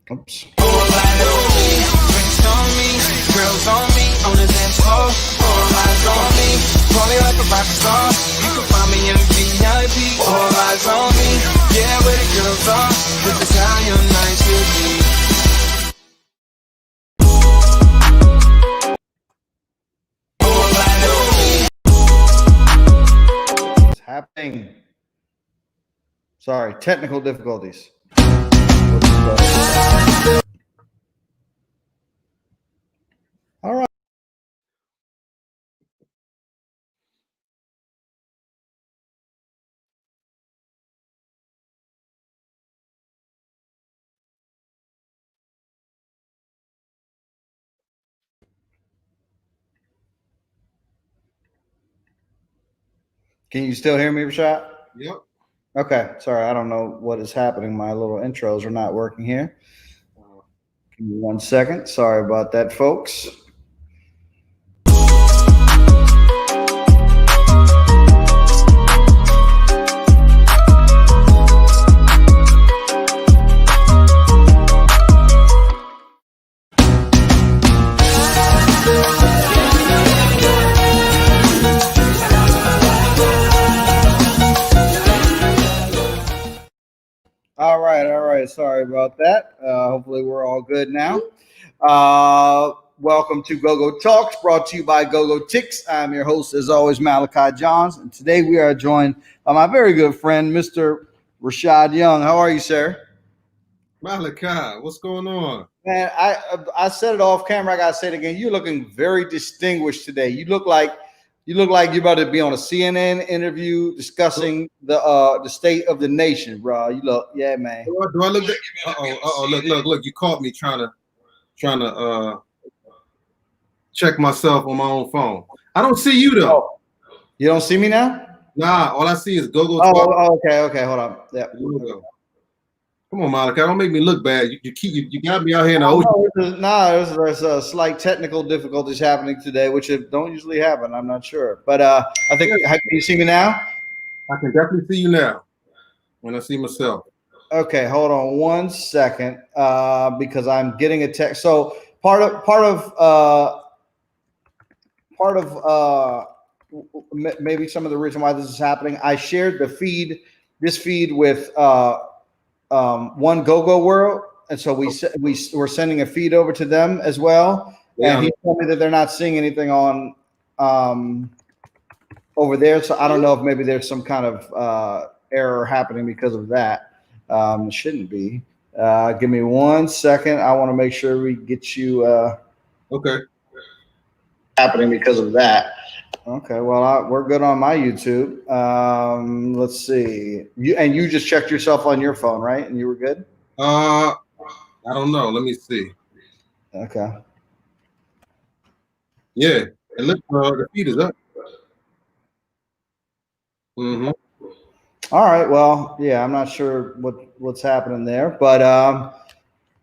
Oops. Drinks on me, girls on me, on the dance floor. All eyes on me, party like a rock star. You can find me in VIP. All eyes on me, yeah, where the girls are. This is how your night should be. What's happening? Sorry, technical difficulties. All right. Can you still hear me, Rashad? Yep. Okay. Sorry, I don't know what is happening. My little intros are not working here. Give me 1 second. Sorry about that, folks. All right. Sorry about that. Hopefully, we're all good now. Welcome to Gogotalx, brought to you by GOGOTIX. I'm your host, as always, Malachi Johns, and today we are joined by my very good friend, Mr. Rashad Young. How are you, sir? Malachi, what's going on? Man, I said it off camera. I gotta say it again. You're looking very distinguished today. You look like you're about to be on a CNN interview discussing the state of the nation, bro. You look, yeah, man. Do I look? Look! You caught me trying to check myself on my own phone. I don't see you though. Oh, you don't see me now? Nah, all I see is Gogo. Oh, okay. Hold on. Yeah. Come on, Malachi, don't make me look bad. You got me out here in the ocean. There's a slight technical difficulties happening today, which don't usually happen. I'm not sure, but I think. Can you see me now? I can definitely see you now. When I see myself. Okay, hold on 1 second, because I'm getting a text. So part of maybe some of the reason why this is happening. I shared this feed with one GoGo World, and so we're sending a feed over to them as well. Yeah. And he told me that they're not seeing anything on over there. So I don't know if maybe there's some kind of error happening because of that. It shouldn't be. Give me 1 second. I want to make sure we get you. Okay. Happening because of that. Okay. Well, we're good on my YouTube. Let's see. You just checked yourself on your phone, right? And you were good. I don't know. Let me see. Okay. Yeah. And look, the feed is up. Mm-hmm. All right. Well, yeah, I'm not sure what's happening there, but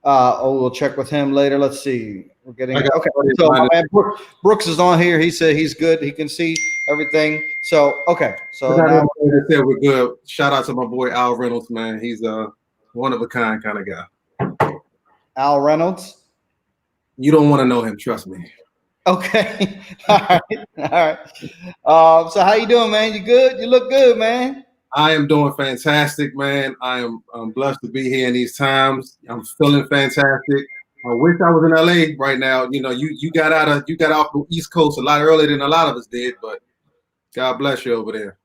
we'll check with him later. Let's see. We're getting okay. So my man Brooks is on here. He said he's good. He can see everything. So okay. So now said we're good. Shout out to my boy Al Reynolds, man. He's a one of a kind of guy. Al Reynolds. You don't want to know him. Trust me. Okay. All right. So how you doing, man? You good? You look good, man. I am doing fantastic, man. I'm blessed to be here in these times. I'm feeling fantastic. I wish I was in LA right now. You know, you got off the East Coast a lot earlier than a lot of us did, but God bless you over there.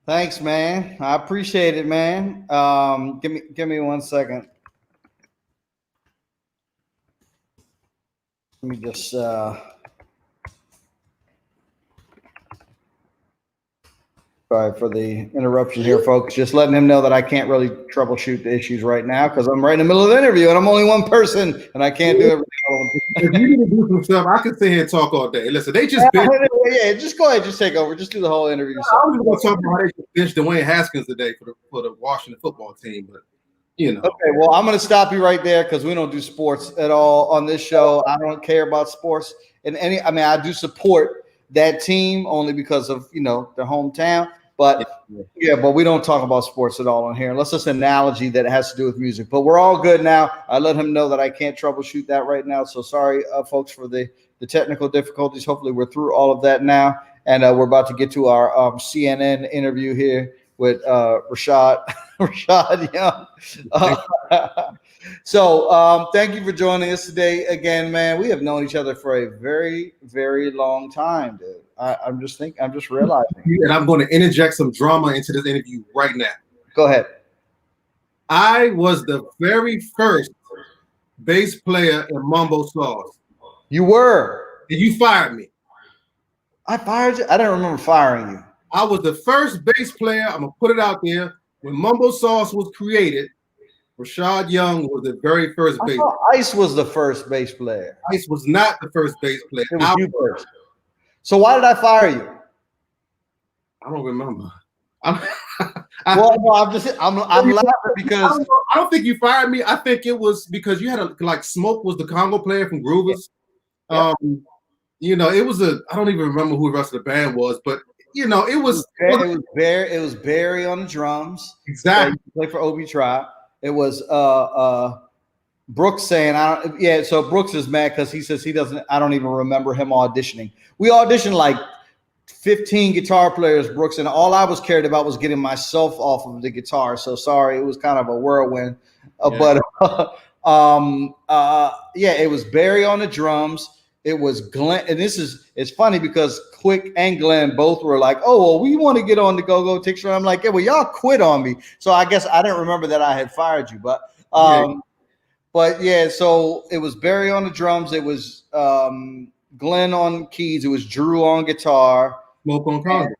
Thanks, man. I appreciate it, man. Give me 1 second. Let me just sorry for the interruption here, folks. Just letting him know that I can't really troubleshoot the issues right now because I'm right in the middle of the interview and I'm only one person and I can't do everything. If you need to do some stuff, I could sit here and talk all day. Listen, they just yeah, just go ahead, just take over, just do the whole interview. I was going to talk about how they benched Dwayne Haskins today for the Washington football team, but you know. Okay, well, I'm going to stop you right there because we don't do sports at all on this show. I don't care about sports I do support that team only because of their hometown. But yeah, but we don't talk about sports at all on here unless it's an analogy that has to do with music. But we're all good now. I let him know that I can't troubleshoot that right now. So sorry, folks, for the technical difficulties. Hopefully we're through all of that now. And we're about to get to our CNN interview here with Rashad Young. So thank you for joining us today again, man. We have known each other for a very, very long time, dude. I'm just realizing. And I'm going to interject some drama into this interview right now. Go ahead. I was the very first bass player in Mumbo Sauce. You were. And you fired me. I fired you? I don't remember firing you. I was the first bass player. I'm going to put it out there. When Mumbo Sauce was created, Rashad Young was the very first bass player. Ice was the first bass player. Ice was not the first bass player. It was you first. So why did I fire you? I don't remember. I'm laughing because I don't think you fired me. I think it was because you had like Smoke was the Congo player from Groovers. Yeah. You know, it was I don't even remember who the rest of the band was, but you know, it was Barry on the drums. Exactly. Play for Obi Tribe. It was Brooks saying, so Brooks is mad because he says I don't even remember him auditioning. We auditioned like 15 guitar players, Brooks, and all I was cared about was getting myself off of the guitar. So sorry, it was kind of a whirlwind. But it was Barry on the drums. It was Glenn, and it's funny because Quick and Glenn both were like, "Oh, well, we want to get on the GOGOTIX." I'm like, "Yeah, well, y'all quit on me." So I guess I didn't remember that I had fired you, but so it was Barry on the drums. It was Glenn on keys. It was Drew on guitar. Smoke on congas.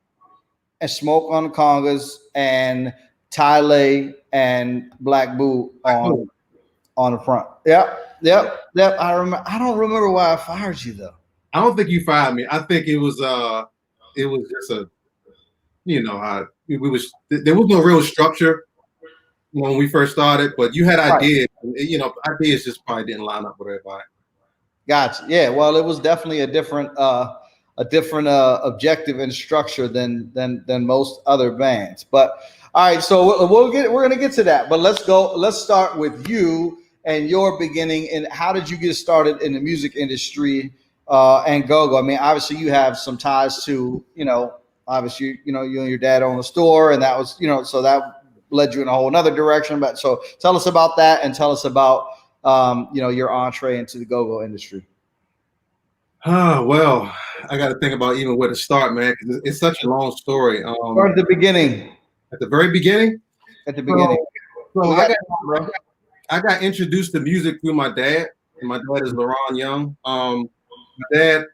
And Smoke on the congas, and Tyler and Black Boo on the front. Yep. I remember. I don't remember why I fired you though. I don't think you fired me. I think it was just there was no real structure when we first started, but you had ideas. You know, ideas just probably didn't line up with everybody. Gotcha. Yeah. Well, it was definitely a different objective and structure than most other bands. But all right, so we're gonna get to that. But let's start with you and your beginning, and how did you get started in the music industry and go-go? I mean, obviously you have some ties to, obviously, you and your dad own a store, and that was, so that led you in a whole another direction. But so tell us about that, and tell us about, your entree into the go-go industry. Well, I got to think about even where to start, man, because it's such a long story. Start at the beginning. At the very beginning? At the beginning. So I got introduced to music through my dad, and my dad is Ron Young. My dad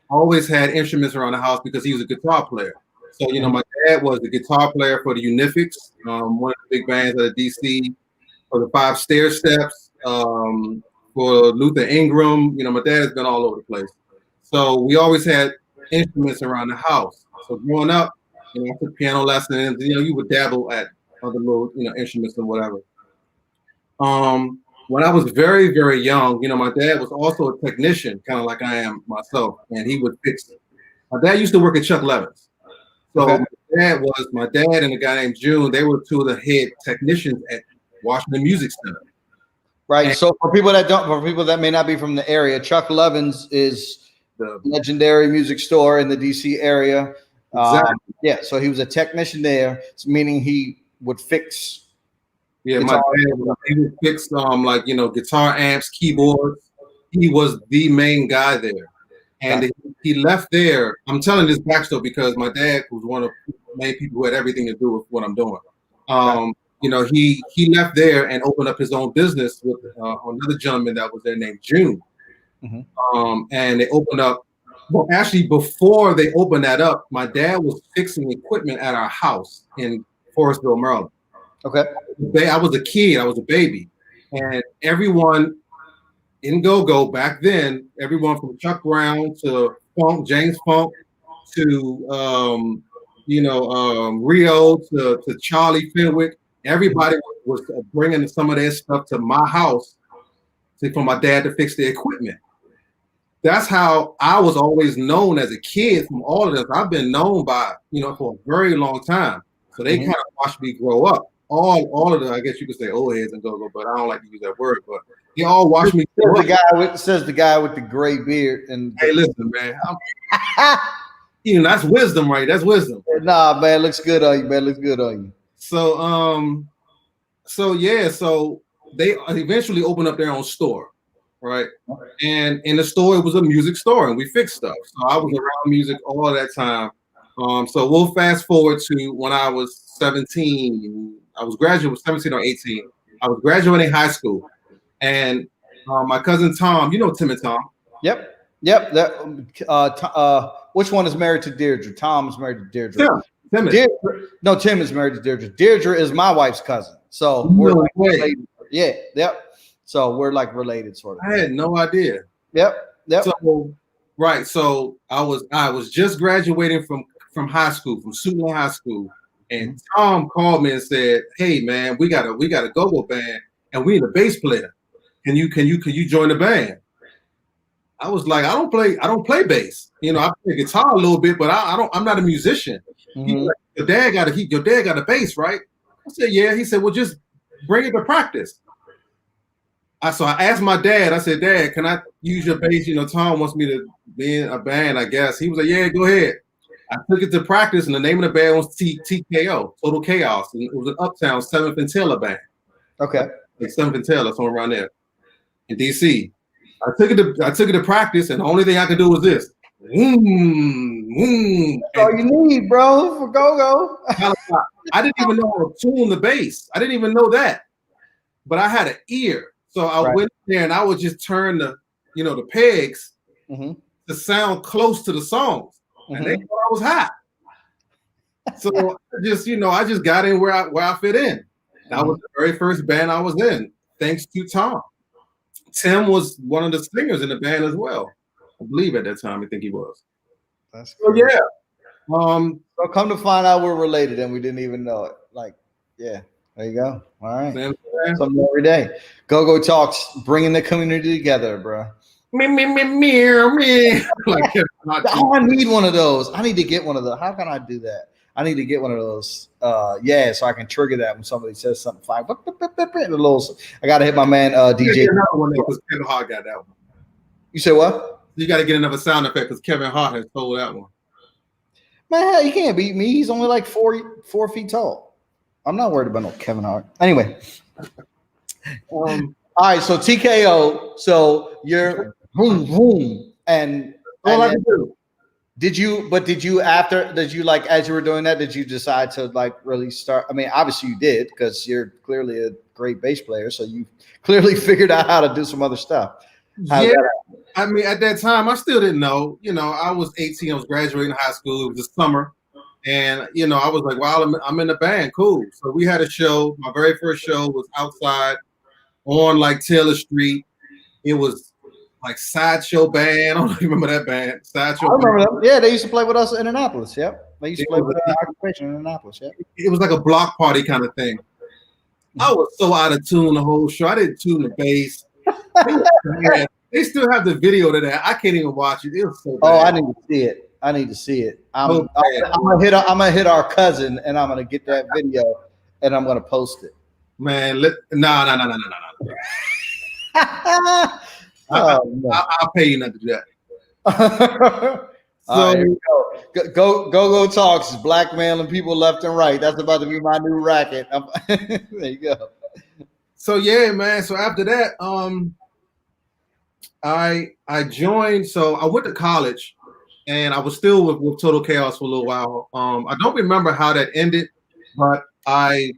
always had instruments around the house because he was a guitar player. So, my dad was the guitar player for the Unifics, one of the big bands out of DC, for the Five Stair Steps, for Luther Ingram. My dad has been all over the place. So we always had instruments around the house. So growing up, I took piano lessons. You would dabble at other little, instruments and whatever. When I was very, very young, my dad was also a technician, kind of like I am myself, and he would fix it. My dad used to work at Chuck Levin's. So my dad and a guy named June, they were two of the head technicians at Washington Music Center. Right. And so for people that may not be from the area, Chuck Levin's is the legendary music store in the DC area. Exactly. So he was a technician there, meaning he would fix. Yeah, my dad, he would fix guitar amps, keyboards. He was the main guy there. And he left there. I'm telling this backstory because my dad was one of the main people who had everything to do with what I'm doing. He left there and opened up his own business with another gentleman that was there named June. Mm-hmm. And they opened up. Well, actually, before they opened that up, my dad was fixing equipment at our house in Forestville, Maryland. Okay. I was a kid. I was a baby. And everyone in go-go back then, everyone from Chuck Brown to Funk, James Funk, to Rio to Charlie Fenwick, everybody was bringing some of their stuff to my house for my dad to fix the equipment. that's how I was always known as a kid from all of this. I've been known by, for a very long time. So they kind of watched me grow up. All of the, I guess you could say old heads and go, but I don't like to use that word. But they all watched me grow up. Says the guy with the gray beard. And hey, listen, man. That's wisdom, right? That's wisdom. Nah, man, looks good on you, man. Looks good on you. So, so they eventually opened up their own store. Right. And in the store, it was a music store and we fixed stuff. So I was around music all that time. So we'll fast forward to when I was 17. I was graduating, 17 or 18. I was graduating high school. And my cousin Tom, you know Tim and Tom. Yep. Which one is married to Deirdre? Tom is married to Deirdre. Tim is married to Deirdre. Deirdre is my wife's cousin. So we're like related. Yeah. Yep. So we're like related, sort of. I had no idea. Yep. So, right. So I was just graduating from high school, from Suitland High School, and Tom called me and said, "Hey, man, we got a go-go band, and we need a bass player. Can you join the band?" I was like, I don't play bass. I play guitar a little bit, but I'm not a musician. Mm-hmm. Like, your dad got a bass, right? I said, yeah. He said, well, just bring it to practice. So I asked my dad, I said, Dad, can I use your bass? Tom wants me to be in a band, I guess. He was like, yeah, go ahead. I took it to practice, and the name of the band was TKO, Total Chaos. And it was an Uptown 7th and Taylor band. Okay. Like 7th and Taylor, somewhere around there in DC. I took it to practice, and the only thing I could do was this. That's all you need, bro, for go-go. I didn't even know how to tune the bass. I didn't even know that. But I had an ear. So I went there and I would just turn the pegs to sound close to the songs. And they thought I was hot. So I just got in where I fit in. That was the very first band I was in, thanks to Tom. Tim was one of the singers in the band as well. I believe at that time, I think he was. That's cool. So yeah. So come to find out we're related and we didn't even know it. Like, yeah. There you go. All right. Something every day. Gogotalx, bringing the community together, bro. Me. Like, I need one of those. I need to get one of those. How can I do that? I need to get one of those. So I can trigger that when somebody says something fine. I got to hit my man DJ. Another one because Kevin Hart got that one. You said what? You got to get another sound effect because Kevin Hart has told that one. Man, he can't beat me. He's only like 4 feet tall. I'm not worried about no Kevin Hart. Anyway. All right, so TKO. So you're boom, and all I can do. Did you like as you were doing that, did you decide to like really start? I mean, obviously you did because you're clearly a great bass player, so you clearly figured out how to do some other stuff. I mean, at that time, I still didn't know. I was 18. I was graduating high school. It was the summer. And, I was like, wow, I'm in the band. Cool. So we had a show. My very first show was outside on like Taylor Street. It was like Sideshow Band. I don't remember that band. Sideshow. I remember them. Yeah, they used to play with us in Annapolis. Yep. They used to play with Occupation in Annapolis. Yep. It was like a block party kind of thing. I was so out of tune the whole show. I didn't tune the bass. They still have the video to that. I can't even watch it. It was so bad. Oh, I need to see it. I'm gonna hit our cousin and I'm gonna get that video and I'm gonna post it. Man, no. I'll pay you not to do that. So Gogotalx is blackmailing people left and right. That's about to be my new racket. There you go. So yeah, man. So after that, I joined. So I went to college. And I was still with Total Chaos for a little while. I don't remember how that ended, but I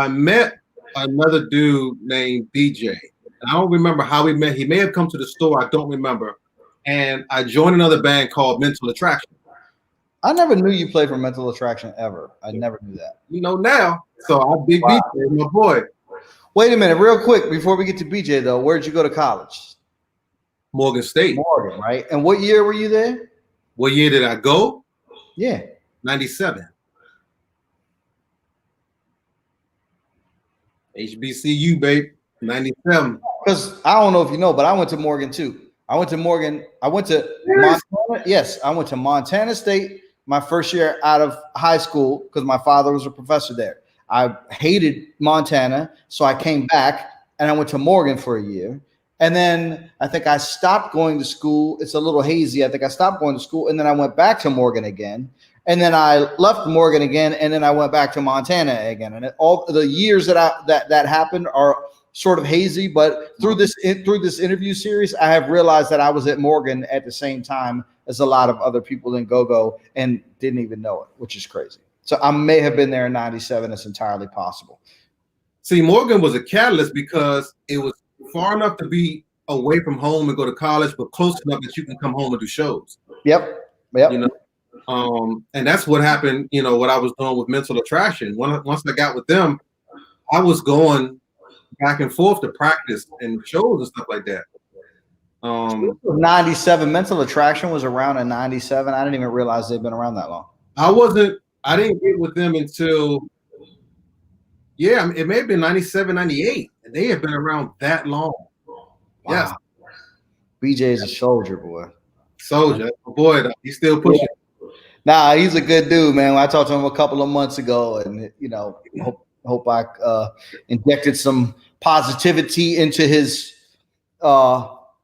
met another dude named DJ. And I don't remember how we met. He may have come to the store. I don't remember. And I joined another band called Mental Attraction. I never knew you played for Mental Attraction ever. I never knew that. Now. So I big BJ, my boy. Wait a minute, real quick, before we get to BJ though, where'd you go to college? Morgan State. Morgan, right? And what year were you there? What year did I go? Yeah. 97. HBCU, babe. 97. Because I don't know if you know, but I went to Morgan too. I went to Morgan. I went to Montana. Yes, I went to Montana State my first year out of high school because my father was a professor there. I hated Montana, so I came back and I went to Morgan for a year. And then I think I stopped going to school. It's a little hazy. I think I stopped going to school, and then I went back to Morgan again. And then I left Morgan again, and then I went back to Montana again. And all the years that happened are sort of hazy. But through this interview series, I have realized that I was at Morgan at the same time as a lot of other people in GoGo and didn't even know it, which is crazy. So I may have been there in '97. It's entirely possible. See, Morgan was a catalyst because it was far enough to be away from home and go to college, but close enough that you can come home and do shows. Yep. You know, and that's what happened. You know, what I was doing with Mental Attraction. Once I got with them, I was going back and forth to practice and shows and stuff like that. 97 Mental Attraction was around in '97. I didn't even realize they'd been around that long. I didn't get with them until, it may have been 97, 98. And they have been around that long. Wow. Yes. BJ's a soldier, boy. Soldier. Boy, he's still pushing. Nah, he's a good dude, man. I talked to him a couple of months ago, and hope I injected some positivity into his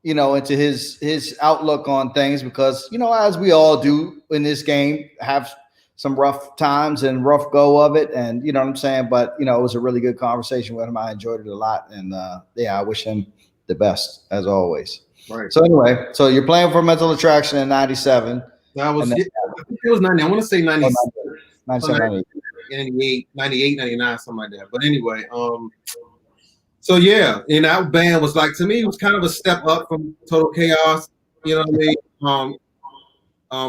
into his outlook on things, because as we all do in this game, have some rough times and rough go of it, and you know what I'm saying. But it was a really good conversation with him. I enjoyed it a lot, and I wish him the best as always. Right. So anyway, so you're playing for Mental Attraction in '97. That was, I think it was 90. I want to say 97, 98, 99, something like that. But anyway, so yeah, and that band was like, to me, it was kind of a step up from Total Chaos. You know what I mean?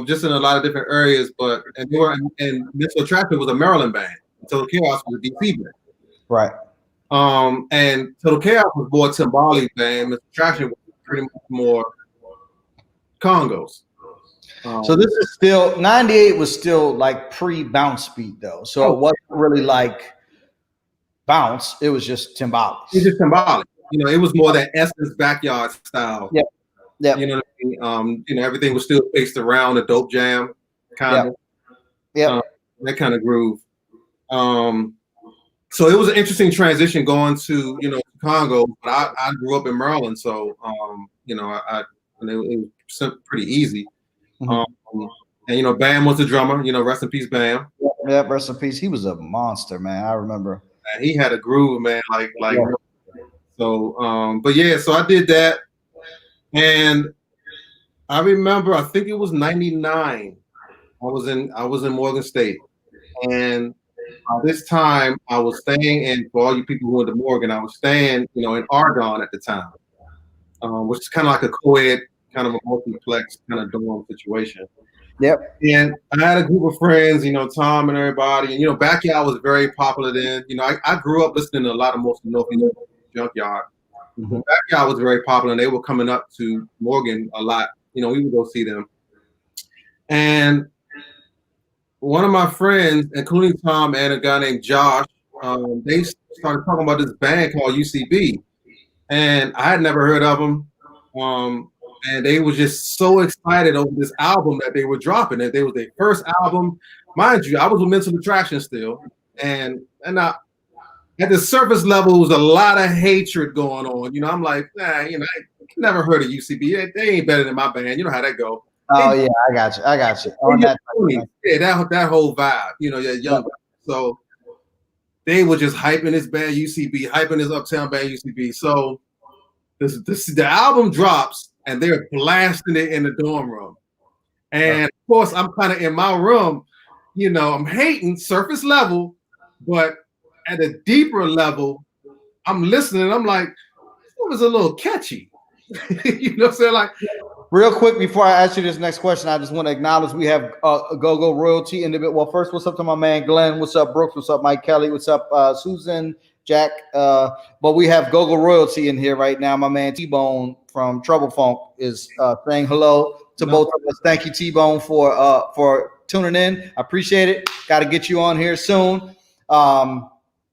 Just in a lot of different areas, and Mental Attraction was a Maryland band. Total Chaos was a DC band. Right. And Total Chaos was more Timbali band. Mental Attraction was pretty much more Congos. So this is still, 98 was still like pre-bounce beat though. So it wasn't really like bounce. It was just Timbali. It's just Timbali. It was more that Essence Backyard style. Yep. Yeah. You know what I mean? Everything was still based around a dope jam kind of. Yeah. That kind of groove. So it was an interesting transition going to, Congo, but I grew up in Maryland, so it was pretty easy. Mm-hmm. And Bam was the drummer. Rest in peace, Bam. Yeah, rest in peace. He was a monster, man. I remember. And he had a groove, man. So, but yeah, so I did that, and I remember, I think it was '99. I was in Morgan State, and this time I was staying in, for all you people who went to Morgan, I was staying, in Argonne at the time, which is kind of like a co-ed, kind of a multiplex kind of dorm situation. Yep. And I had a group of friends, Tom and everybody, and Backyard was very popular then. I grew up listening to a lot of most of North Junkyard. Mm-hmm. Backyard was very popular, and they were coming up to Morgan a lot. We would go see them. And one of my friends, including Tom and a guy named Josh, they started talking about this band called UCB, and I had never heard of them. And they were just so excited over this album that they were dropping. That they was their first album, mind you. I was with Mental Attraction still, and I, at the surface level, there was a lot of hatred going on. I'm like, I never heard of UCB. They ain't better than my band. You know how that go. Oh yeah, I got you. That whole vibe. You're young. So they were just hyping this band UCB, hyping this Uptown band UCB. So the album drops. And they're blasting it in the dorm room. And of course, I'm kind of in my room, I'm hating surface level, but at a deeper level, I'm listening. I'm like, this was a little catchy. You know what I'm saying? Like, real quick, before I ask you this next question, I just want to acknowledge we have a GoGo royalty in the bit. Well, first, what's up to my man Glenn? What's up, Brooks? What's up, Mike Kelly? What's up, Susan, Jack? But we have GoGo royalty in here right now. My man T-Bone from Trouble Funk is saying hello to both of us. Thank you, T-Bone, for tuning in. I appreciate it. Got to get you on here soon.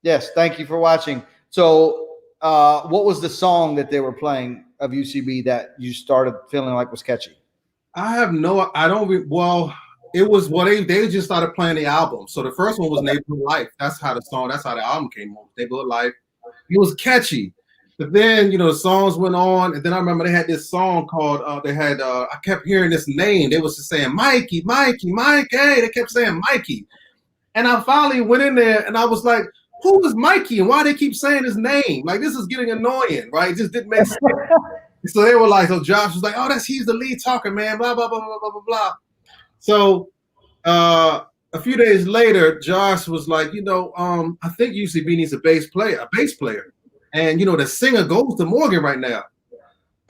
Yes, thank you for watching. So, what was the song that they were playing of UCB that you started feeling like was catchy? It was they just started playing the album. So the first one was Neighborhood Life. That's how the album came on. Neighborhood Life. It was catchy. But then, the songs went on, and then I remember they had this song called, I kept hearing this name. They was just saying, Mikey, Mikey, Mikey. They kept saying Mikey. And I finally went in there, and I was like, who is Mikey, and why they keep saying his name? Like, this is getting annoying, right? It just didn't make sense. So they were like, so Josh was like, oh, he's the lead talker, man, blah, blah, blah, blah, blah, blah, blah. So a few days later, Josh was like, I think UCB needs a bass player. And, the singer goes to Morgan right now.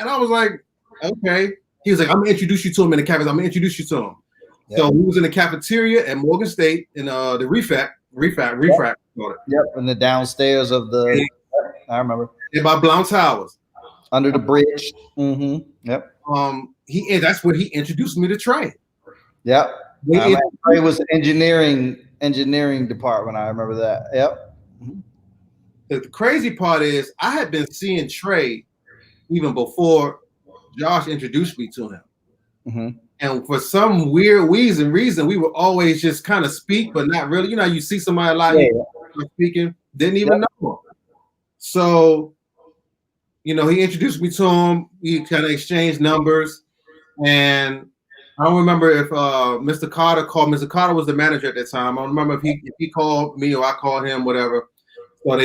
And I was like, okay. He was like, I'm going to introduce you to him in the cafeteria. I'm going to introduce you to him. Yep. So we was in the cafeteria at Morgan State in the refract. Yep, in the downstairs of the, I remember. Yeah, by Blount Towers. Under the bridge. Mm-hmm. Yep. That's where he introduced me to Trey. Yep. Trey was engineering department. I remember that. Yep. Mm-hmm. The crazy part is I had been seeing Trey even before Josh introduced me to him. Mm-hmm. And for some weird reason, we would always just kind of speak, but not really. You see somebody speaking, didn't even know him. So, he introduced me to him. We kind of exchanged numbers. And I don't remember if Mr. Carter called. Mr. Carter was the manager at that time. I don't remember if he called me or I called him, whatever. So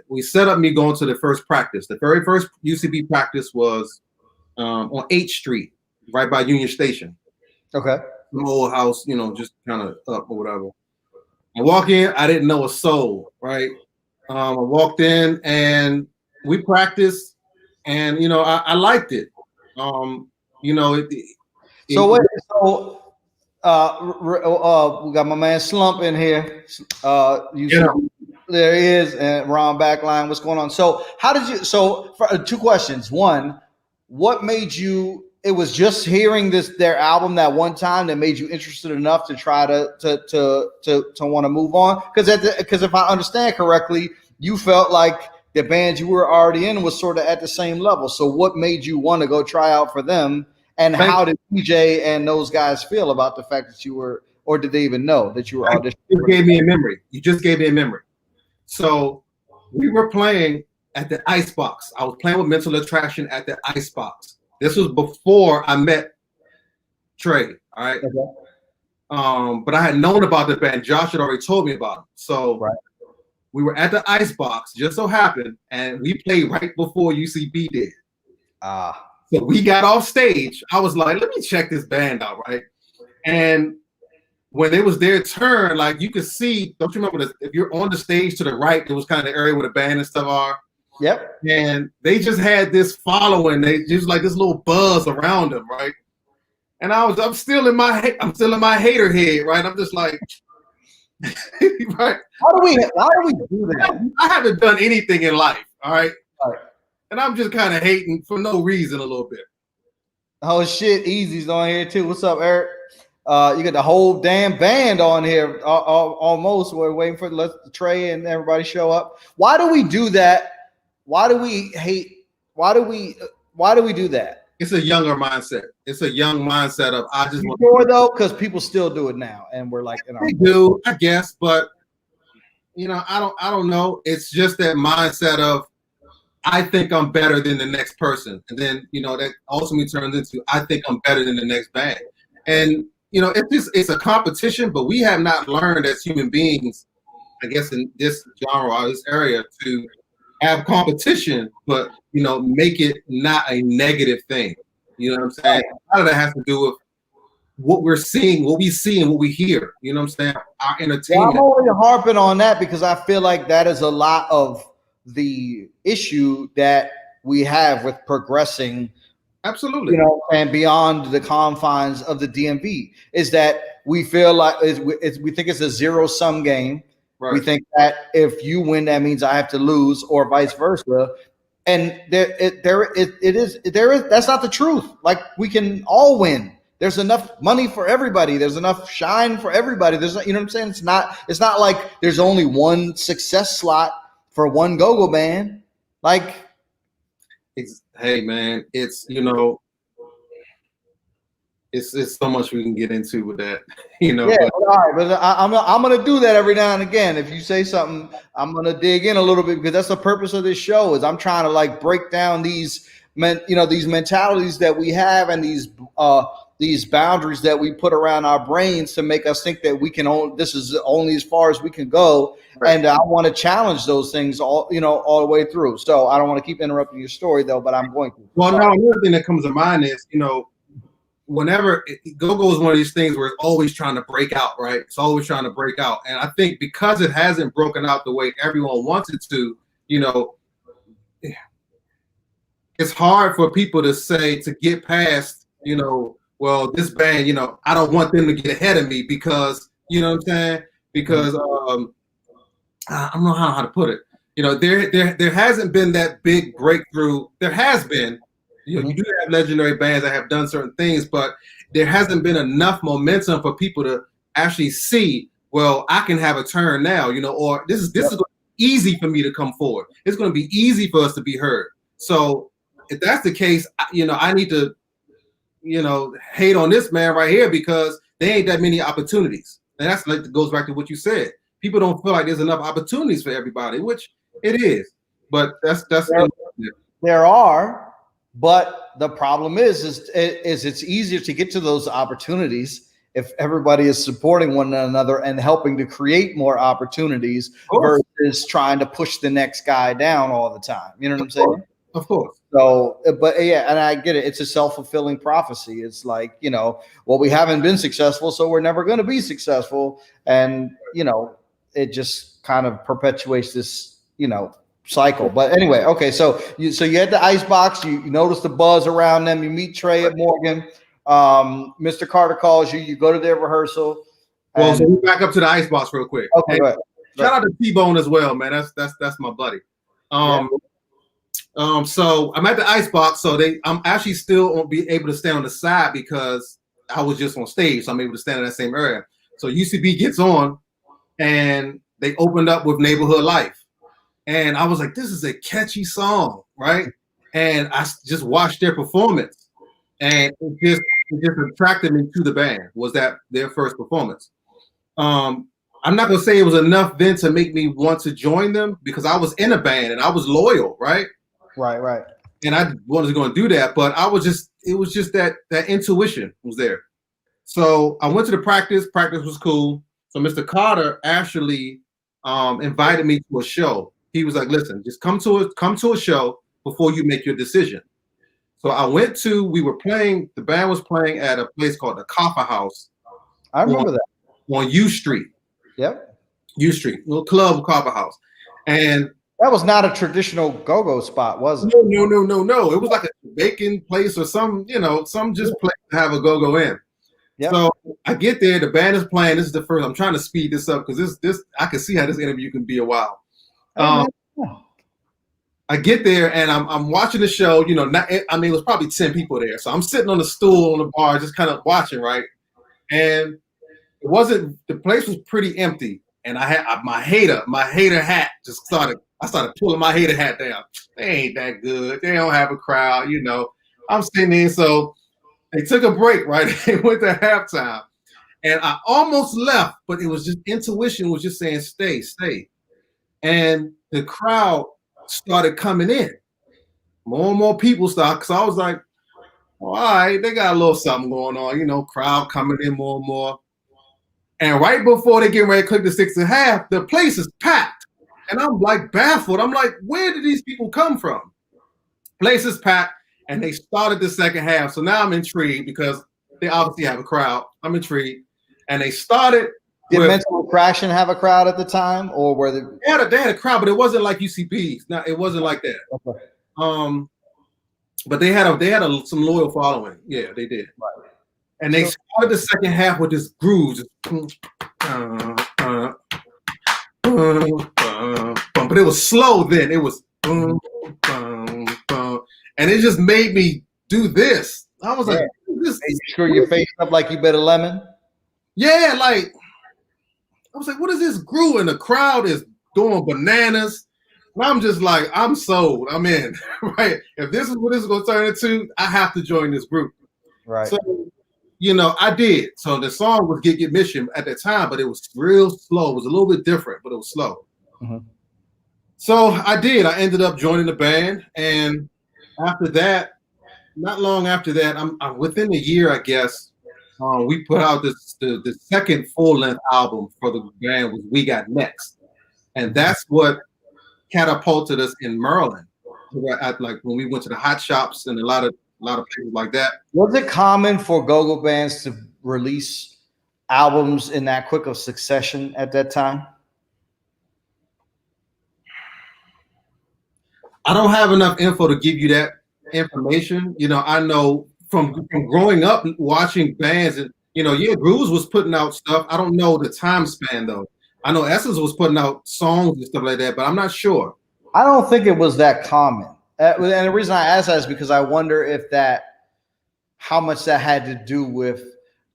we set up me going to the first practice. The very first UCB practice was on 8th Street, right by Union Station. Okay. An old house, just kind of up or whatever. I walk in, I didn't know a soul, right? I walked in and we practiced, and I liked it. We got my man Slump in here. There he is, and Ron Backline. What's going on? So how did you? So for, 2 questions. One, what made you? It was just hearing their album that one time that made you interested enough to try to want to move on. Because if I understand correctly, you felt like the band you were already in was sort of at the same level. So what made you want to go try out for them? And how did DJ and those guys feel about the fact that you were, or did they even know that you were auditioning? You just gave me a memory. So we were playing at the Icebox. I was playing with Mental Attraction at the Icebox. This was before I met Trey. All right. Okay. But I had known about the band. Josh had already told me about it. So we were at the Icebox, just so happened, and we played right before UCB did. So we got off stage. I was like, let me check this band out, right? And when it was their turn, like you could see, don't you remember this? If you're on the stage to the right, it was kind of the area where the band and stuff are. Yep. And they just had this following. They just like this little buzz around them, right? And I'm still in my hater head, right? I'm just like, right? How do we do that? I haven't done anything in life, all right? And I'm just kind of hating for no reason a little bit. Oh shit, Easy's on here too. What's up, Eric? You got the whole damn band on here almost. We're waiting for Trey and everybody show up. Why do we do that? Why do we hate? Why do we do that? It's a younger mindset. It's a young mindset of I just want sure though, because people still do it now, and we're like, they do, I guess, but I don't know. It's just that mindset of I think I'm better than the next person, and then that ultimately turns into I think I'm better than the next band, and it's a competition, but we have not learned as human beings, I guess, in this genre or this area to have competition, but make it not a negative thing. You know what I'm saying? A lot of that has to do with what we're seeing, what we see, and what we hear. You know what I'm saying? Our entertainment. Well, I'm only harping on that because I feel like that is a lot of the issue that we have with progressing. Absolutely. And beyond the confines of the DMV is that we feel like we think it's a zero-sum game. Right. We think that if you win, that means I have to lose, or vice versa. And that's not the truth. Like, we can all win. There's enough money for everybody. There's enough shine for everybody. There's, what I'm saying? It's not like there's only one success slot for one go-go band. Like, Hey man, it's it's so much we can get into with that, Yeah, but all right, but I'm gonna do that every now and again. If you say something, I'm gonna dig in a little bit because that's the purpose of this show. Is I'm trying to like break down these these mentalities that we have and these boundaries that we put around our brains to make us think that we can own this is only as far as we can go. Right. And I want to challenge those things all the way through. So I don't want to keep interrupting your story though, but I'm going to. Well, no, another thing that comes to mind is whenever go-go is one of these things where it's always trying to break out, right? It's always trying to break out. And I think because it hasn't broken out the way everyone wants it to, it's hard for people to get past, well, this band, I don't want them to get ahead of me because, you know what I'm saying? Because I don't know how to put it. There hasn't been that big breakthrough. There has been. You do have legendary bands that have done certain things, but there hasn't been enough momentum for people to actually see, well, I can have a turn now, or this is easy for me to come forward. It's going to be easy for us to be heard. So if that's the case, I need to, hate on this man right here because there ain't that many opportunities. And that's goes back to what you said. People don't feel like there's enough opportunities for everybody, which it is. But that's there are. But the problem is it's easier to get to those opportunities if everybody is supporting one another and helping to create more opportunities versus trying to push the next guy down all the time. You know what I'm saying? Of course. So, but yeah, and I get it. It's a self-fulfilling prophecy. It's like, well, we haven't been successful, so we're never going to be successful. And, it just kind of perpetuates this, cycle. But anyway, okay, so you had the Icebox, you notice the buzz around them, you meet Trey at Morgan, Mr. Carter calls you go to their rehearsal. Well, so we back up to the Icebox real quick. Okay, hey, go ahead. Shout out to T-Bone as well, man. That's my buddy. So I'm at the Icebox, so I'm actually still won't be able to stay on the side because I was just on stage, so I'm able to stand in that same area. So UCB gets on and they opened up with Neighborhood Life. And I was like, this is a catchy song, right? And I just watched their performance, and it just attracted me to the band. Was that their first performance? I'm not gonna say it was enough then to make me want to join them because I was in a band and I was loyal, right? Right. And I wasn't going to do that, but it was just that intuition was there. So I went to the practice. Practice was cool. So Mr. Carter actually invited me to a show. He was like, listen, just come to a show before you make your decision. So I went to, the band was playing at a place called the Copper House. I remember that. On U Street. Yep. U Street, little club, Copper House. And that was not a traditional go-go spot, was it? No. It was like a Jamaican place or some just place to have a go-go in. Yep. So I get there, the band is playing. This is the first, I'm trying to speed this up because this I can see how this interview can be a while. I get there and I'm watching the show. It was probably 10 people there. So I'm sitting on the stool on the bar, just kind of watching, right? And the place was pretty empty. And I had my hater hat I started pulling my hater hat down. They ain't that good. They don't have a crowd, I'm sitting there. So they took a break, right? They went to halftime. And I almost left, but it was just intuition was just saying, stay. And the crowd started coming in. More and more people started, because I was like, all right, they got a little something going on, crowd coming in more and more. And right before they get ready to click the 6.5, the place is packed. And I'm like baffled. I'm like, where did these people come from? Place is packed, and they started the second half. So now I'm intrigued because they obviously have a crowd. I'm intrigued. And they started. Did Mental Fraction have a crowd at the time, or were they? They had a crowd, but it wasn't like UCB's. No, it wasn't like that. Okay. But they had some loyal following. Yeah, they did. Right. And they started the second half with this groove, just, but it was slow then. It was, and it just made me do this. I was like, this. Hey, you screw your face up like you bet a lemon. Yeah, like I was like, what is this groove? And the crowd is going bananas. And I'm just like, I'm sold. I'm in. Right? If this is what this is going to turn into, I have to join this group. Right. So, I did. So the song was Get Mission at that time, but it was real slow. It was a little bit different, but it was slow. Mm-hmm. So I did. I ended up joining the band, and after that, not long after that, I'm within a year, I guess. We put out the second full-length album for the band was We Got Next, and that's what catapulted us in Maryland. Like when we went to the hot shops and a lot of places like that. Was it common for go-go bands to release albums in that quick of succession at that time? I don't have enough info to give you that information. I know from growing up watching bands, and Grooves was putting out stuff. I don't know the time span though. I know Essence was putting out songs and stuff like that, but I'm not sure. I don't think it was that common. And the reason I ask that is because I wonder how much that had to do with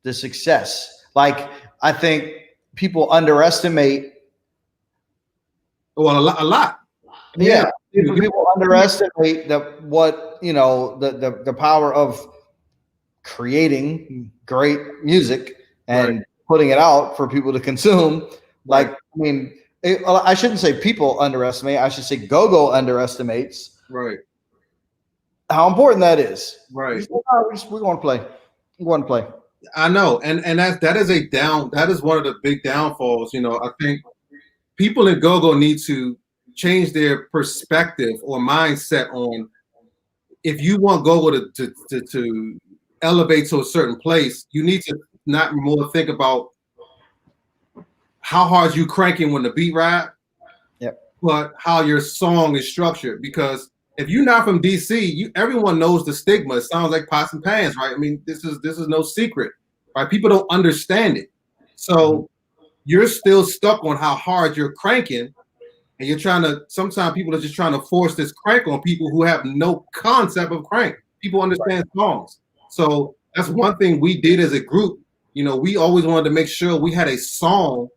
the success. Like, I think people underestimate. Well, a lot. Yeah. People underestimate the power of creating great music and putting it out for people to consume. Like, I mean, I shouldn't say people underestimate. I should say go-go underestimates how important that is. Right. We want to play. We want to play. I know, and that is one of the big downfalls. I think people in go-go need to change their perspective or mindset on, if you want go-go to elevate to a certain place, you need to not more think about how hard you cranking when the beat rap, but how your song is structured. Because if you're not from DC, everyone knows the stigma. It sounds like pots and pans, right? I mean, this is no secret, right? People don't understand it. So you're still stuck on how hard you're cranking, and you're trying to, sometimes people are just trying to force this crank on people who have no concept of crank. People understand songs. So that's one thing we did as a group. We always wanted to make sure we had a song,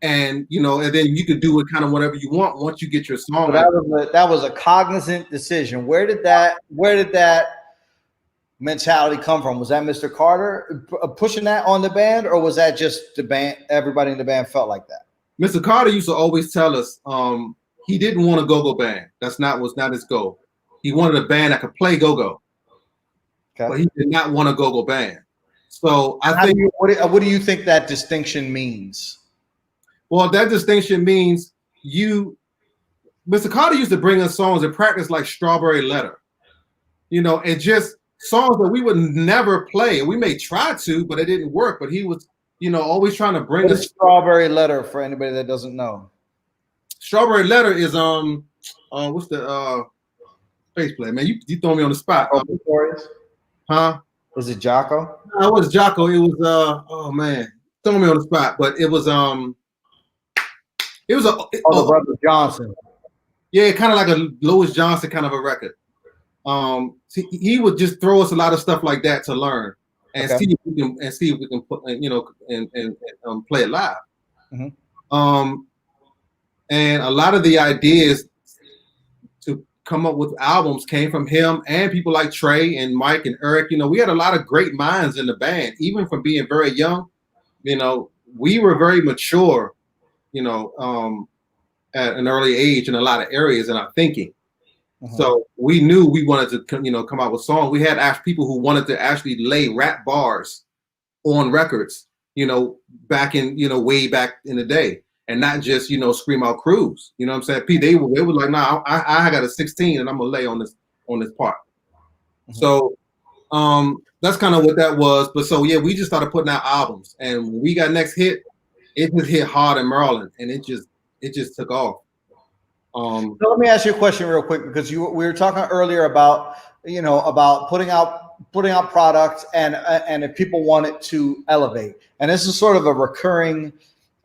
and and then you could do it kind of whatever you want once you get your song. So that was a cognizant decision. Where did that mentality come from? Was that Mr. Carter pushing that on the band, or was that just the band? Everybody in the band felt like that. Mr. Carter used to always tell us he didn't want a go-go band. Was not his goal. He wanted a band that could play go-go, but he did not want a go-go band. So I think. What do you think that distinction means? Well, that distinction means Mr. Carter used to bring us songs and practice like Strawberry Letter, and just songs that we would never play. We may try to, but it didn't work. But he was, always trying to bring us. Strawberry Letter, for anybody that doesn't know. Strawberry Letter is what's the bass player, man? You throw me on the spot. Huh? Was it Jocko? No, it was Jocko. It was oh man, throw me on the spot. But it was the Brother Johnson. Yeah, kind of like a Louis Johnson kind of a record. He would just throw us a lot of stuff like that to learn and see if we can put and play it live. Mm-hmm. And a lot of the ideas to come up with albums came from him and people like Trey and Mike and Eric. We had a lot of great minds in the band, even from being very young. We were very mature, at an early age in a lot of areas in our thinking. Mm-hmm. So we knew we wanted to, come out with songs. We had people who wanted to actually lay rap bars on records, back in, way back in the day, and not just, scream out crews. You know what I'm saying? They were like, nah, I got a 16 and I'm gonna lay on this part. Mm-hmm. So that's kind of what that was. But so yeah, we just started putting out albums, and when We Got Next hit, it just hit hard in Maryland, and it just took off. So let me ask you a question real quick, because we were talking earlier about about putting out products and if people want it to elevate, and this is sort of a recurring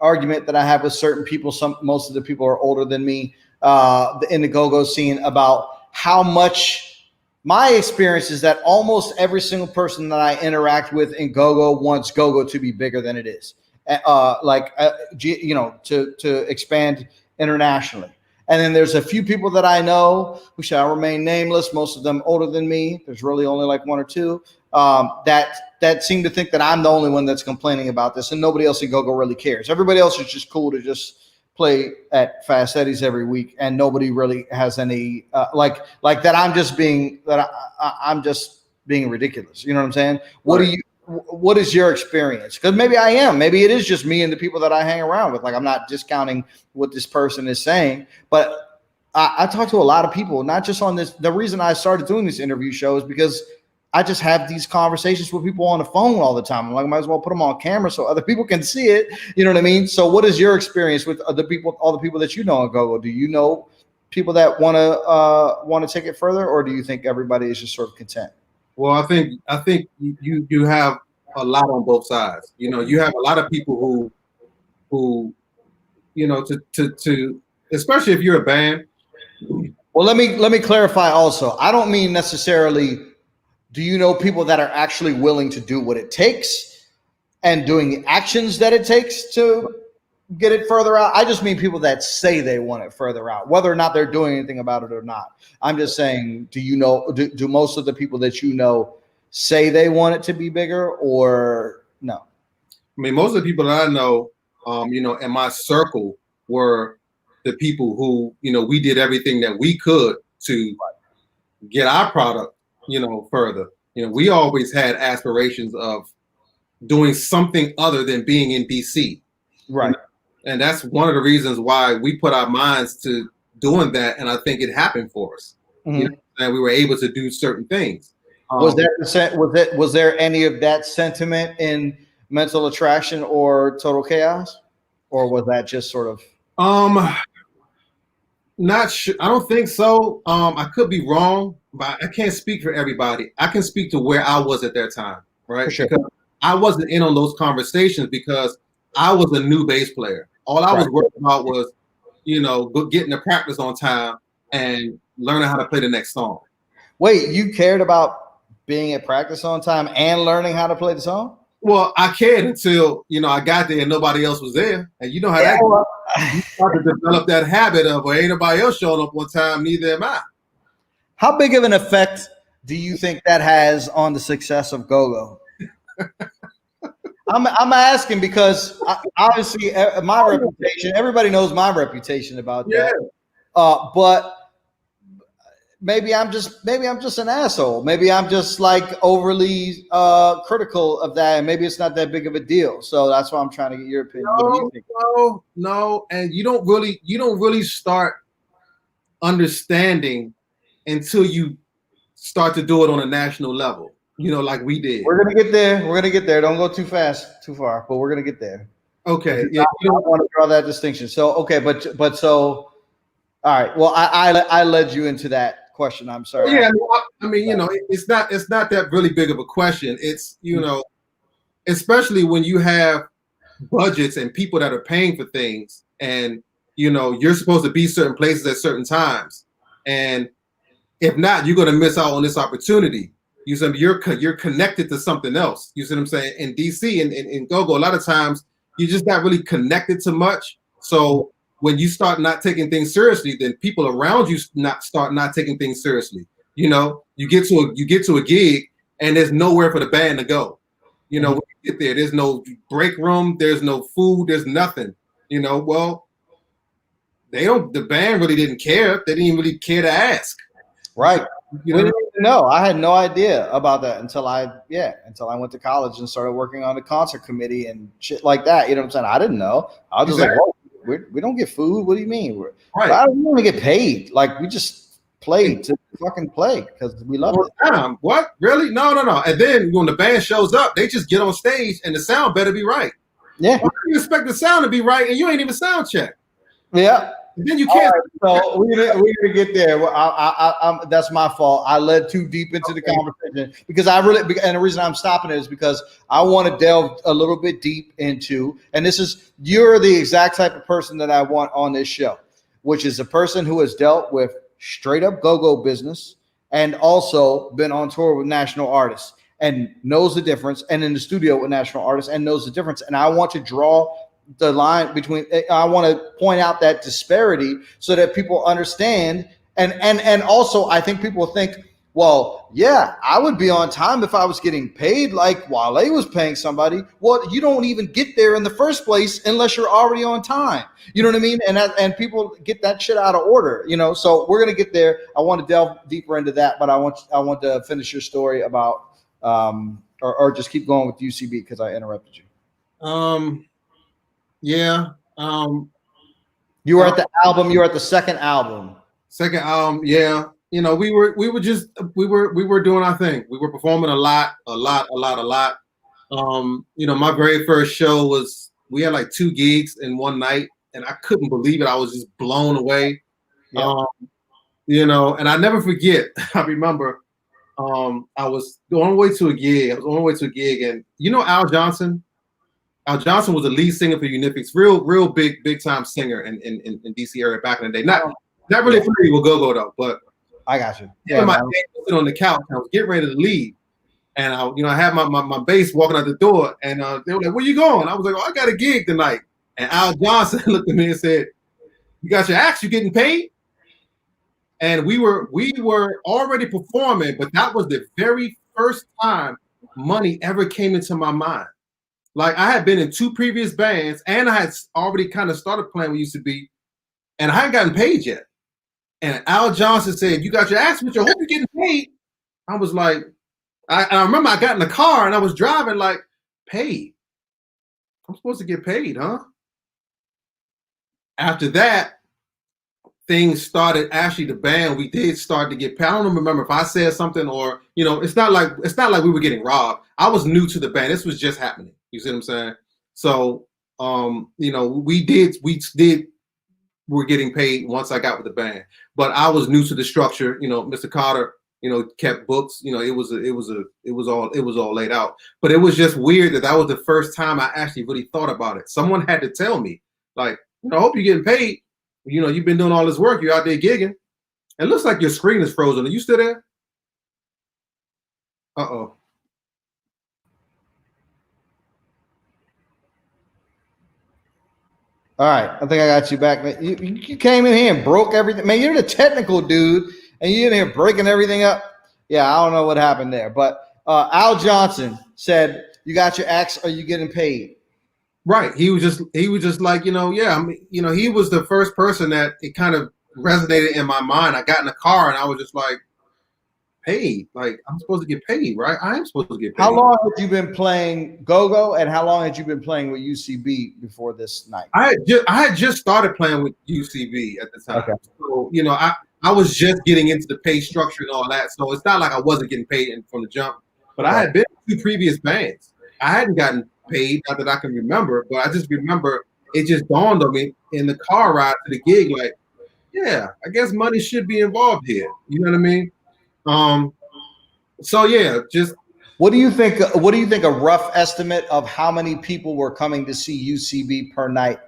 argument that I have with certain people. Most of the people are older than me in the go-go scene, about how much my experience is that almost every single person that I interact with in go-go wants go-go to be bigger than it is. To expand internationally. And then there's a few people that I know who shall remain nameless, most of them older than me. There's really only like one or two that seem to think that I'm the only one that's complaining about this, and nobody else at GoGo really cares. Everybody else is just cool to just play at Fast Eddie's every week, and nobody really has any like that. I'm just being ridiculous. You know what I'm saying? What is your experience? Because maybe I am. Maybe it is just me and the people that I hang around with. Like, I'm not discounting what this person is saying, but I talk to a lot of people, not just on this. The reason I started doing this interview show is because I just have these conversations with people on the phone all the time. I'm like, I might as well put them on camera so other people can see it. You know what I mean? So what is your experience with other people, all the people that you know on GoGo? Do you know people that want to take it further, or do you think everybody is just sort of content? Well, I think you have a lot on both sides. You know, you have a lot of people who you know, to especially if you're a band. Well, let me clarify also. I don't mean necessarily, do you know people that are actually willing to do what it takes and doing the actions that it takes to get it further out? I just mean people that say they want it further out, whether or not they're doing anything about it or not. I'm just saying, do you know, do most of the people that you know say they want it to be bigger, or no? I mean, most of the people that I know, you know, in my circle were the people who, you know, we did everything that we could to get our product, you know, further. You know, we always had aspirations of doing something other than being in DC. Right. You know? And that's one of the reasons why we put our minds to doing that. And I think it happened for us. Mm-hmm. You know, and we were able to do certain things. Was there any of that sentiment in Mental Attraction or Total Chaos? Or was that just sort of not sure? I don't think so. I could be wrong, but I can't speak for everybody. I can speak to where I was at that time, right? For sure. Because I wasn't in on those conversations because I was a new bass player. All I was worried about was, you know, getting to practice on time and learning how to play the next song. Wait, you cared about being at practice on time and learning how to play the song? Well, I cared until, you know, I got there and nobody else was there. And you know how that goes. You start to develop that habit of, well, ain't nobody else showing up on time, neither am I. How big of an effect do you think that has on the success of GoGo? I'm asking because obviously my reputation, everybody knows my reputation about that. But maybe I'm just an asshole. Maybe I'm just like overly critical of that, and maybe it's not that big of a deal. So that's why I'm trying to get your opinion. What do you think? No, and you don't really start understanding until you start to do it on a national level. You know, like we did. We're gonna get there. Don't go too far, but we're gonna get there. Okay. Yeah, you don't want to draw that distinction. So okay, but so all right. Well, I led you into that question. I'm sorry. Yeah, I mean, you know, it's not that really big of a question. It's, you know, especially when you have budgets and people that are paying for things, and you know, you're supposed to be certain places at certain times, and if not, you're gonna miss out on this opportunity. You see, you're connected to something else. You see what I'm saying? In DC and in GoGo, a lot of times you're just not really connected to much. So when you start not taking things seriously, then people around you start not taking things seriously. You know, you get to a gig and there's nowhere for the band to go. You know, when you get there, there's no break room, there's no food, there's nothing. You know, well, the band really didn't care. They didn't even really care to ask. Right. You know? No, I had no idea about that until I went to college and started working on the concert committee and shit like that. You know what I'm saying? I didn't know. I was just like, oh, we don't get food. What do you mean? We don't even get paid. Like, we just played to fucking play because we love it. What? Really? No. And then when the band shows up, they just get on stage and the sound better be right. Yeah. Why do you expect the sound to be right and you ain't even sound check? Yeah. Then you can't. Right, so we're gonna get there. Well, that's my fault. I led too deep into the conversation because and the reason I'm stopping it is because I want to delve a little bit deep into, and you're the exact type of person that I want on this show, which is a person who has dealt with straight up go-go business and also been on tour with national artists and knows the difference, and in the studio with national artists and knows the difference. And I want to draw the line between. I want to point out that disparity so that people understand. And also, I think people think, well, yeah, I would be on time if I was getting paid like Wale was paying somebody. Well, you don't even get there in the first place unless you're already on time. You know what I mean? And people get that shit out of order, you know. So we're gonna get there. I want to delve deeper into that, but I want to finish your story about or just keep going with UCB because I interrupted you. Yeah. You were at the album. You were at the second album. Second album, yeah. You know, we were doing our thing. We were performing a lot. You know, my very first show we had like 2 gigs in one night, and I couldn't believe it. I was just blown away. Yep. You know, and I never forget. I remember I was on my way to a gig. And you know Al Johnson? Al Johnson was the lead singer for Unifics, real big time singer in DC area back in the day. Not really familiar with Go-Go though, but I got you. Yeah, my dad was sitting on the couch. I was getting ready to leave, and I had my bass walking out the door, and they were like, "Where you going?" I was like, "Oh, I got a gig tonight." And Al Johnson looked at me and said, "You got your axe? You getting paid?" And we were already performing, but that was the very first time money ever came into my mind. Like I had been in 2 previous bands, and I had already kind of started playing with UCB, and I hadn't gotten paid yet. And Al Johnson said, "You got your ass with you. I hope you're getting paid." I was like, I remember I got in the car and I was driving like, paid? I'm supposed to get paid, huh? After that, things started. Actually, the band, we did start to get paid. I don't remember if I said something or, you know, it's not like we were getting robbed. I was new to the band. This was just happening. You see what I'm saying? So, you know, we were getting paid once I got with the band, but I was new to the structure. You know, Mr. Carter, you know, kept books. You know, it was all laid out. But it was just weird that was the first time I actually really thought about it. Someone had to tell me, like, you know, I hope you're getting paid. You know, you've been doing all this work. You're out there gigging. It looks like your screen is frozen. Are you still there? Uh-oh. All right, I think I got you back. You came in here and broke everything. Man, you're the technical dude, and you're in here breaking everything up. Yeah, I don't know what happened there. But Al Johnson said, "You got your axe, are you getting paid?" Right. He was just like, you know, yeah. I mean, you know, he was the first person that it kind of resonated in my mind. I got in the car and I was just like, paid. Like, I'm supposed to get paid, right? I am supposed to get paid. How long had you been playing Go-Go, and how long had you been playing with UCB before this night? I had just started playing with UCB at the time. Okay. So, you know, I was just getting into the pay structure and all that. So it's not like I wasn't getting paid from the jump. But I had been in 2 previous bands. I hadn't gotten paid, not that I can remember, but I just remember it just dawned on me in the car ride to the gig, like, yeah, I guess money should be involved here. You know what I mean? So yeah, just what do you think a rough estimate of how many people were coming to see UCB per night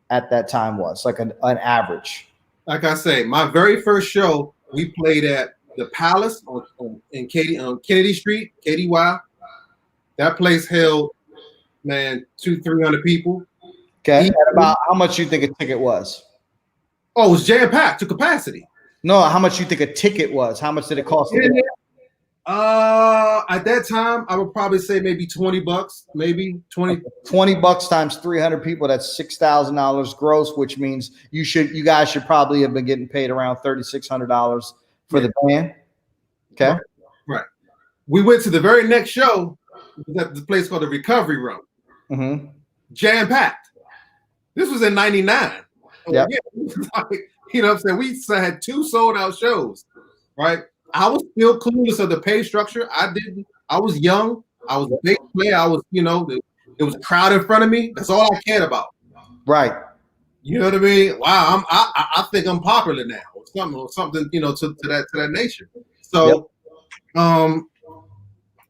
at that time was, like an average? Like I say, my very first show, we played at the Palace on Kennedy Street, KDY. That place held, man, 200-300 people. Okay. And about how much you think a ticket was? Oh, it was jam-packed to capacity. No, how much you think a ticket was? How much did it cost? At that time, I would probably say maybe $20, maybe 20. $20 times 300 people, that's $6,000 gross, which means you guys should probably have been getting paid around $3,600 for the band. Okay. Right. We went to the very next show at the place called the Recovery Room. Mm-hmm. Jam-packed. This was in 99. Yeah. You know what I'm saying? We had 2 sold-out shows, right? I was still clueless of the pay structure. I was young. I was a big player. I was, you know, there was a crowd in front of me. That's all I cared about. Right. You know what I mean? Wow, I think I'm popular now, or something, you know, to that nature. So,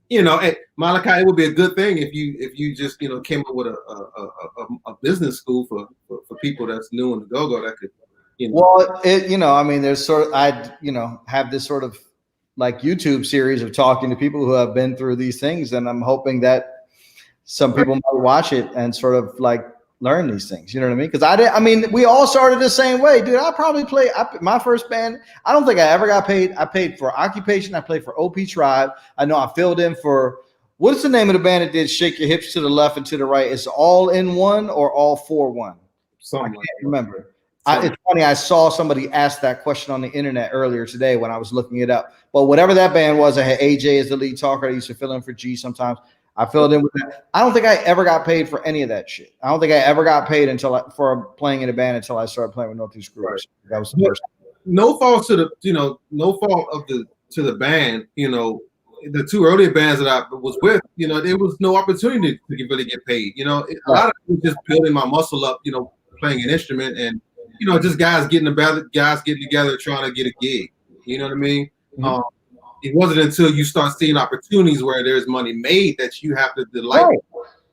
you know, Malachi, it would be a good thing if you just, you know, came up with a business school for people that's new in the go-go that could, you know. Well, you know, I mean, there's have this sort of like YouTube series of talking to people who have been through these things, and I'm hoping that some people might watch it and sort of like learn these things. You know what I mean? Because I mean, we all started the same way, dude. I probably played my first band. I don't think I ever got paid. I paid for Occupation. I played for OP Tribe. I know I filled in for, what's the name of the band that did Shake Your Hips to the Left and to the Right? It's All in One or All for One? I can't remember. It's funny. I saw somebody ask that question on the internet earlier today when I was looking it up. But whatever that band was, I had AJ as the lead talker. I used to fill in for G sometimes. I filled in with that. I don't think I ever got paid for any of that shit. I don't think I ever got paid for playing in a band until I started playing with Northeast Groove. Right. That was the first. No fault to the, no fault of the band. The two earlier bands that I was with, there was no opportunity to really get paid. A lot of it was just building my muscle up. Playing an instrument and just guys getting together trying to get a gig. You know what I mean? Mm-hmm. It wasn't until you start seeing opportunities where there's money made that you have to delight.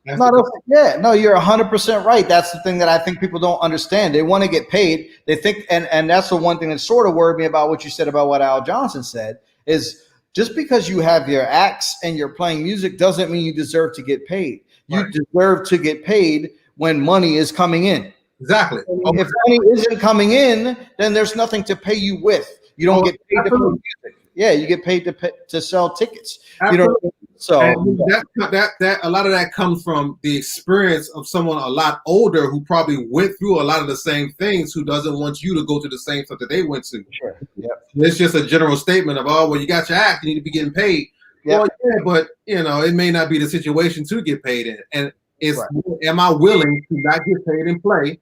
Right. No, you're 100% right. That's the thing that I think people don't understand. They want to get paid. They think, and that's the one thing that sort of worried me about what you said about what Al Johnson said, is just because you have your acts and you're playing music doesn't mean you deserve to get paid. You deserve to get paid when money is coming in. Exactly. If money isn't coming in, then there's nothing to pay you with. You don't get paid to play music. Yeah, you get paid to sell tickets. Absolutely. So that a lot of that comes from the experience of someone a lot older who probably went through a lot of the same things, who doesn't want you to go to the same stuff that they went to. Sure. Yep. It's just a general statement of, oh, well, you got your act, you need to be getting paid. Yep. Well, yeah, but it may not be the situation to get paid in. And it's am I willing to not get paid and play?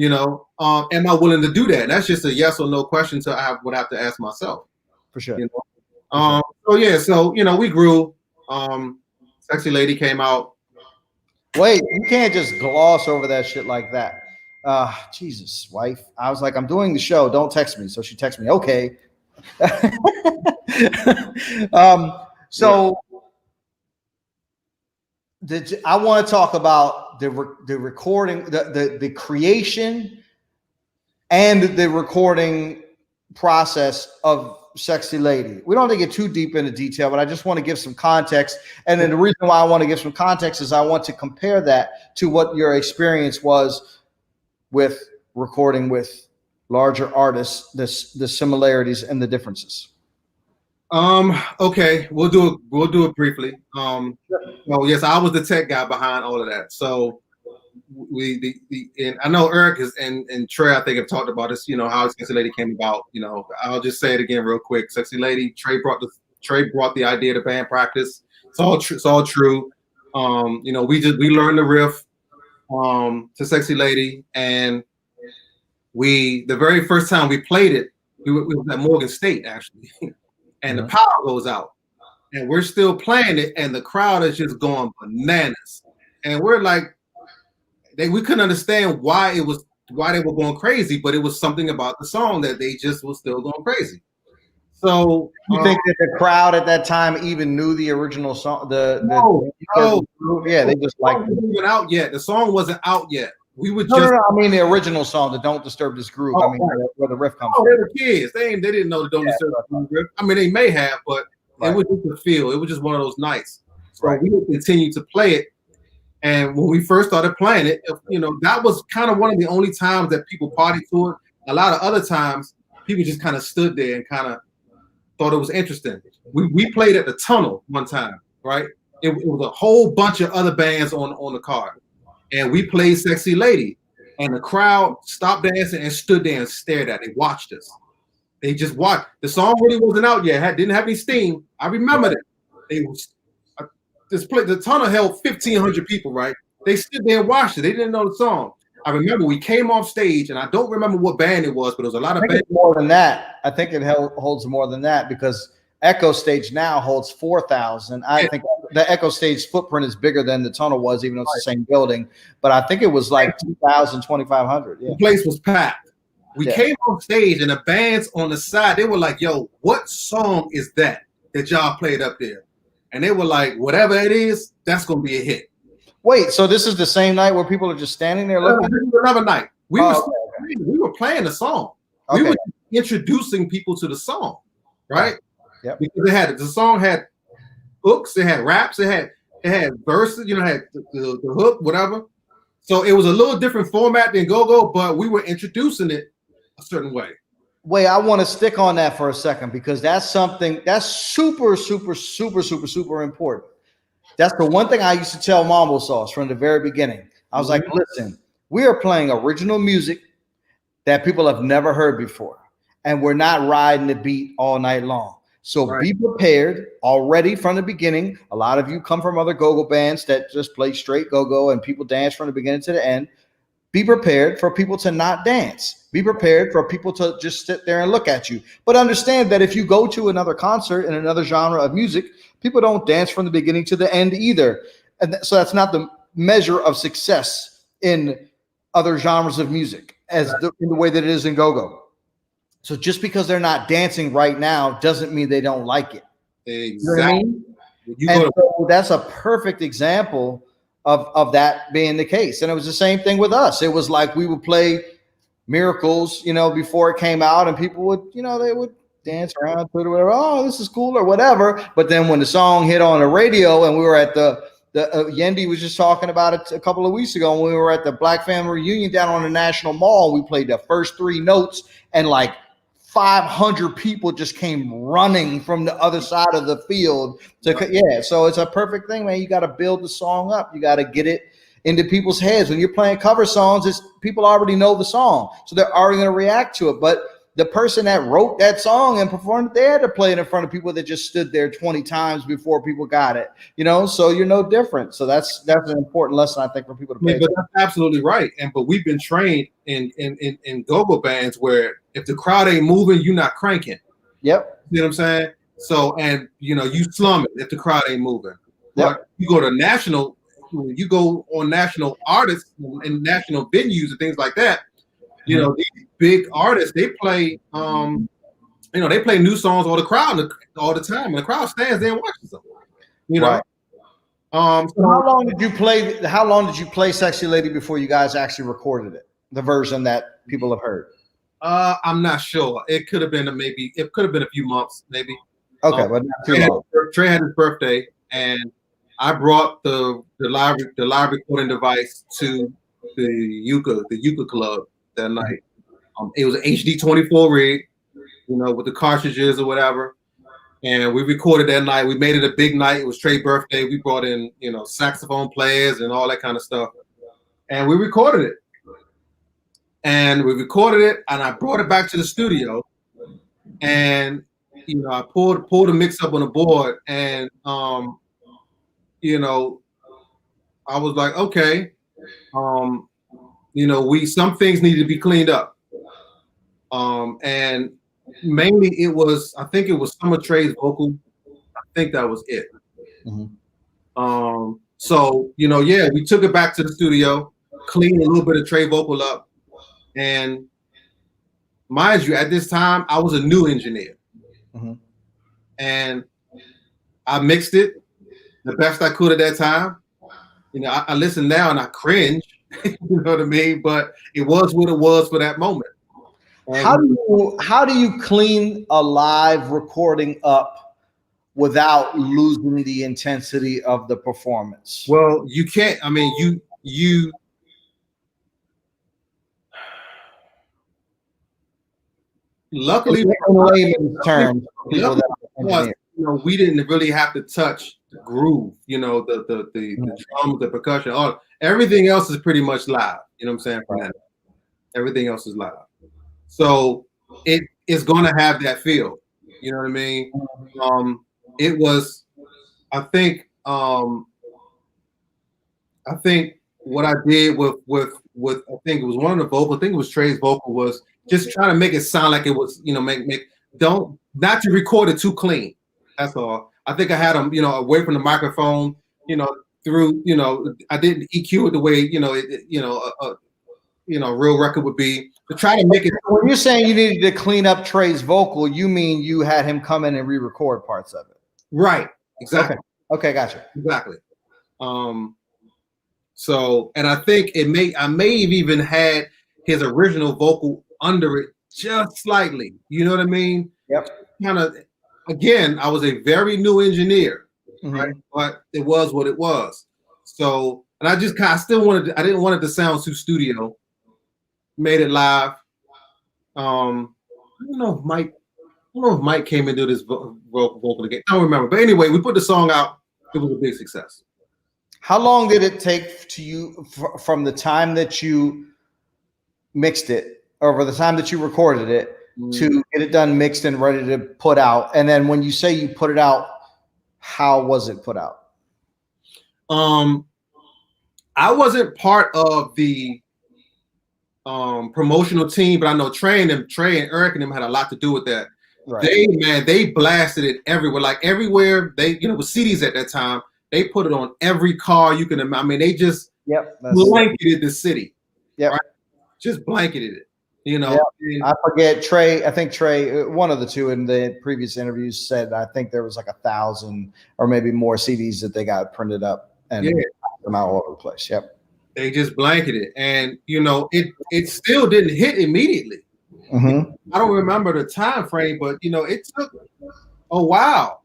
Am I willing to do that? That's just a yes or no question. So I would have to ask myself. For sure. So we grew. Sexy Lady came out. Wait, you can't just gloss over that shit like that. Jesus, wife. I was like, I'm doing the show. Don't text me. So she texted me. Okay. I want to talk about the recording, the creation, and the recording process of Sexy Lady. We don't have to get too deep into detail, but I just want to give some context. And then the reason why I want to give some context is I want to compare that to what your experience was with recording with larger artists, the similarities and the differences. Okay, we'll do it briefly. Well, yes, I was the tech guy behind all of that. So and I know Eric and Trey, I think, have talked about this, how Sexy Lady came about. I'll just say it again real quick. Sexy Lady, Trey brought the idea to band practice. It's all true. We learned the riff to Sexy Lady, and the very first time we played it, we was at Morgan State actually. And the power goes out, and we're still playing it, and the crowd is just going bananas. And we're like, we couldn't understand why they were going crazy, but it was something about the song that they just was still going crazy. So you think that the crowd at that time even knew the original song? No. Yeah, they just liked it. Wasn't out yet. The song wasn't out yet. We would no, I mean the original song, the "Don't Disturb This Groove." I mean, where the riff comes from. They were kids. They didn't know the "Don't Disturb This Groove." I mean, they may have, but it was just a feel. It was just one of those nights. So we would continue to play it. And when we first started playing it, that was kind of one of the only times that people partied to it. A lot of other times, people just kind of stood there and kind of thought it was interesting. We played at the Tunnel one time, right? It was a whole bunch of other bands on the card. And we played Sexy Lady, and the crowd stopped dancing and stood there and stared at it. They watched us. They just watched. The song really wasn't out yet. Didn't have any steam. I remember that. The Tunnel held 1,500 people, right? They stood there and watched it. They didn't know the song. I remember we came off stage, and I don't remember what band it was, but it was a lot of bands. More than that. I think it holds more than that because Echo Stage now holds 4,000. I think the Echo Stage footprint is bigger than the Tunnel was, even though it's the same building. But I think it was like 2,000, 2,500. Yeah. The place was packed. We came on stage, and the bands on the side, they were like, yo, what song is that y'all played up there? And they were like, whatever it is, that's going to be a hit. Wait, so this is the same night where people are just standing there looking? This is another night. We were playing the song. Okay. We were introducing people to the song, right? Yep. Because the song had hooks, it had raps, it had verses, had the hook, whatever. So it was a little different format than go-go, but we were introducing it a certain way. Wait, I want to stick on that for a second because that's something that's super, super, super, super, super important. That's the one thing I used to tell Mumbo Sauce from the very beginning. I was like, listen, we are playing original music that people have never heard before, and we're not riding the beat all night long. So be prepared already from the beginning. A lot of you come from other go-go bands that just play straight go-go and people dance from the beginning to the end. Be prepared for people to not dance. Be prepared for people to just sit there and look at you. But understand that if you go to another concert in another genre of music, people don't dance from the beginning to the end either. And so that's not the measure of success in other genres of music in the way that it is in go-go. So just because they're not dancing right now doesn't mean they don't like it. Exactly. You know what I mean? And so that's a perfect example of that being the case. And it was the same thing with us. It was like we would play Miracles, before it came out, and people would, they would dance around, put it whatever, oh, this is cool or whatever. But then when the song hit on the radio, and we were at the Yendi was just talking about it a couple of weeks ago, when we were at the Black Family Reunion down on the National Mall, we played the first 3 notes, and like 500 people just came running from the other side of the field. So it's a perfect thing, man. You got to build the song up. You got to get it into people's heads. When you're playing cover songs, people already know the song, so they're already going to react to it. But the person that wrote that song and performed it, they had to play it in front of people that just stood there 20 times before people got it. So you're no different. So that's an important lesson, I think, for people to pay. But that's absolutely right. But we've been trained in go-go bands where if the crowd ain't moving, you're not cranking. Yep. You know what I'm saying? So, and you slum it if the crowd ain't moving. But you go to national, you go on national artists and national venues and things like that. These big artists, they play, they play new songs all the time, and the crowd stands there and watches them. Right. So how long did you play Sexy Lady before you guys actually recorded it, the version that people have heard? I'm not sure. It could have been a few months, maybe. Okay, but not too long. Trey had his birthday, and I brought the live recording device to the Yucca Club that night. It was an HD 24 rig, with the cartridges or whatever. And we recorded that night. We made it a big night. It was Trey's birthday. We brought in, saxophone players and all that kind of stuff. And we recorded it. And I brought it back to the studio. And, I pulled a mix up on the board, and I was like, okay, some things need to be cleaned up. And mainly I think it was some of Trey's vocal. I think that was it. Mm-hmm. So, we took it back to the studio, cleaned a little bit of Trey vocal up. And mind you, at this time, I was a new engineer. Mm-hmm. And I mixed it the best I could at that time. I listen now and I cringe, you know what I mean? But it was what it was for that moment. And how do you clean a live recording up without losing the intensity of the performance? Well, you can't. I mean, you luckily, in layman's terms, we didn't really have to touch the groove, the drums, the percussion, everything else is pretty much live. You know what I'm saying? Everything else is live. So it is going to have that feel. You know what I mean? It was, I think what I did with I think it was one of the vocals, I think it was Trey's vocal, was just trying to make it sound like it was, not to record it too clean. That's all. I think I had them, away from the microphone, through, I didn't EQ it the way, a real record would be, to try to make it. When you're saying you needed to clean up Trey's vocal, you mean you had him come in and re-record parts of it? Right. Exactly. Okay, gotcha. Exactly. So, and I think I may have even had his original vocal under it just slightly. You know what I mean? Yep. Kind of. Again, I was a very new engineer, mm-hmm. right? But it was what it was. So and I just kind of still wanted. I didn't want it to sound too studio. Made it live. I don't know if Mike came into this vocal again. I don't remember. But anyway, we put the song out. It was a big success. How long did it take to you from the time that you mixed it, or the time that you recorded it, to get it done, mixed, and ready to put out? And then when you say you put it out, how was it put out? I wasn't part of the promotional team, but I know Trey and Eric and them had a lot to do with that. Right. They blasted it everywhere, like everywhere. They, with CDs at that time, they put it on every car you can imagine. I mean, they just blanketed the city. Yeah, right? Just blanketed it. I forget Trey. I think Trey, one of the two in the previous interviews, said I think there was like 1,000 or maybe more CDs that they got printed up and them out all over the place. Yep. They just blanketed it, and it still didn't hit immediately. Mm-hmm. I don't remember the time frame, but it took a while,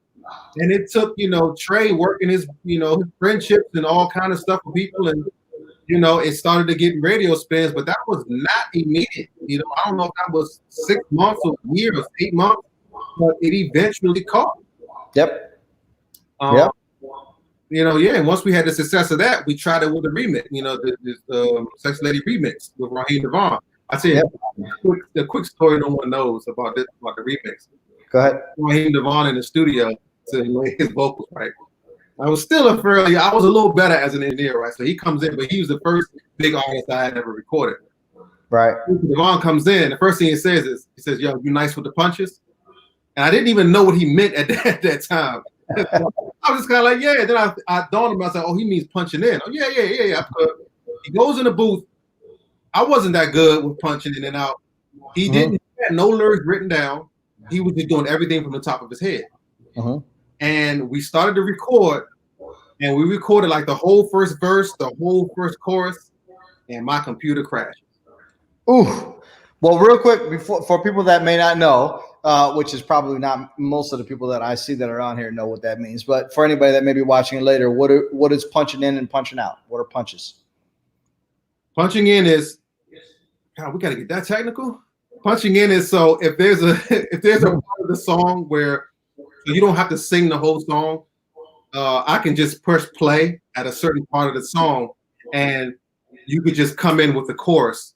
and it took Trey working his his friendships and all kind of stuff with people, and it started to get radio spins, but that was not immediate. I don't know if that was 6 months or a year or 8 months, but it eventually caught. Yep. And once we had the success of that, we tried it with a remix, the Sex Lady remix with Raheem Devon. I tell you, the quick story no one knows about the remix. Go ahead. Raheem Devon in the studio to lay his vocals, right? I was still I was a little better as an engineer, right? So he comes in, but he was the first big artist I had ever recorded. Right. Devon comes in, the first thing he says is, yo, you nice with the punches? And I didn't even know what he meant at that time. I was just kind of like, yeah. Then I dawned on me, I was like, oh, he means punching in. Oh, yeah. He goes in the booth. I wasn't that good with punching in and out. He had no lyrics written down. He was just doing everything from the top of his head. And we started to record, and we recorded like the whole first verse, the whole first chorus, and my computer crashed. Ooh. Well, real quick, for people that may not know, which is probably not most of the people that I see that are on here know what that means. But for anybody that may be watching it later, what is punching in and punching out? What are punches? Punching in is, God, we got to get that technical. Punching in is so if there's a part of the song where you don't have to sing the whole song, I can just push play at a certain part of the song, and you could just come in with the chorus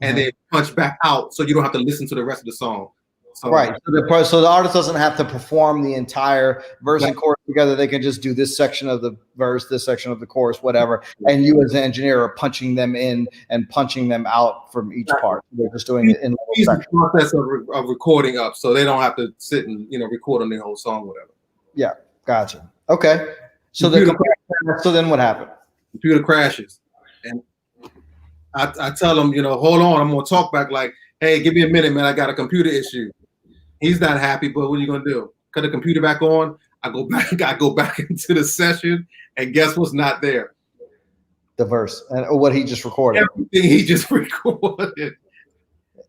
and then punch back out, so you don't have to listen to the rest of the song. So, right. So the artist doesn't have to perform the entire verse and chorus together. They can just do this section of the verse, this section of the chorus, whatever. And you as an engineer are punching them in and punching them out from each part. They're just doing it in the process of recording up, so they don't have to sit and record on their whole song, whatever. Yeah, gotcha. Okay. So then what happened? Computer crashes, and I tell them, hold on, I'm gonna talk back like, hey, give me a minute, man. I got a computer issue. He's not happy, but what are you gonna do? Cut the computer back on. I go back into the session, and guess what's not there? The verse and what he just recorded. Everything he just recorded.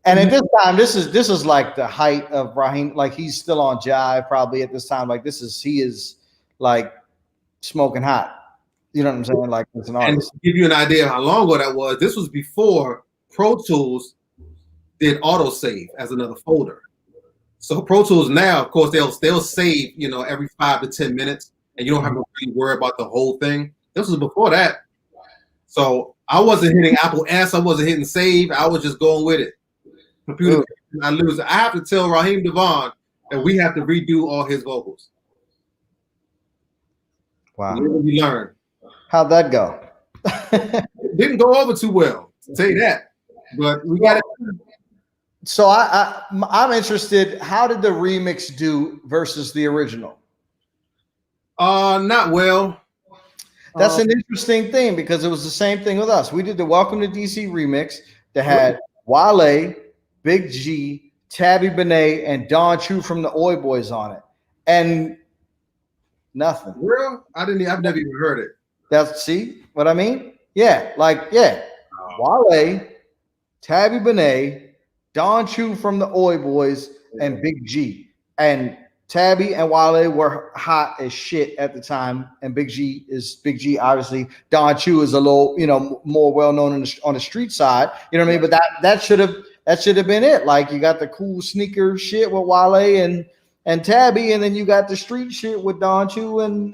And at this time, this is like the height of Raheem. Like he's still on Jive probably at this time. Like he is like smoking hot. You know what I'm saying? Like as an artist. And to give you an idea of how long ago that was, this was before Pro Tools did autosave as another folder. So Pro Tools now, of course, they'll save, every 5 to 10 minutes, and you don't have to really worry about the whole thing. This was before that. So I wasn't hitting Apple S, I wasn't hitting save, I was just going with it. Computer, I lose it. I have to tell Raheem Devon that we have to redo all his vocals. Wow. We learned. How'd that go? It didn't go over too well, I'll tell you that. But we got it. So I'm interested. How did the remix do versus the original? Not well. That's an interesting thing because it was the same thing with us. We did the Welcome to DC remix that had Wale, Big G, Tabby Benet, and Don Chu from the Oi Boys on it, and nothing. Real? I've never even heard it. See what I mean? Yeah, Wale, Tabby Benet, Don Chu from the Oi Boys, and Big G. And Tabby and Wale were hot as shit at the time, and Big G. Obviously, Don Chu is a little, more well known on the street side. You know what I mean? But that should have been it. Like, you got the cool sneaker shit with Wale and Tabby, and then you got the street shit with Don Chu and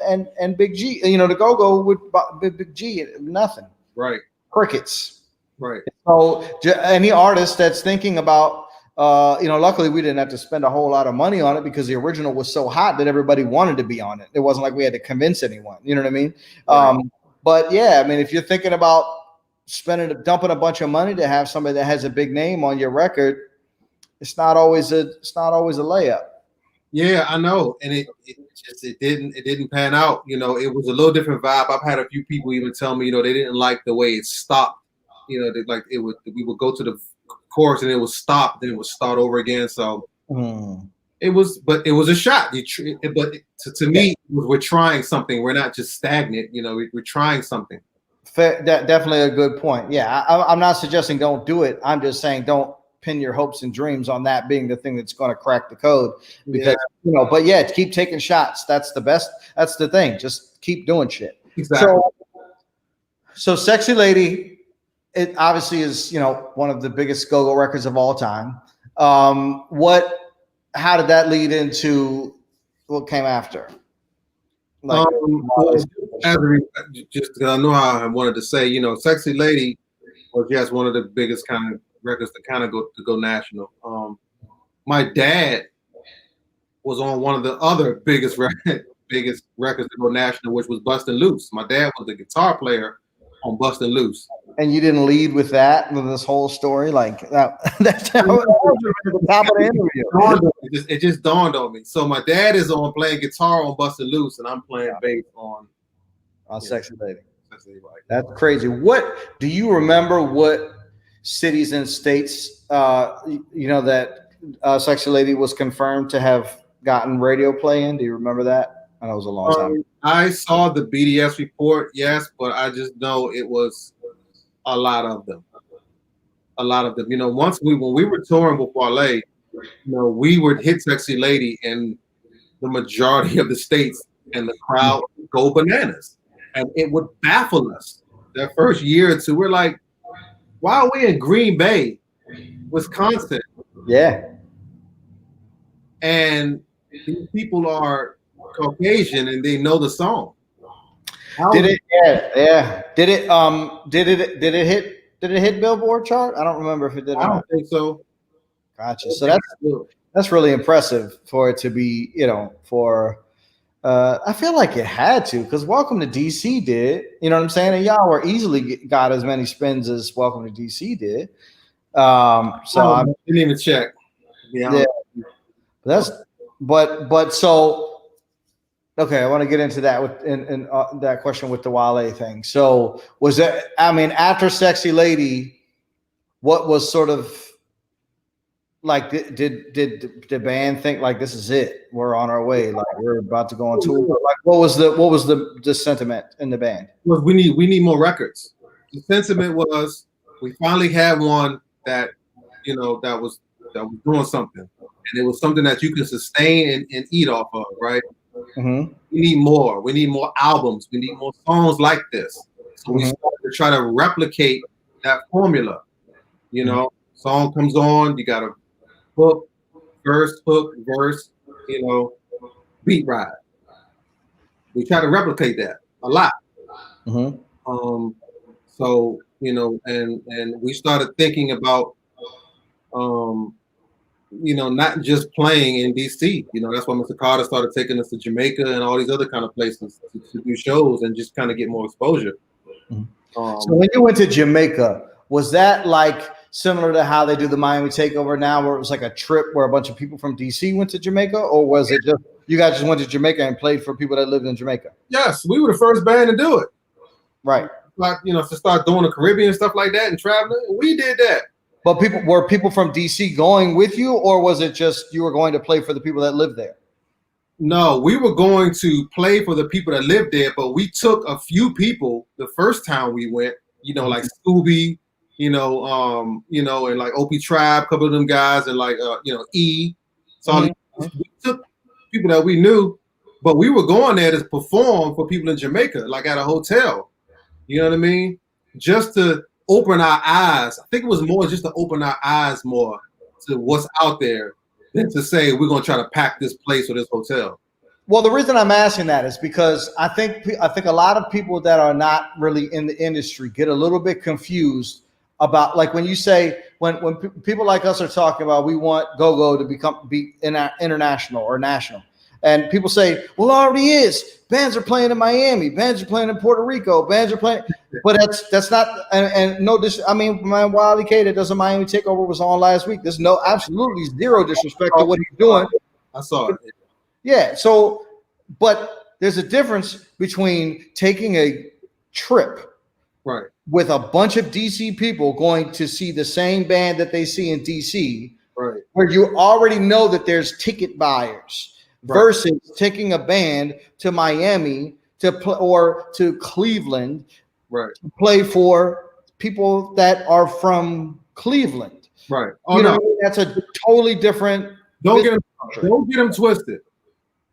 Big G. The Go-Go with Big G. Nothing. Right. Crickets. Right. So any artist that's thinking about, luckily we didn't have to spend a whole lot of money on it because the original was so hot that everybody wanted to be on it. It wasn't like we had to convince anyone. You know what I mean? Right. But yeah, I mean, if you're thinking about dumping a bunch of money to have somebody that has a big name on your record, it's not always a layup. Yeah, I know, and it didn't pan out. It was a little different vibe. I've had a few people even tell me, they didn't like the way it stopped. We would go to the chorus and it would stop, then it would start over again. So it was a shot. But to me, we're trying something. We're not just stagnant. We're trying something. Definitely a good point. Yeah, I'm not suggesting don't do it. I'm just saying don't pin your hopes and dreams on that being the thing that's going to crack the code, because but yeah, keep taking shots. That's the best. That's the thing. Just keep doing shit. Exactly. So Sexy Lady, it obviously is, one of the biggest go-go records of all time. How did that lead into what came after? Just because I know how I wanted to say, Sexy Lady was just one of the biggest kind of records to kind of go national. My dad was on one of the other biggest records to go national, which was Bustin' Loose. My dad was the guitar player on Bustin' Loose. And you didn't lead with that, with this whole story, like that. That's how it was at the top of the interview. It just dawned on me. So my dad is on playing guitar on Bustin' Loose, and I'm playing bass on Sexy Lady. That's crazy. What do you remember? What cities and states, that Sexy Lady was confirmed to have gotten radio play in? Do you remember that? I know it was a long time. I saw the BDS report, yes, but I just know it was a lot of them. A lot of them. When we were touring with Wale, we would hit Sexy Lady in the majority of the states, and the crowd would go bananas, and it would baffle us. That first year or two, we're like, why are we in Green Bay, Wisconsin? Yeah. And these people are Caucasian and they know the song. Did it hit Billboard chart? I don't remember if it did. I don't think so. Gotcha. So that's really impressive for it to be, I feel like it had to, because Welcome to DC did. You know what I'm saying? And y'all were easily got as many spins as Welcome to DC did. I didn't even check. Yeah. So okay, I want to get into that with in that question with the Wale thing. So was that? I mean, after Sexy Lady, what was sort of like? Did the band think like this is it? We're on our way. Like we're about to go on tour. Like what was the sentiment in the band? Well, we need more records. The sentiment was we finally had one that that was doing something, and it was something that you can sustain and eat off of, right? Mm-hmm. We need more. We need more albums. We need more songs like this. So we started to try to replicate that formula. Song comes on, you got a hook, verse, beat ride. We try to replicate that a lot. Mm-hmm. So and we started thinking about not just playing in DC. That's why Mr. Carter started taking us to Jamaica and all these other kind of places to do shows and just kind of get more exposure. Mm-hmm. So when you went to Jamaica, was that like similar to how they do the Miami Takeover now, where it was like a trip where a bunch of people from DC went to Jamaica, or was it just you guys just went to Jamaica and played for people that lived in Jamaica? Yes, we were the first band to do it. Right. Like, to start doing the Caribbean stuff like that and traveling, we did that. But were people from DC going with you, or was it just you were going to play for the people that lived there? No, we were going to play for the people that lived there, but we took a few people the first time we went, like Scooby, and like OP Tribe, a couple of them guys, and like E. So we took people that we knew, but we were going there to perform for people in Jamaica, like at a hotel. You know what I mean? Just to open our eyes. I think it was more just to open our eyes more to what's out there than to say we're going to try to pack this place or this hotel. Well, the reason I'm asking that is because I think a lot of people that are not really in the industry get a little bit confused about, like, when you say when people like us are talking about we want go-go to be international or national, and people say, well, it already is. Bands are playing in Miami, bands are playing in Puerto Rico, bands are playing, but that's not, and no, I mean, my Wale K, that does a Miami Takeover was on last week. There's no, absolutely zero disrespect to what he's doing. I saw it. Yeah. So, but there's a difference between taking a trip, right, with a bunch of DC people going to see the same band that they see in DC, right, where you already know that there's ticket buyers, right, versus taking a band to Miami to play, or to Cleveland, right, to play for people that are from Cleveland. Right. Oh, you know, no. that's a totally different. Don't get them twisted.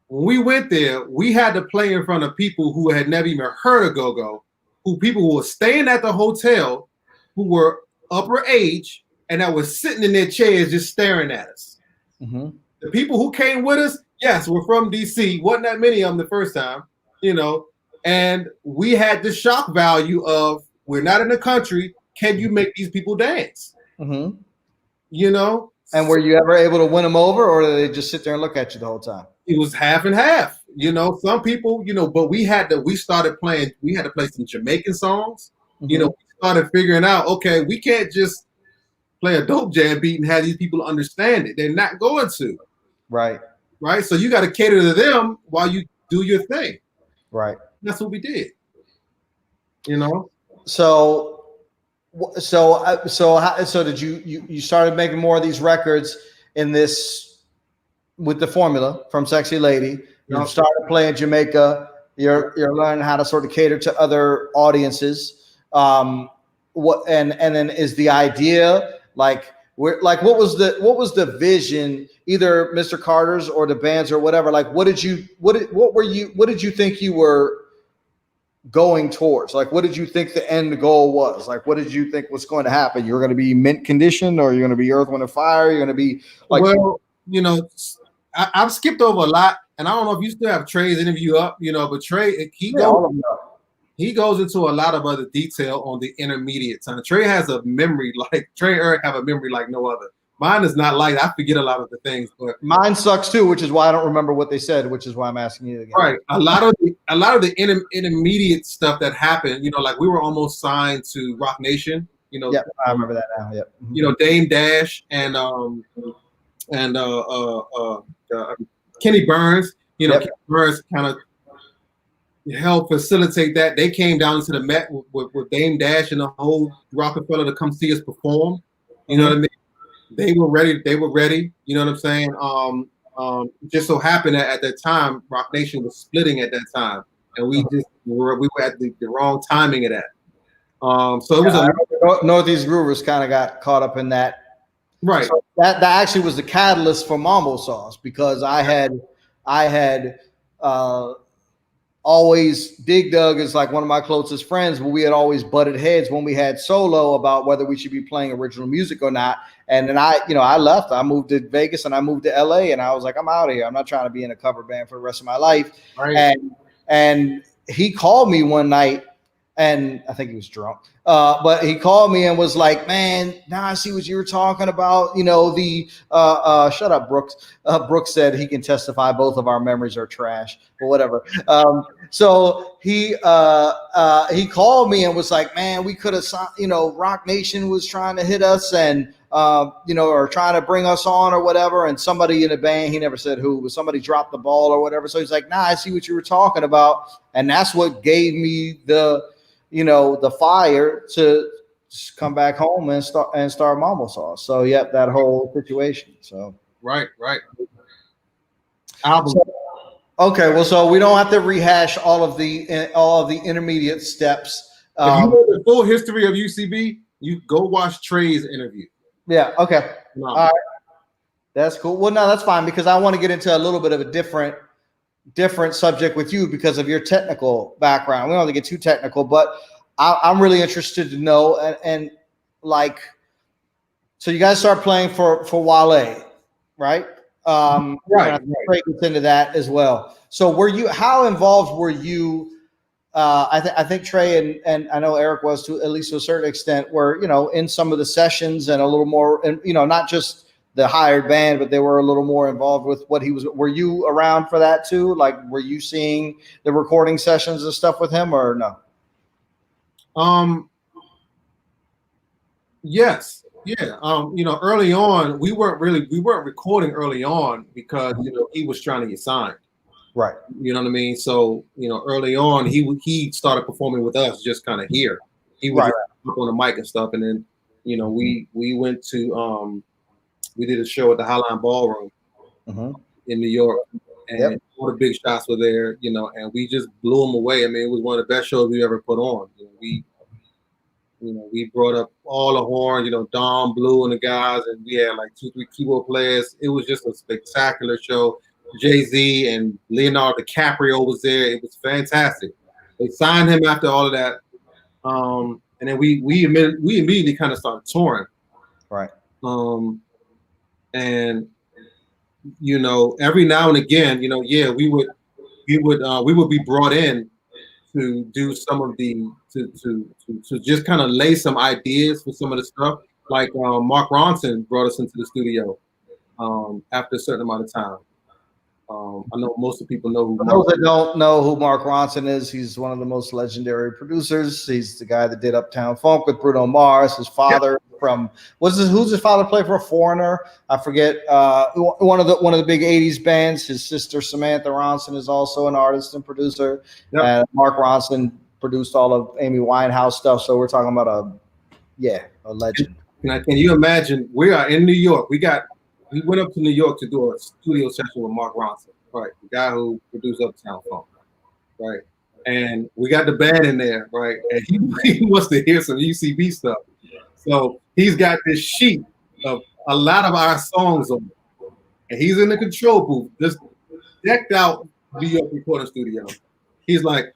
When we went there, we had to play in front of people who had never even heard of go-go, people who were staying at the hotel, who were upper age, and that were sitting in their chairs just staring at us. Mm-hmm. The people who came with us, yes, were from DC. Wasn't that many of them the first time, you know, and we had the shock value of, we're not in the country. Can you make these people dance? Mm-hmm. You know? And were you ever able to win them over, or did they just sit there and look at you the whole time? It was half and half, you know. Some people, you know, but we had to play some Jamaican songs. Mm-hmm. You know, we started figuring out, okay, we can't just play a dope jam beat and have these people understand it. They're not going to. Right. Right. So you got to cater to them while you do your thing. Right. That's what we did. You know? So did you started making more of these records in this, with the formula from Sexy Lady? You started playing Jamaica. You're learning how to sort of cater to other audiences. And then is the idea like, what was the vision, either Mr. Carter's or the band's or whatever? Like, what did you think you were going towards? Like, what did you think the end goal was? Like, what did you think was going to happen? You're going to be mint condition, or you're going to be Earth, Wind, and Fire? You're going to be like, well, you know, I've skipped over a lot, and I don't know if you still have Trey's interview up, you know, but Trey, he goes into a lot of other detail on the intermediate time. Trey has a memory, like Trey and Eric have a memory like no other. Mine is not like, I forget a lot of the things, but mine sucks too, which is why I don't remember what they said, which is why I'm asking you again. Right. A lot of the intermediate stuff that happened, you know, like we were almost signed to Rock Nation, you know. Yeah, I remember that now. Yep. You know, Dame Dash and Kenny Burns, you know, Kenny Burns kind of helped facilitate that. They came down to the Met with Dame Dash and the whole Rockefeller to come see us perform. You know what I mean? They were ready. You know what I'm saying? Just so happened that at that time, Rock Nation was splitting at that time, and we were at the wrong timing of that. So it was Northeast Groovers kind of got caught up in that. Right. So that actually was the catalyst for Mumbo Sauce, because I had always, Big Doug is like one of my closest friends, but we had always butted heads when we had Solo about whether we should be playing original music or not. And then I left. I moved to Vegas and I moved to LA, and I was like, I'm out of here. I'm not trying to be in a cover band for the rest of my life. Right. And he called me one night, and I think he was drunk. But he called me and was like, man, now I see what you were talking about. You know, shut up, Brooks. Brooks said he can testify both of our memories are trash, but whatever. So he called me and was like, man, we could have, you know, Rock Nation was trying to hit us and, you know, or trying to bring us on or whatever. And somebody in the band, he never said who, but somebody dropped the ball or whatever. So he's like, nah, I see what you were talking about. And that's what gave me the fire to come back home and start Mumbo Sauce. So yep, that whole situation. So right. Okay, well, so we don't have to rehash all of the intermediate steps. If you know the full history of UCB, you go watch Trey's interview. Yeah. Okay. No. All right. That's cool. Well, no, that's fine because I want to get into a little bit of a different subject with you because of your technical background. We don't have to get too technical, but I'm really interested to know and like, so you guys start playing for Wale, right? Right. Trey gets into that as well. So how involved were you? I think Trey and I know Eric was at least to a certain extent were, in some of the sessions and a little more, and not just the hired band, but they were a little more involved with what he was. Were you around for that too? Like, were you seeing the recording sessions and stuff with him or no? Yes. Yeah. Early on, we weren't recording early on because, he was trying to get signed. Right. You know what I mean? So, early on, he started performing with us just kind of here. He was up on the mic and stuff. And then, we went to, we did a show at the Highline Ballroom in New York. And all the big shots were there, and we just blew them away. I mean, it was one of the best shows we ever put on. We brought up all the horns, Dom, Blue, and the guys, and we had like 2-3 keyboard players. It was just a spectacular show. Jay-Z and Leonardo DiCaprio was there. It was fantastic. They signed him after all of that, and then we immediately kind of started touring. Right. And every now and again, we would be brought in to do some of the to just kind of lay some ideas for some of the stuff. Like Mark Ronson brought us into the studio after a certain amount of time. I know most of the people know who. For those that don't know who Mark Ronson is, he's one of the most legendary producers. He's the guy that did Uptown Funk with Bruno Mars. His father from who's his father play for? Foreigner? I forget. One of the big '80s bands. His sister Samantha Ronson is also an artist and producer. And Mark Ronson produced all of Amy Winehouse stuff. So we're talking about a legend. Can you imagine? We are in New York. We went up to New York to do a studio session with Mark Ronson, right? The guy who produced Uptown Funk, right? And we got the band in there, right? And he wants to hear some UCB stuff. So he's got this sheet of a lot of our songs on it. And he's in the control booth, just decked out New York recording studio. He's like,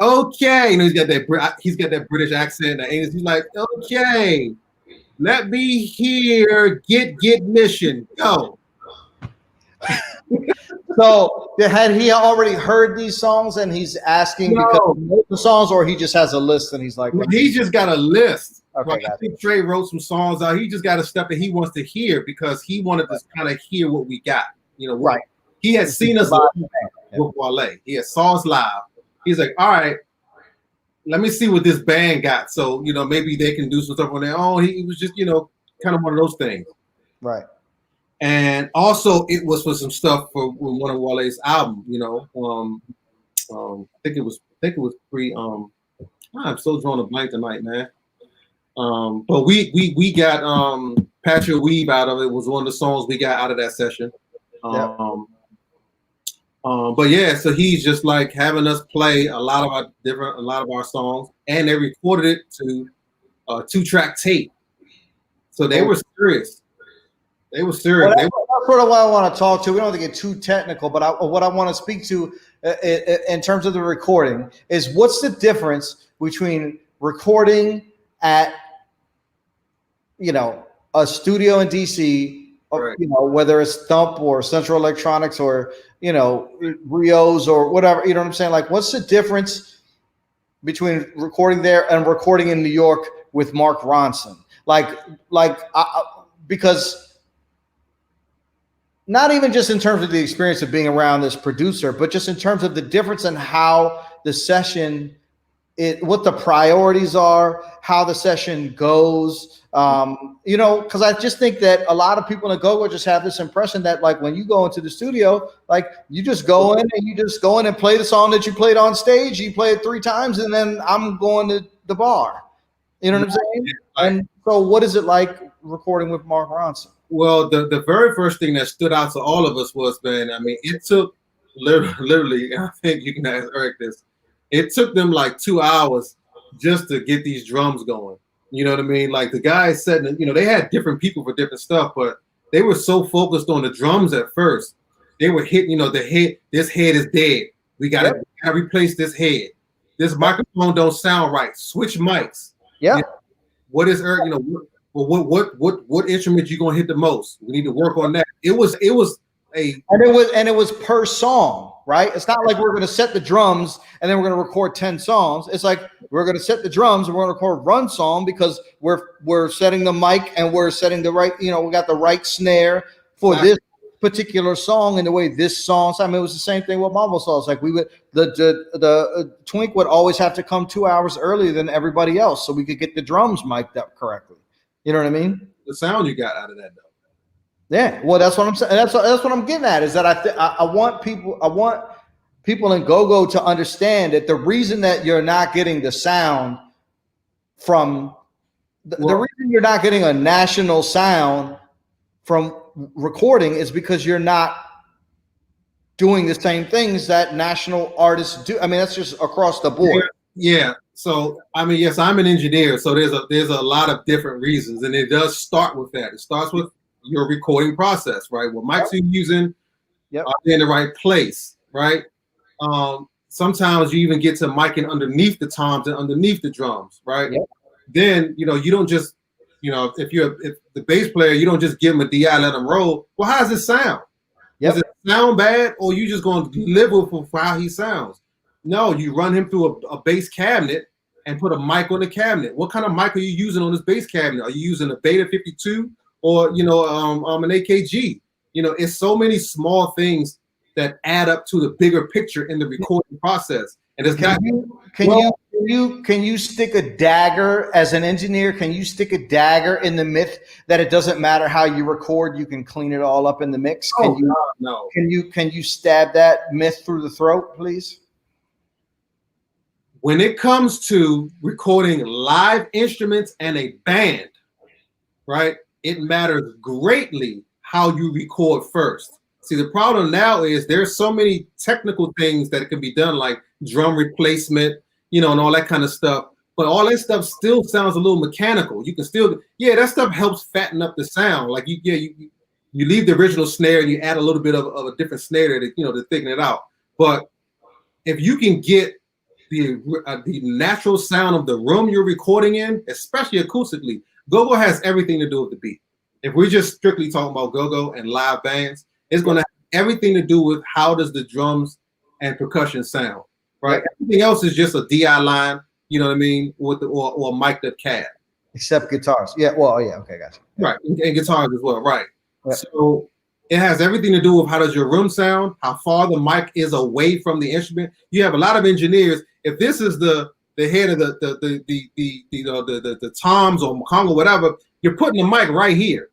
okay. He's got that British accent. He's like, okay. Let me hear get mission. Go. So had he already heard these songs and he's asking because he knows the songs, or he just has a list and he's like, he just got a list. Okay, I think Trey wrote some songs out. He just got a stuff that he wants to hear because he wanted to kind of hear what we got. Right. He had seen us live with Wale. He had saw us live. He's like, all right, let me see what this band got. So, maybe they can do some stuff on their own. He was just, kind of one of those things. Right. And also it was for some stuff for one of Wale's album, I think it was pre I'm so drawing a blank tonight, man. But we got Patrick Weave out of it. Was one of the songs we got out of that session. But yeah, so he's just like having us play a lot of our songs, and they recorded it to a 2-track tape. So they were serious. They were serious. Well, that's sort of what I want to talk to. We don't have to get too technical, but what I want to speak to in terms of the recording is what's the difference between recording at a studio in DC, right, whether it's Thump or Central Electronics or Rio's or whatever, you know what I'm saying? Like, what's the difference between recording there and recording in New York with Mark Ronson? Because not even just in terms of the experience of being around this producer, but just in terms of the difference in how the session, what the priorities are, how the session goes. Because I just think that a lot of people in go-go just have this impression that like when you go into the studio, like you just go in and play the song that you played on stage. You play it 3 times, and then I'm going to the bar. You know what I'm saying? And so, what is it like recording with Mark Ronson? Well, the very first thing that stood out to all of us was, man, I mean, it took literally, I think you can ask Eric this, it took them like 2 hours just to get these drums going. You know what I mean? Like the guys said, they had different people for different stuff, but they were so focused on the drums at first. They were hitting, the head. This head is dead. We gotta replace this head. This microphone don't sound right. Switch mics. Yeah. What is what instrument you gonna hit the most? We need to work on that. It was per song, right? It's not like we're gonna set the drums and then we're gonna record 10 songs. It's like we're gonna set the drums and we're gonna record one song because we're setting the mic and we're setting the right, we got the right snare for this particular song and the way this song. I mean, it was the same thing with Mumbo Sauce. Like the Twink would always have to come 2 hours earlier than everybody else so we could get the drums mic'd up correctly. You know what I mean? The sound you got out of that, though. Yeah, well, that's what I'm saying. That's what I'm getting at is that I want people in go-go to understand that the reason that you're not getting the sound from the reason you're not getting a national sound from recording is because you're not doing the same things that national artists do. I mean, that's just across the board. Yeah. So, I mean, yes, I'm an engineer, so there's a lot of different reasons, and it does start with that. It starts with your recording process, right? What mics you're using, are they in the right place, right? Sometimes you even get to micing underneath the toms and underneath the drums, right? Yep. Then, you don't just, if the bass player, you don't just give him a DI, let him roll. Well, how does it sound? Does it sound bad, or you just going to live with how he sounds? No, you run him through a bass cabinet and put a mic on the cabinet. What kind of mic are you using on this bass cabinet? Are you using a Beta 52 or an AKG? It's so many small things that add up to the bigger picture in the recording process. And it's can you stick a dagger as an engineer? Can you stick a dagger in the myth that it doesn't matter how you record, you can clean it all up in the mix? No. Can you stab that myth through the throat, please? When it comes to recording live instruments and a band, right, it matters greatly how you record first. See, the problem now is there's so many technical things that can be done, like drum replacement, and all that kind of stuff. But all that stuff still sounds a little mechanical. You can still, that stuff helps fatten up the sound. Like you leave the original snare and you add a little bit of a different snare to thicken it out. But if you can get the natural sound of the room you're recording in, especially acoustically, go-go has everything to do with the beat. If we're just strictly talking about go-go and live bands, it's going to have everything to do with how does the drums and percussion sound, right? Everything else is just a DI line, you know what I mean, with or a mic'd up cab. Except guitars. Yeah, well, yeah, okay, gotcha. Right, and guitars as well, right. Yep. So it has everything to do with how does your room sound, how far the mic is away from the instrument. You have a lot of engineers. If this is the head of the toms or conga, whatever, you're putting the mic right here.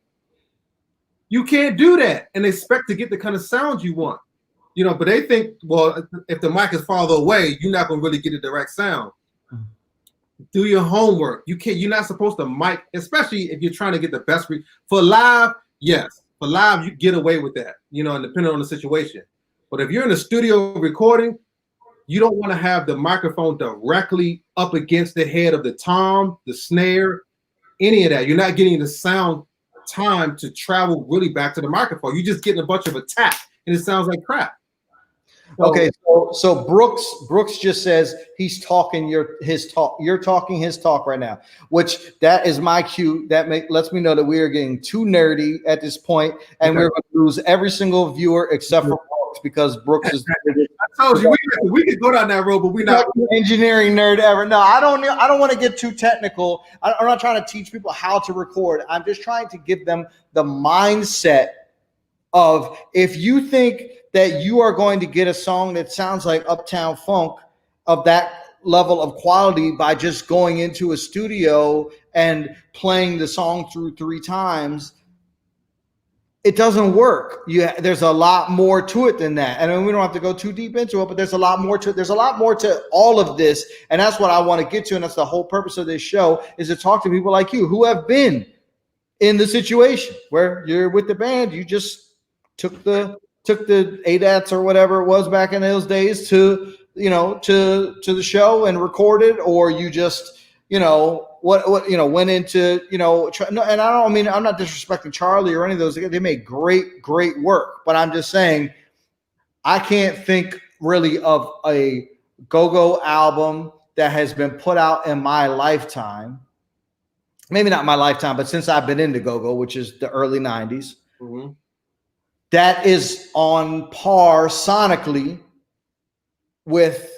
You can't do that and expect to get the kind of sound you want, but they think, well, if the mic is farther away, you're not going to really get a direct sound. Do your homework. You're not supposed to mic, especially if you're trying to get the best for live. Yes, for live, you get away with that, and depending on the situation. But if you're in a studio recording, you don't want to have the microphone directly up against the head of the tom, the snare, any of that. You're not getting the sound time to travel really back to the microphone. You're just getting a bunch of attack, and it sounds like crap. Okay, so Brooks just says he's talking his talk. You're talking his talk right now, which that is my cue. That lets me know that we are getting too nerdy at this point, and we're going to lose every single viewer except for Brooks because Brooks is. I told you we could go down that road, but we're not engineering nerd ever. No, I don't want to get too technical. I'm not trying to teach people how to record. I'm just trying to give them the mindset of if you think that you are going to get a song that sounds like Uptown Funk of that level of quality by just going into a studio and playing the song through 3 times, it doesn't work. There's a lot more to it than that. And we don't have to go too deep into it, but there's a lot more to it. There's a lot more to all of this. And that's what I want to get to. And that's the whole purpose of this show, is to talk to people like you who have been in the situation where you're with the band. You just took the ADATs or whatever it was back in those days to the show and recorded, or you just, what went into, and I don't mean, I'm not disrespecting Charlie or any of those. They made great work, but I'm just saying I can't think really of a go-go album that has been put out in my lifetime. Maybe not my lifetime, but since I've been into go-go, which is the early 90s, that is on par sonically with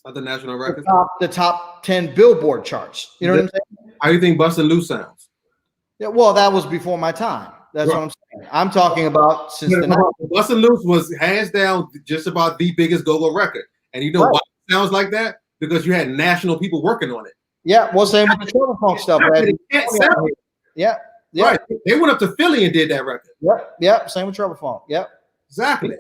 other national records, the top 10 Billboard charts. You know what I'm saying? How do you think Bustin' Loose sounds? Yeah, well, that was before my time. That's what I'm saying. I'm talking about since the 90s. Bustin' Loose was hands down just about the biggest go-go record. And you know why it sounds like that? Because you had national people working on it. Yeah, well, same with the Trouble Funk stuff. Yeah. Right. They went up to Philly and did that record. Yep. Same with Trouble Funk. Yep. Exactly.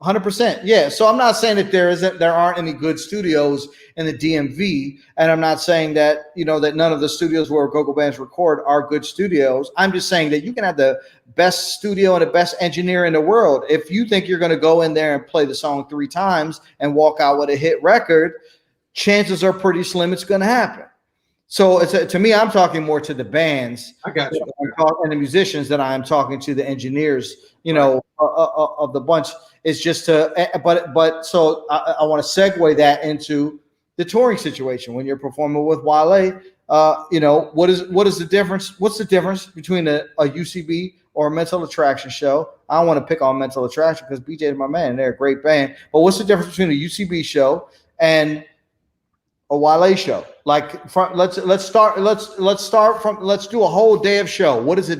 100%. Yeah. So I'm not saying that there aren't any good studios in the DMV, and I'm not saying that that none of the studios where go-go bands record are good studios. I'm just saying that you can have the best studio and the best engineer in the world. If you think you're going to go in there and play the song 3 times and walk out with a hit record, chances are pretty slim it's going to happen. So to me, I'm talking more to the bands, I got you, and the musicians than I am talking to the engineers, of the bunch. It's just but so I want to segue that into the touring situation. When you're performing with Wale, what is the difference? What's the difference between a UCB or a Mental Attraction show? I don't want to pick on Mental Attraction because BJ is my man. They're a great band. But what's the difference between a UCB show and a Wale show? Like, let's do a whole day of show. What is a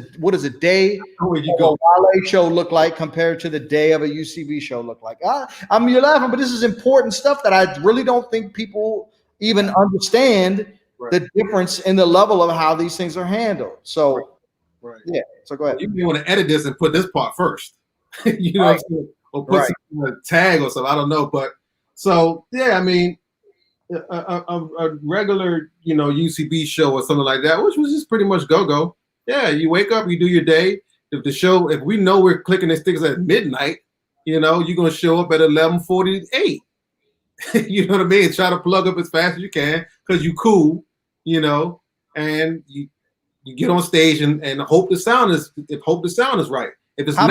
day of a Wale show look like compared to the day of a UCB show look like? You're laughing, but this is important stuff that I really don't think people even understand the difference in the level of how these things are handled. So, yeah. So go ahead. You want to edit this and put this part first, or put some tag or something. I don't know, but so yeah, I mean. A regular, UCB show or something like that, which was just pretty much go-go. Yeah, you wake up, you do your day. If we know we're clicking the sticks at midnight, you're gonna show up at 11:48. You know what I mean? Try to plug up as fast as you can because you cool, and you get on stage and hope the sound is right. If it's how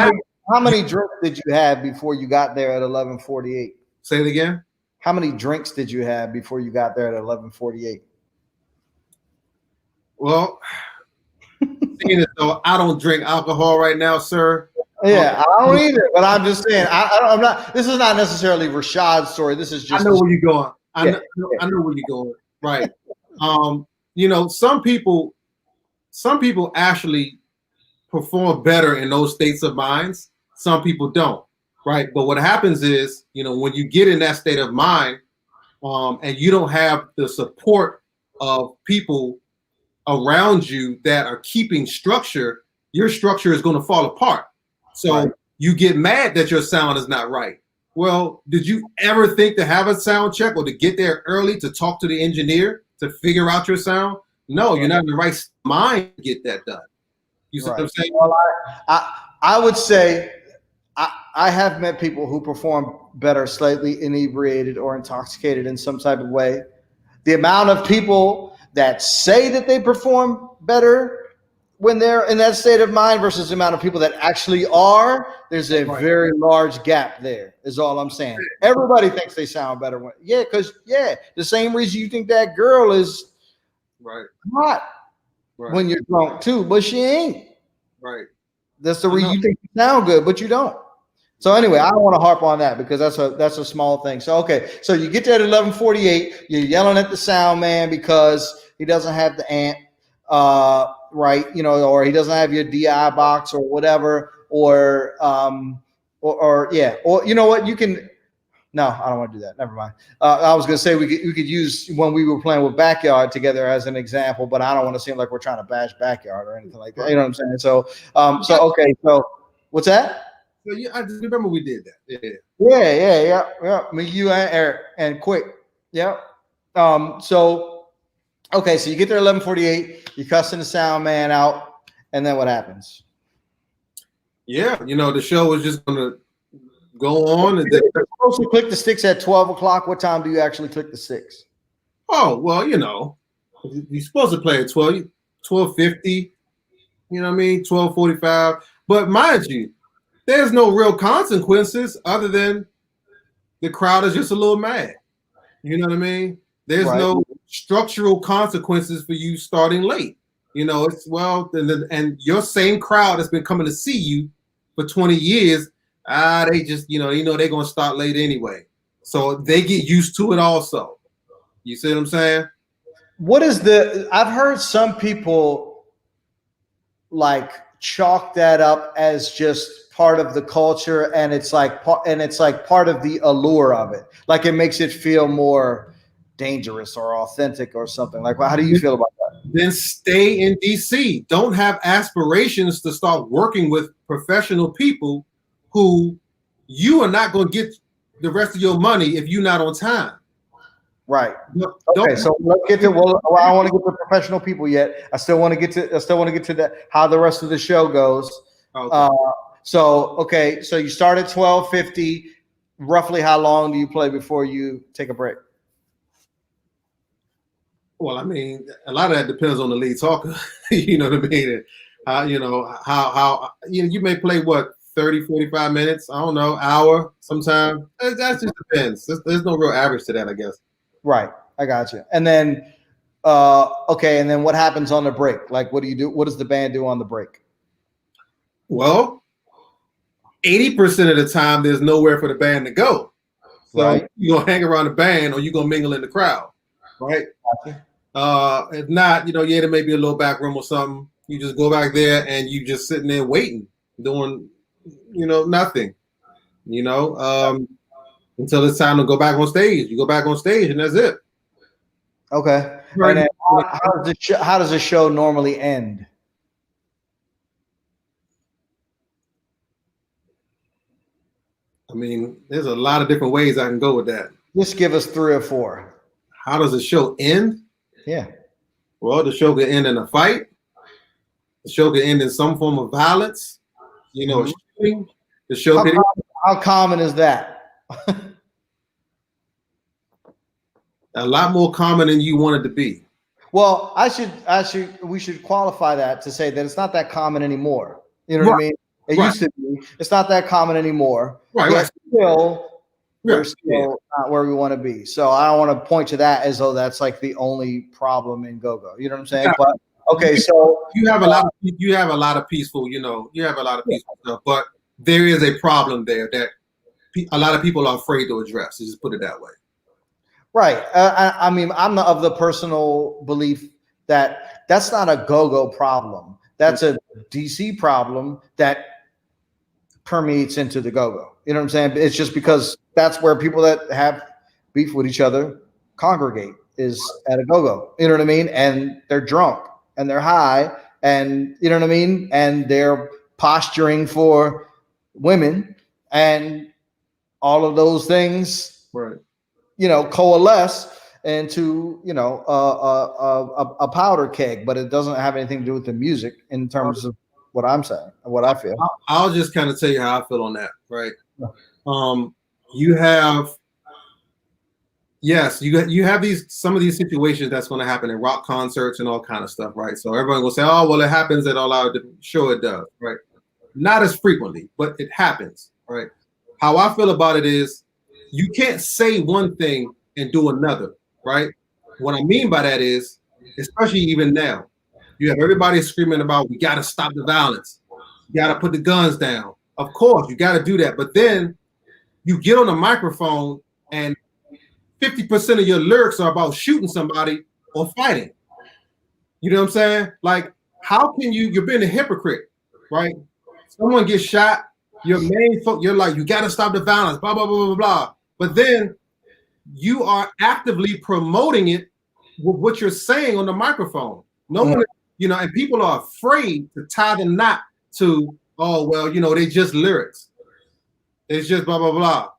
many drinks did you have before you got there at 11:48? Say it again. How many drinks did you have before you got there at 11:48? Well, seeing as though I don't drink alcohol right now, sir. Yeah, I don't either. But I'm just saying, I'm not. This is not necessarily Rashad's story. This is just. I know where you're going. I know where you're going. Right. Some people actually perform better in those states of minds. Some people don't. Right. But what happens is, when you get in that state of mind, and you don't have the support of people around you that are keeping structure, your structure is going to fall apart. So you get mad that your sound is not right. Well, did you ever think to have a sound check or to get there early to talk to the engineer to figure out your sound? No, you're not in the right mind to get that done. You see what I'm saying? Well, I would say I have met people who perform better slightly inebriated or intoxicated in some type of way. The amount of people that say that they perform better when they're in that state of mind versus the amount of people that actually are, there's a very large gap there, is all I'm saying. Everybody thinks they sound better because the same reason you think that girl is hot when you're drunk too, but she ain't. Right. That's the reason you think you sound good, but you don't. So anyway, I don't want to harp on that because that's a small thing. So so you get there at 11:48, you're yelling at the sound man because he doesn't have the amp, or he doesn't have your DI box or whatever, or you know what, you can. No, I don't want to do that. Never mind. I was going to say we could use when we were playing with Backyard together as an example, but I don't want to seem like we're trying to bash Backyard or anything like that. You know what I'm saying? So what's that? So I just remember we did that. Yeah. Me, you, and Eric, and Quick. Yeah. So you get there 11:48. You're cussing the sound man out, and then what happens? Yeah, the show was just gonna go on. And you're supposed to click the sticks at 12 o'clock. What time do you actually click the sticks? Oh well, You're supposed to play at 12:50. You know what I mean? 12:45. But mind you, there's no real consequences other than the crowd is just a little mad. You know what I mean? There's no structural consequences for you starting late. You know, it's and your same crowd that's been coming to see you for 20 years, they just, they're gonna start late anyway. So they get used to it also. You see what I'm saying? I've heard some people like chalk that up as just part of the culture, and it's like part of the allure of it. Like it makes it feel more dangerous or authentic or something. Like, how do you feel about that? Then stay in DC. Don't have aspirations to start working with professional people who you are not going to get the rest of your money if you're not on time. Right. Okay. So let's get to. Well, I don't want to get to professional people yet. I still want to get to that. How the rest of the show goes. Okay. So you start at 12:50. Roughly, how long do you play before you take a break? Well, I mean, a lot of that depends on the lead talker. You know what I mean? How you may play what 30, 45 minutes. I don't know, hour sometime. That just depends. There's no real average to that, I guess. Right. I got you. And then, okay. And then what happens on the break? Like, what do you do? What does the band do on the break? Well, 80% of the time, there's nowhere for the band to go. So you're going to hang around the band or you're going to mingle in the crowd. Right. Gotcha. If not, there may be a little back room or something. You just go back there and you just sitting there waiting, doing, nothing, until it's time to go back on stage. You go back on stage and that's it. Okay. And then how does the show normally end? I mean, there's a lot of different ways I can go with that. Just give us 3 or 4. How does the show end? Yeah. Well, the show could end in a fight. The show could end in some form of violence. Shooting. The show how common is that? A lot more common than you want it to be. Well, we should qualify that to say that it's not that common anymore. You know what I mean? It used to be. It's not that common anymore. Right. We're still not where we want to be. So I don't want to point to that as though that's like the only problem in go-go. You know what I'm saying? Yeah. But okay, so you have a lot of peaceful, stuff, but there is a problem there that a lot of people are afraid to address. Just put it that way. Right. I mean, I'm of the personal belief that that's not a go-go problem. That's a DC problem that permeates into the go-go. You know what I'm saying? It's just because that's where people that have beef with each other congregate, is at a go-go. You know what I mean? And they're drunk and they're high and, you know what I mean? And they're posturing for women and all of those things, coalesce into, a powder keg, but it doesn't have anything to do with the music in terms of what I'm saying, what I feel. I'll just kind of tell you how I feel on that, right? You have some of these situations that's going to happen in rock concerts and all kind of stuff, right? So everyone will say, oh, well, it happens at all our different show. It does, right? Not as frequently, but it happens, right? How I feel about it is you can't say one thing and do another, right? What I mean by that is, especially even now, you have everybody screaming about, we got to stop the violence. You got to put the guns down. Of course, you got to do that. But then you get on the microphone and 50% of your lyrics are about shooting somebody or fighting. You know what I'm saying? Like, how can you're being a hypocrite, right? Someone gets shot, you're like, you got to stop the violence, blah, blah, blah, blah, blah. But then you are actively promoting it with what you're saying on the microphone. No one, and people are afraid to tie the knot to, oh, well, they just lyrics. It's just blah, blah, blah,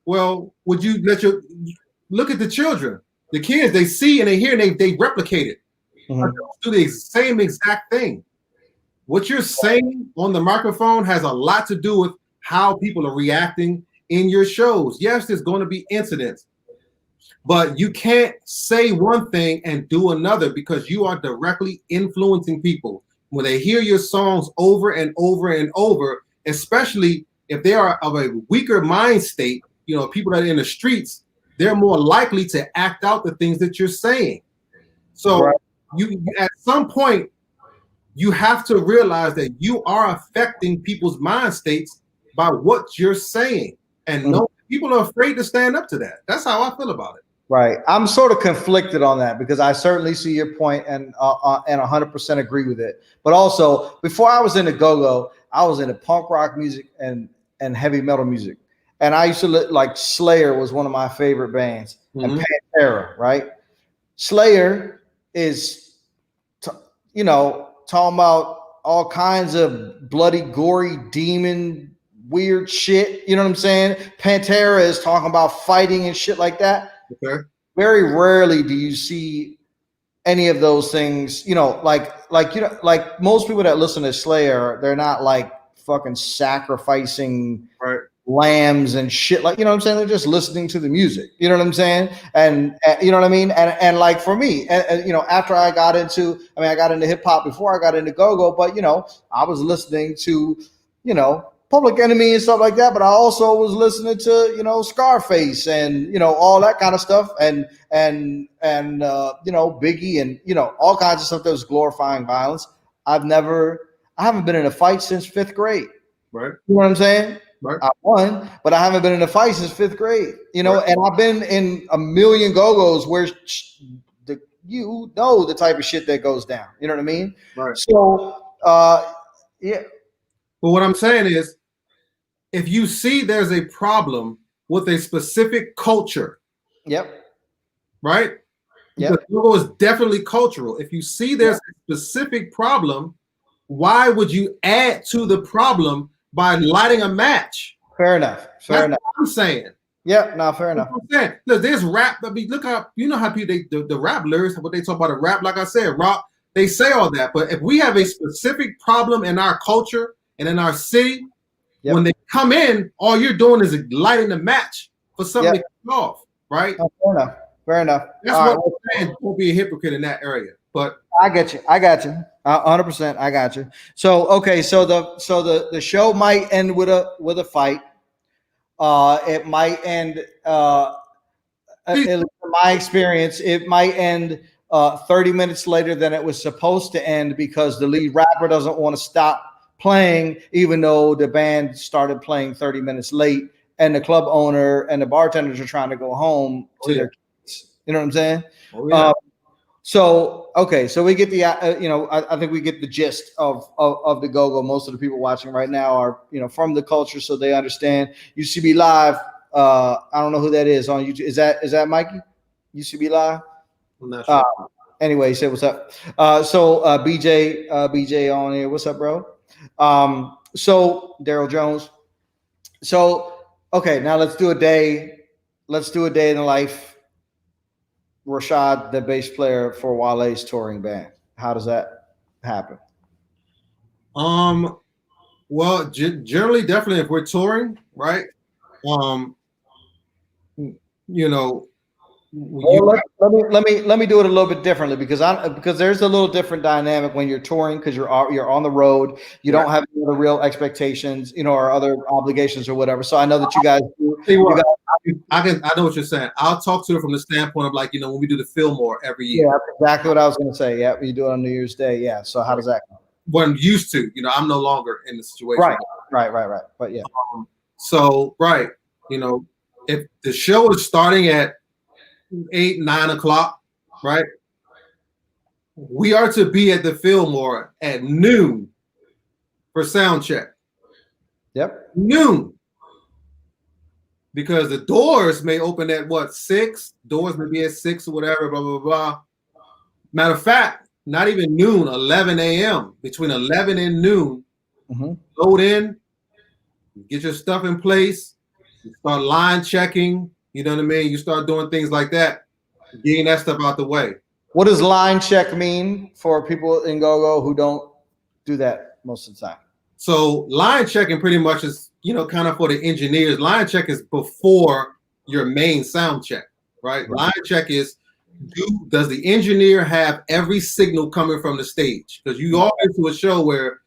Well, would you look at the children, the kids, they see and they hear and they replicate it. Do the same exact thing. What you're saying on the microphone has a lot to do with how people are reacting in your shows. Yes, there's going to be incidents. But you can't say one thing and do another because you are directly influencing people. When they hear your songs over and over and over, especially if they are of a weaker mind state, you know, people that are in the streets, they're more likely to act out the things that you're saying. So you at some point, you have to realize that you are affecting people's mind states by what you're saying. And no, people are afraid to stand up to that. That's how I feel about it. Right. I'm sort of conflicted on that because I certainly see your point and 100% agree with it. But also, before I was into go-go, I was into punk rock music and heavy metal music. And I used to like Slayer was one of my favorite bands, and Pantera, right? Slayer is, you know, talking about all kinds of bloody, gory, demon, weird shit. You know what I'm saying? Pantera is talking about fighting and shit like that. Okay. Very rarely do you see any of those things, you know, like you know, like most people that listen to Slayer, they're not like fucking sacrificing lambs and shit, like, you know what I'm saying? They're just listening to the music, you know what I'm saying? And you know what I mean? And like for me, and you know, after I got into hip hop before I got into go-go, but you know, I was listening to, you know, Public Enemy and stuff like that, but I also was listening to, you know, Scarface and, you know, all that kind of stuff, and you know, Biggie and, you know, all kinds of stuff that was glorifying violence. I haven't been in a fight since 5th grade. Right. You know what I'm saying? Right. I won, but I haven't been in a fight since 5th grade. You know, and I've been in a million go-go's where you know the type of shit that goes down. You know what I mean? Right. So, yeah. But what I'm saying is, if you see there's a problem with a specific culture, right? Because go-go is definitely cultural. If you see there's a specific problem, why would you add to the problem by lighting a match? Fair enough. Fair enough. What I'm saying. Yeah, no, fair enough. Look, there's rap. I mean, look how, you know how people, the rap lyrics, what they talk about, a rap, like I said, rock, they say all that. But if we have a specific problem in our culture and in our city, when they come in, all you're doing is lighting the match for something to come off, right? Oh, fair enough. Fair enough. That's what I'm saying. Don't be a hypocrite in that area. But I get you. 100%. I got you. So okay, so the show might end with a fight. It might end. In my experience, it might end 30 minutes later than it was supposed to end because the lead rapper doesn't want to stop playing, even though the band started playing 30 minutes late, and the club owner and the bartenders are trying to go home to their kids. You know what I'm saying? Oh, yeah. So okay, so we get the you know, I think we get the gist of the go-go. Most of the people watching right now are, you know, from the culture, so they understand. UCB Live. I don't know who that is on YouTube. Is that Mikey? UCB Live. I'm not sure. Anyway, say what's up. So BJ on here. What's up, bro? So Daryl Jones. So okay, now let's do a day. Let's do a day in the life. Rashad, the bass player for Wale's touring band. How does that happen? Well, generally, definitely, if we're touring, right? You know, let me do it a little bit differently because there's a little different dynamic when you're touring because you're on the road. You don't have any other real expectations, you know, or other obligations or whatever. So I know that you guys do. I know what you're saying. I'll talk to it from the standpoint of, like, you know, when we do the Fillmore every year. Yeah, exactly what I was going to say. Yeah, you do it on New Year's Day. Yeah. So how does that go? What I'm used to, you know, I'm no longer in the situation. Right. But yeah. So you know, if the show is starting at 8, 9 o'clock, right? We are to be at the Fillmore at noon for sound check. Yep. Noon. Because the doors may open at 6? Doors may be at 6 or whatever, blah, blah, blah. Matter of fact, not even noon, 11 a.m. Between 11 and noon, load in, get your stuff in place, you start line checking, you know what I mean? You start doing things like that, getting that stuff out the way. What does line check mean for people in go-go who don't do that most of the time? So line checking pretty much is, you know, kind of for the engineers. Line check is before your main sound check, right? Line check is, does the engineer have every signal coming from the stage? Because you always do a show where,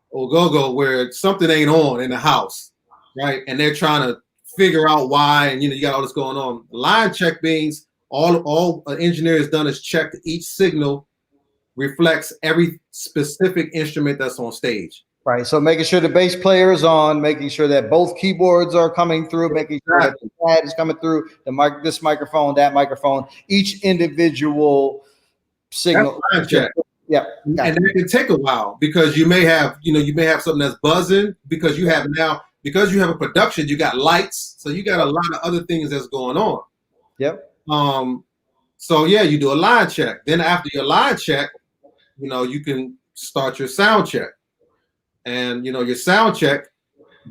or go where something ain't on in the house, right? And they're trying to figure out why, and you got all this going on. Line check means all an engineer has done is check each signal reflects every specific instrument that's on stage. Right. So making sure the bass player is on, making sure that both keyboards are coming through, making sure that the pad is coming through, this microphone, that microphone, each individual signal. That's line check. Yeah. And that can take a while because you may have something that's buzzing because you have a production, you got lights, so you got a lot of other things that's going on. Yep. So yeah, you do a line check. Then after your line check, you can start your sound check. And your sound check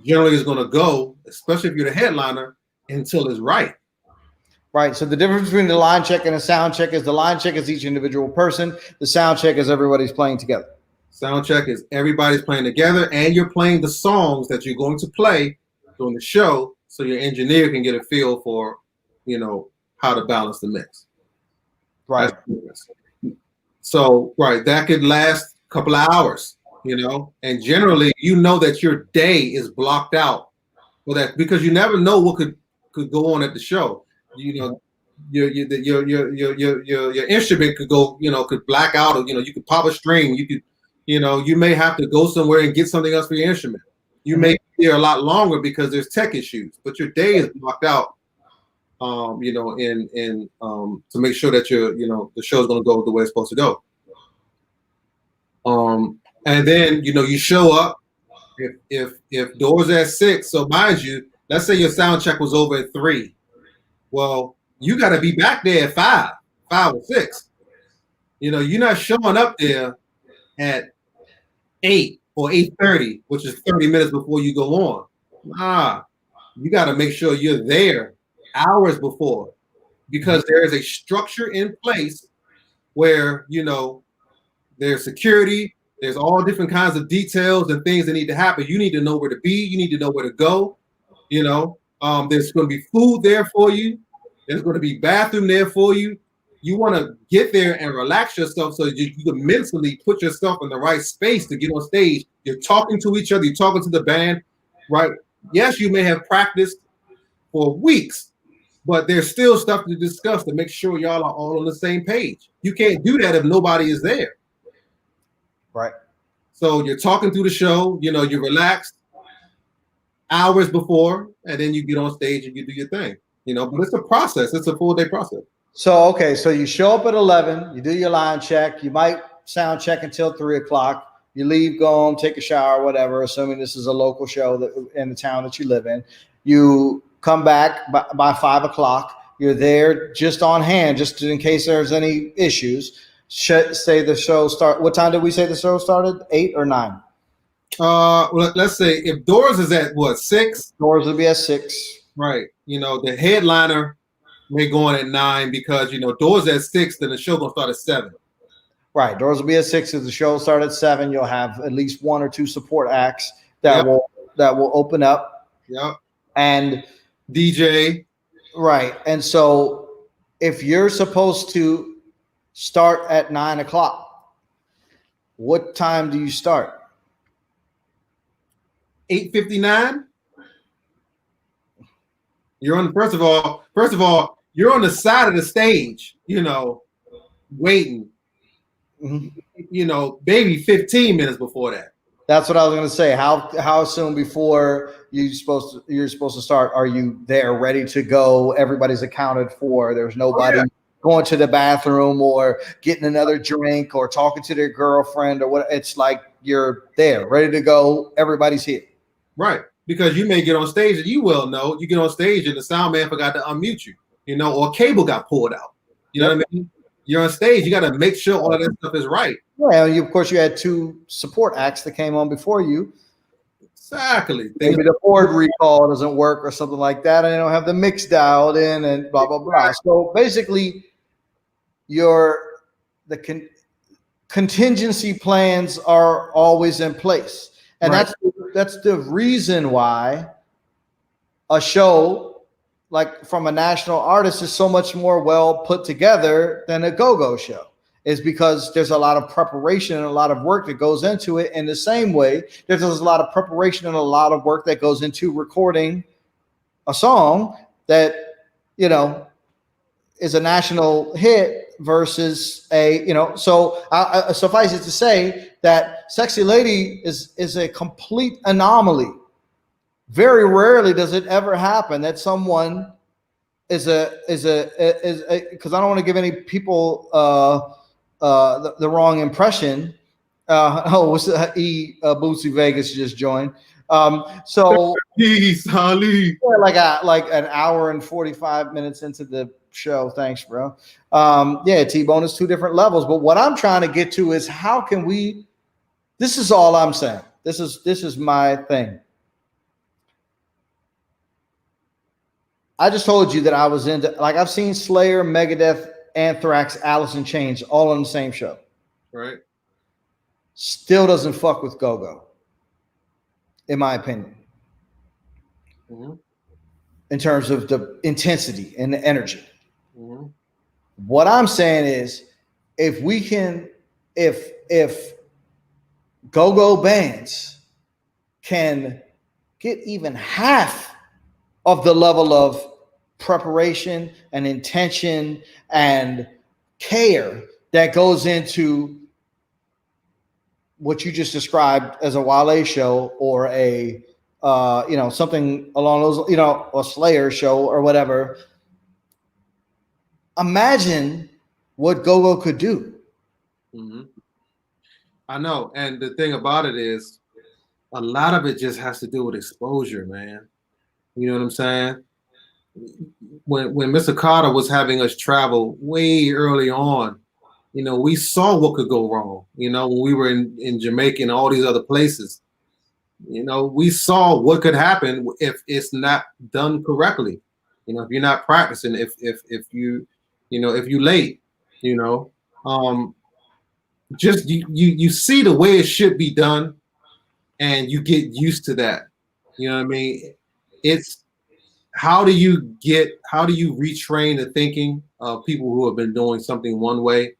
generally is going to go, especially if you're the headliner, until it's right. Right. So the difference between the line check and a sound check is the line check is each individual person. The sound check is everybody's playing together. Sound check is everybody's playing together, and you're playing the songs that you're going to play during the show, so your engineer can get a feel for, how to balance the mix. Right. So that could last a couple of hours. And generally, that your day is blocked out for that because you never know what could go on at the show. Your instrument could go, could black out, or you could pop a string. You could, you may have to go somewhere and get something else for your instrument. You may be there a lot longer because there's tech issues, but your day is blocked out. To make sure that the show's going to go the way it's supposed to go. And then you show up if doors at 6. So mind you, let's say your sound check was over at 3. Well, you got to be back there at 5 or 6. You're not showing up there at 8 or 8:30, which is 30 minutes before you go on. You got to make sure you're there hours before, because there is a structure in place where there's security. There's all different kinds of details and things that need to happen. You need to know where to be. You need to know where to go. There's going to be food there for you. There's going to be bathroom there for you. You want to get there and relax yourself so you can mentally put yourself in the right space to get on stage. You're talking to each other. You're talking to the band, right? Yes, you may have practiced for weeks, but there's still stuff to discuss to make sure y'all are all on the same page. You can't do that if nobody is there. Right. So you're talking through the show, you're relaxed hours before, and then you get on stage and you do your thing, but it's a process. It's a full day process. So, so you show up at 11, you do your line check, you might sound check until 3 o'clock. You leave, go home, take a shower, whatever, assuming this is a local show in the town that you live in. You come back by 5 o'clock. You're there just on hand, just in case there's any issues. Say the show start. What time did we say the show started? 8 or 9? Well, let's say if doors is at 6. Doors will be at 6. Right. The headliner may go on at 9 because doors at 6. Then the show gonna start at 7. Right. Doors will be at 6. If the show start at 7, you'll have at least 1 or 2 support acts that will open up. Yep. And DJ. Right. And so if you're supposed to start at 9 o'clock, what time do you start? 8:59. You're on. First of all, you're on the side of the stage, waiting. Mm-hmm. Maybe 15 minutes before that. That's what I was going to say. How soon before you're supposed to start? Are you there, ready to go? Everybody's accounted for. There's nobody going to the bathroom or getting another drink or talking to their girlfriend or what. It's like you're there, ready to go. Everybody's here. Right. Because you may get on stage, and you well know, you get on stage and the sound man forgot to unmute you, or a cable got pulled out. You know what I mean? You're on stage, you got to make sure all of that stuff is right. Yeah, of course, you had 2 support acts that came on before you. Exactly. Maybe the board recall doesn't work or something like that, and they don't have the mix dialed in and blah, blah, blah. So basically, contingency plans are always in place. And that's the reason why a show like from a national artist is so much more well put together than a go-go show, is because there's a lot of preparation and a lot of work that goes into it. In the same way, there's a lot of preparation and a lot of work that goes into recording a song that, you know, is a national hit versus a, you know, so suffice it to say that Sexy Lady is a complete anomaly. Very rarely does it ever happen that someone is because I don't want to give any people the wrong impression. What's Bootsy Vegas just joined. So Ali. like an hour and 45 minutes into the show. Thanks, bro. Yeah, T-Bone is 2 different levels. But what I'm trying to get to is how can we? This is all I'm saying. This is my thing. I just told you that I was into, like, I've seen Slayer, Megadeth, Anthrax, Alice in Chains all on the same show. Right. Still doesn't fuck with go-go, in my opinion. Mm-hmm. In terms of the intensity and the energy. Mm-hmm. What I'm saying is, if we can, if go-go bands can get even half of the level of preparation and intention and care that goes into what you just described as a Wale show or a you know, something along those, you know, a Slayer show or whatever. Imagine what go-go could do. Mm-hmm. I know, and the thing about it is, a lot of it just has to do with exposure, man. You know what I'm saying? When Mr. Carter was having us travel way early on, you know, we saw what could go wrong. You know, when we were in Jamaica and all these other places, you know, we saw what could happen if it's not done correctly. You know, if you're not practicing, if you, you know, if you late, you know, just you see the way it should be done, and you get used to that. You know what I mean? It's how do you retrain the thinking of people who have been doing something one way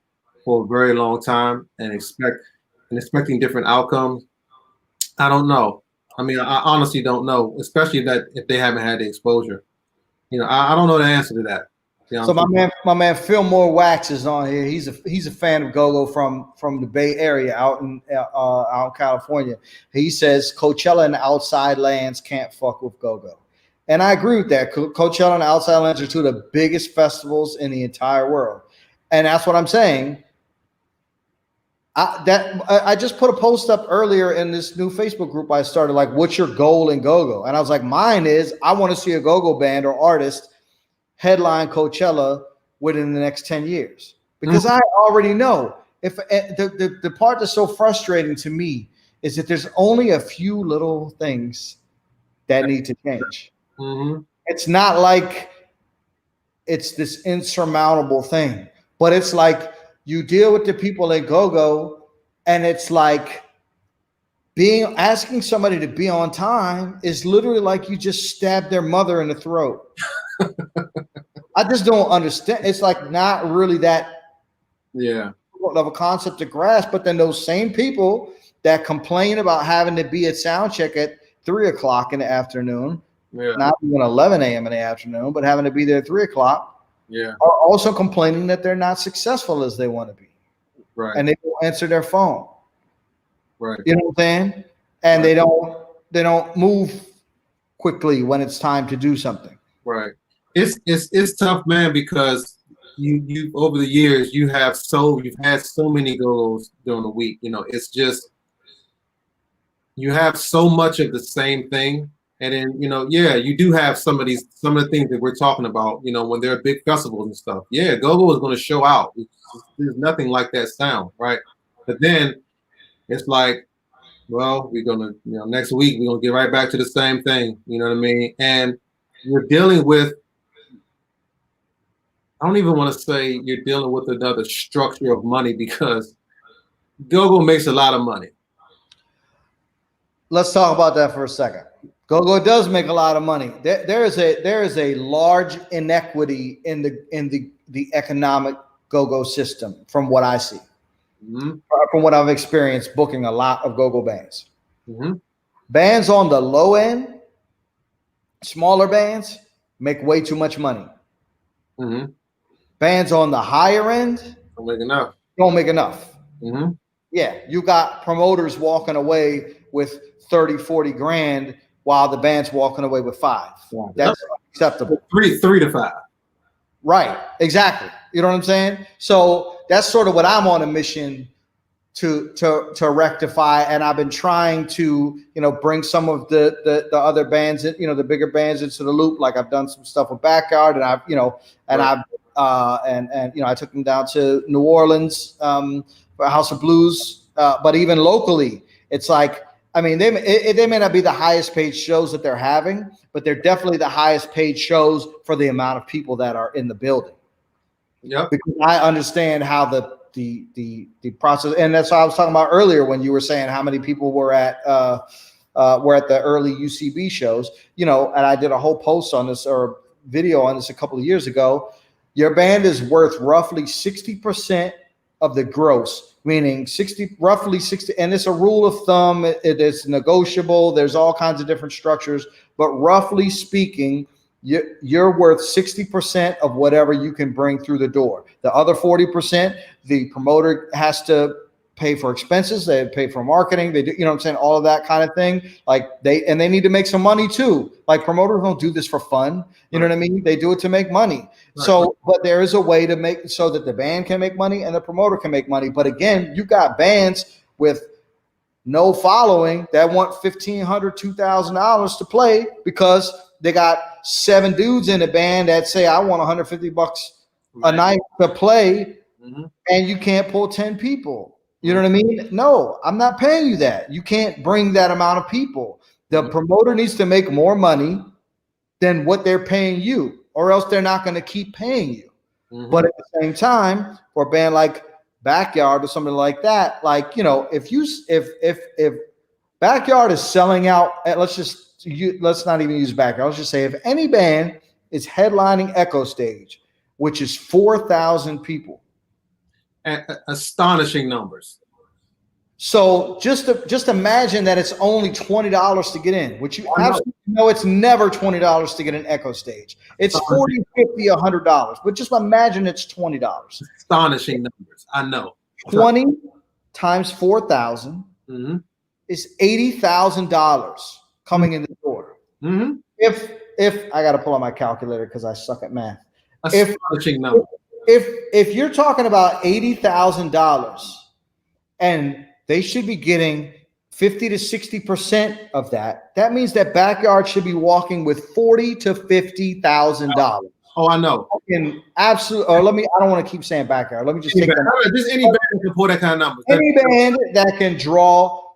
for a very long time and expecting different outcomes? I don't know. I mean, I honestly don't know, especially that if they haven't had the exposure. You know, I don't know the answer to that. So my man Fillmore Wax is on here. He's a fan of go-go from the Bay Area out in California. He says Coachella and outside lands can't fuck with go-go. And I agree with that. Coachella and outside lands are 2 of the biggest festivals in the entire world. And that's what I'm saying. I just put a post up earlier in this new Facebook group I started, like, what's your goal in go-go? And I was like, mine is I want to see a go-go band or artist headline Coachella within the next 10 years. Because I already know if the part that's so frustrating to me is that there's only a few little things that need to change. Mm-hmm. It's not like it's this insurmountable thing, but it's like you deal with the people at go-go, and it's like asking somebody to be on time is literally like you just stabbed their mother in the throat. I just don't understand. It's like not really that of a concept to grasp. But then those same people that complain about having to be at sound check at 3 o'clock in the afternoon, not even 11 a.m. in the afternoon, but having to be there at 3 o'clock, are also complaining that they're not successful as they want to be. Right. And they don't answer their phone. Right. You know what I'm saying? And they don't move quickly when it's time to do something. Right. It's tough, man, because you over the years you've had so many go-go's during the week. You know, it's just you have so much of the same thing, and then, you know, you do have some of the things that we're talking about. You know, when there are big festivals and stuff, go-go is going to show out. There's nothing like that sound, right? But then it's like, well, we're gonna, you know, next week we're gonna get right back to the same thing. You know what I mean? And you're dealing with, I don't even want to say you're dealing with another structure of money, because go-go makes a lot of money. Let's talk about that for a second, Go-Go does make a lot of money. There is a large inequity in the economic go-go system from what I see. Mm-hmm. From what I've experienced booking a lot of go-go bands. Mm-hmm. Bands on the low end, smaller bands, make way too much money. Mm-hmm. Bands on the higher end don't make enough. Don't make enough. Mm-hmm. Yeah, you got promoters walking away with 30, 40 grand while the band's walking away with 5. Yeah. That's acceptable. Three to 5. Right, exactly. You know what I'm saying? So that's sort of what I'm on a mission to rectify, and I've been trying to, bring some of the other bands, the bigger bands into the loop. Like I've done some stuff with Backyard, and I've, I took them down to New Orleans for House of Blues, but even locally, it's like, I mean, they may not be the highest paid shows that they're having, but they're definitely the highest paid shows for the amount of people that are in the building. Yeah, because I understand how the process, and that's what I was talking about earlier when you were saying how many people were at the early UCB shows, and I did a whole post on this or video on this a couple of years ago. Your band is worth roughly 60% of the gross, meaning roughly 60, and it's a rule of thumb. It is negotiable. There's all kinds of different structures, but roughly speaking, you're worth 60% of whatever you can bring through the door. The other 40%, the promoter has to pay for expenses. They pay for marketing. They do, what I'm saying? All of that kind of thing. Like they need to make some money too. Like promoters don't do this for fun. You know what I mean? They do it to make money. Right. So, but there is a way to make so that the band can make money and the promoter can make money. But again, you got bands with no following that want $1,500, $2,000 to play because they got 7 dudes in the band that say, I want $150 a night to play, and you can't pull 10 people. You know what I mean? No, I'm not paying you that. You can't bring that amount of people. The promoter needs to make more money than what they're paying you, or else they're not going to keep paying you. But at the same time, for a band like Backyard or something like that, like, if Backyard is selling out, let's not even use Backyard. Let's just say if any band is headlining Echo Stage, which is 4,000 people. Astonishing numbers. So just imagine that it's only $20 to get in, which you absolutely know it's never $20 to get an Echo Stage. It's $40, $50, $100. But just imagine it's $20. Astonishing numbers. I know. 20 times 4,000 is $80,000 coming in the door. If I got to pull out my calculator because I suck at math. Astonishing number. If you're talking about $80,000 and they should be getting 50 to 60% of that, that means that Backyard should be walking with $40,000 to $50,000. Oh, I know. Absolutely. Or I don't want to keep saying Backyard. Let me just take that. Just any band can pull that kind of number. Any band that can draw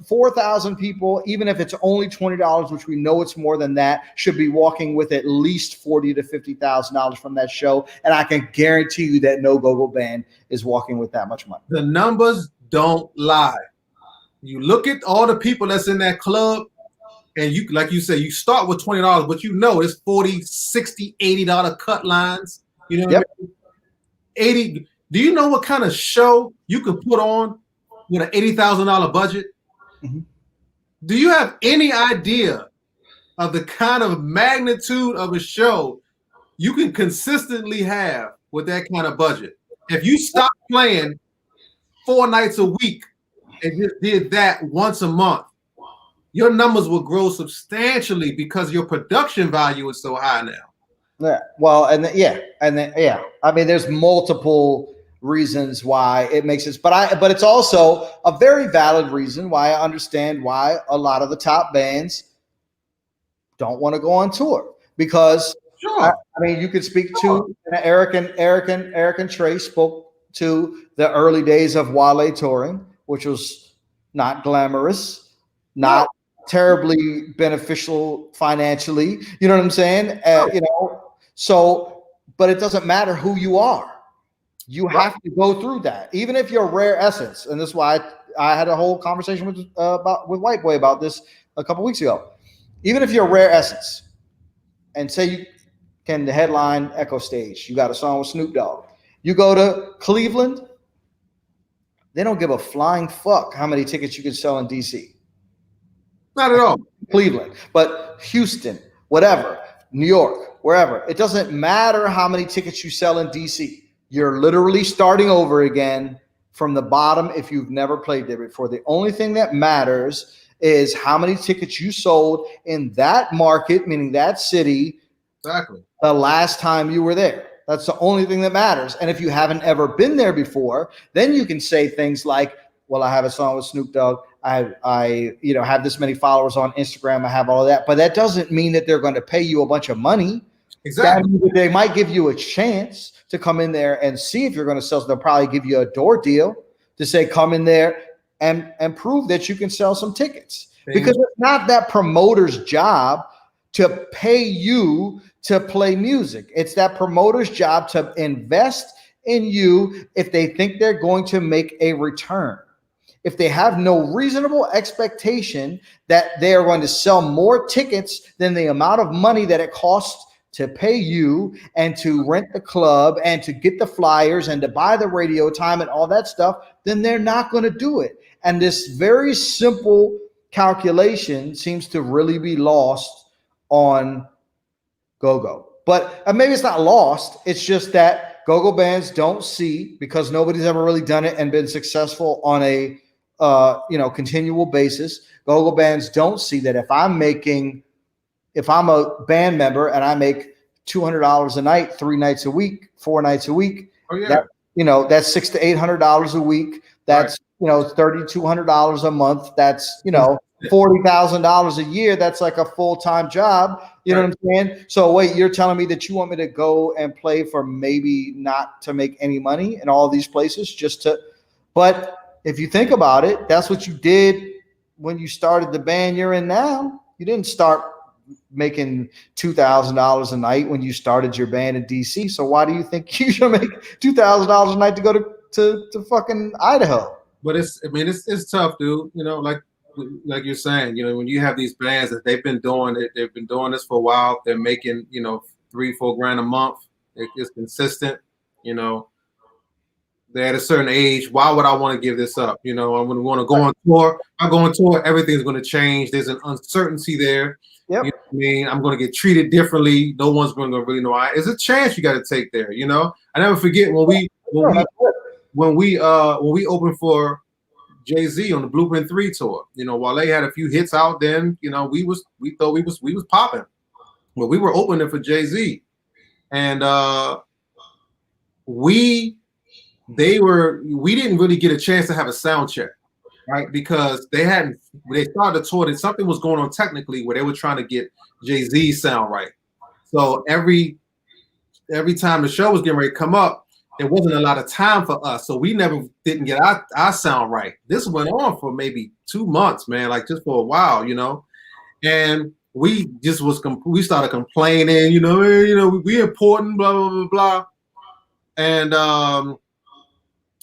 4,000 people, even if it's only $20, which we know it's more than that, should be walking with at least $40,000 to $50,000 from that show. And I can guarantee you that no go-go band is walking with that much money. The numbers don't lie. You look at all the people that's in that club, and you, like you say, you start with $20, but it's $40, $60, $80 cut lines. You know what I mean? 80. Do you know what kind of show you can put on with an $80,000 budget? Do you have any idea of the kind of magnitude of a show you can consistently have with that kind of budget? If you stop playing 4 nights a week and just did that once a month, your numbers will grow substantially because your production value is so high now. Yeah. Well, I mean, there's multiple reasons why it makes sense, but it's also a very valid reason why I understand why a lot of the top bands don't want to go on tour, because I mean, you could speak to Eric and Trey spoke to the early days of Wale touring, which was not glamorous, not terribly beneficial financially. You know what I'm saying? So, but it doesn't matter who you are. You have to go through that, even if you're rare essence. And this is why I had a whole conversation with White Boy about this a couple weeks ago. even if you're a Rare Essence, and say you can the headline Echo Stage, you got a song with Snoop Dogg. You go to Cleveland, they don't give a flying fuck how many tickets you can sell in DC. Not at all. Cleveland, but Houston, whatever, New York, wherever. It doesn't matter how many tickets you sell in DC. You're literally starting over again from the bottom if you've never played there before. The only thing that matters is how many tickets you sold in that market, meaning that city, exactly, the last time you were there. That's the only thing that matters. And if you haven't ever been there before, then you can say things like, well, I have a song with Snoop Dogg. I have this many followers on Instagram. I have all of that. But that doesn't mean that they're going to pay you a bunch of money. Exactly. They might give you a chance to come in there and see if you're going to sell. So they'll probably give you a door deal to say, come in there and prove that you can sell some tickets. Because it's not that promoter's job to pay you to play music. It's that promoter's job to invest in you if they think they're going to make a return. If they have no reasonable expectation that they are going to sell more tickets than the amount of money that it costs to pay you and to rent the club and to get the flyers and to buy the radio time and all that stuff, then they're not going to do it. And this very simple calculation seems to really be lost on go-go. But maybe it's not lost. It's just that go-go bands don't see, because nobody's ever really done it and been successful on a continual basis. Go-go bands don't see that if I'm a band member and I make $200 a night, 3 nights a week, 4 nights a week, that's $600 to $800 a week. That's $3,200 a month. That's $40,000 a year. That's like a full-time job. You know what I'm saying? So wait, you're telling me that you want me to go and play for maybe not to make any money in all these places but if you think about it, that's what you did when you started the band you're in now. You didn't start making $2,000 a night when you started your band in DC. So why do you think you should make $2,000 a night to go to fucking Idaho? But it's tough, dude. Like you're saying, when you have these bands that they've been doing this for a while, they're making, $3-4 grand a month. It's consistent, they're at a certain age. Why would I want to give this up? I'm going to want to go on tour. I go on tour, everything's going to change. There's an uncertainty there. Yep. You know what I mean? I'm going to get treated differently. No one's going to really know why. There's a chance you got to take there. I never forget when we opened for Jay-Z on the Blueprint 3 tour. Wale had a few hits out then. We thought we was popping. But we were opening for Jay-Z. And we didn't really get a chance to have a sound check, right? Because they started the tour, and something was going on technically where they were trying to get Jay-Z's sound right. So every time the show was getting ready to come up, there wasn't a lot of time for us. So we didn't get our sound right. This went on for maybe 2 months, man, like just for a while, and we just we started complaining, we important, blah, blah, blah, blah. And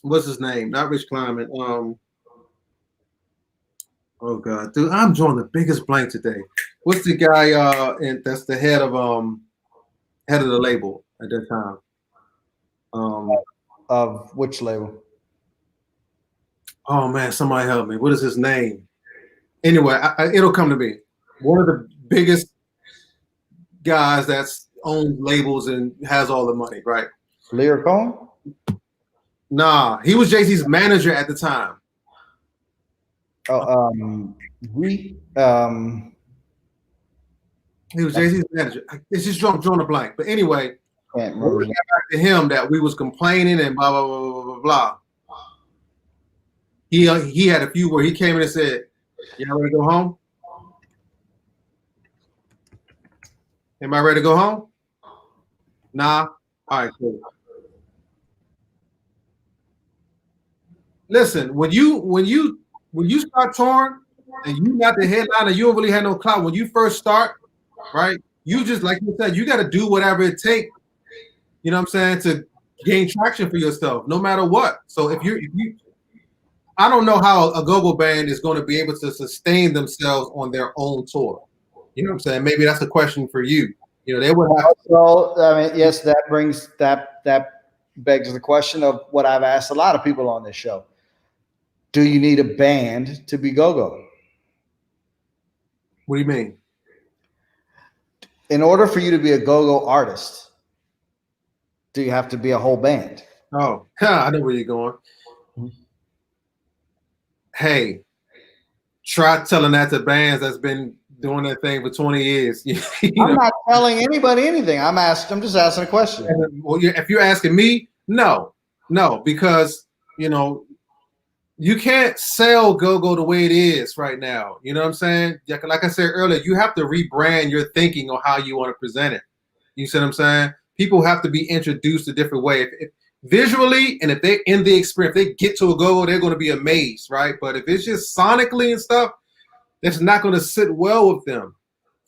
what's his name? Not Rich Kleiman. Oh God, dude, I'm drawing the biggest blank today. What's the guy? And that's the head of the label at that time. Of which label? Oh man, somebody help me. What is his name? Anyway, it'll come to me. One of the biggest guys that's owns labels and has all the money, right? Lyrical? Nah, he was Jay-Z's manager at the time. He was Jay-Z's manager. It's just drawing a blank. But anyway, we got back to him that we was complaining and blah blah blah blah blah blah. He had a few where he came in and said, "Y'all ready to go home? Am I ready to go home? Nah. All right, cool." Listen, when you start touring and you got the headliner, you don't really have no clout. When you first start, right? You just, like you said, you got to do whatever it takes. You know what I'm saying, to gain traction for yourself, no matter what. So if you, I don't know how a go-go band is going to be able to sustain themselves on their own tour. You know what I'm saying? Maybe that's a question for you. You know, they would have. So I mean, yes, that brings that begs the question of what I've asked a lot of people on this show. Do you need a band to be go-go? What do you mean? In order for you to be a go-go artist, do you have to be a whole band? Oh, I know where you're going. Hey, try telling that to bands that's been doing that thing for 20 years. I'm not telling anybody anything. I'm just asking a question. Well, if you're asking me, no, because you know, you can't sell go-go the way it is right now. You know what I'm saying? Like I said earlier, you have to rebrand your thinking on how you want to present it. You see what I'm saying? People have to be introduced a different way. If visually, and if they're in the experience, if they get to a go-go, they're going to be amazed, right? But if it's just sonically and stuff, it's not going to sit well with them.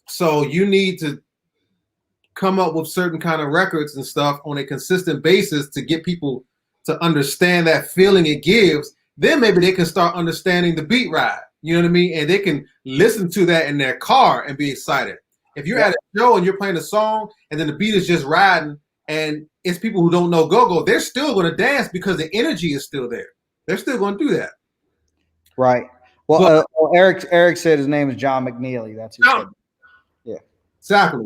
So you need to come up with certain kind of records and stuff on a consistent basis to get people to understand that feeling it gives. Then maybe they can start understanding the beat ride. You know what I mean? And they can listen to that in their car and be excited. If you're at a show and you're playing a song and then the beat is just riding and it's people who don't know go-go, they're still going to dance because the energy is still there. They're still going to do that. Right. Well, Eric said his name is John McNeely. That's who said. Yeah. Exactly.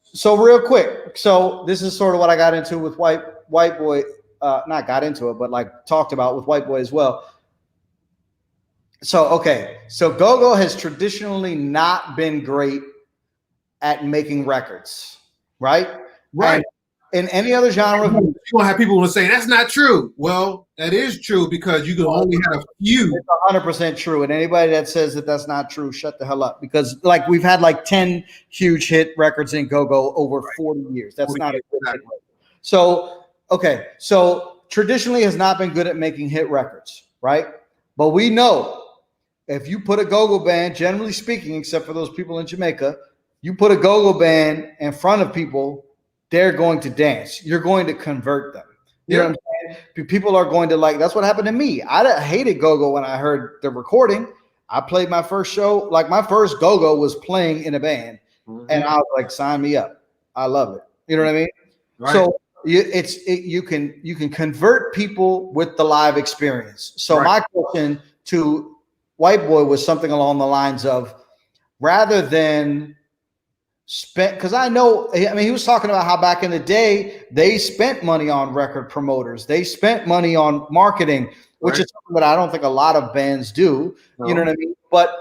So real quick. So this is sort of what I got into with White Boy. Not got into it, but like talked about with White Boy as well. So, okay. So go-go has traditionally not been great at making records, right? Right. And in any other genre, you're gonna have people who will say that's not true. Well, that is true because you can only have a few. It's 100% true. And anybody that says that that's not true, shut the hell up. Because like we've had like 10 huge hit records in go-go over 40 years. That's not a good hit. So, okay. So traditionally has not been good at making hit records, right? But we know if you put a go-go band, generally speaking, except for those people in Jamaica, you put a go-go band in front of people, they're going to dance. You're going to convert them. You know what I'm saying? People are going to like, that's what happened to me. I hated go-go when I heard the recording. I played my first show, like my first go-go was playing in a band. And I was like, sign me up. I love it. You know what I mean? Right. So you can convert people with the live experience. So my question to White Boy was something along the lines of, rather than spent, because I mean, he was talking about how back in the day they spent money on record promoters, they spent money on marketing, which is something that I don't think a lot of bands do. You know what I mean? But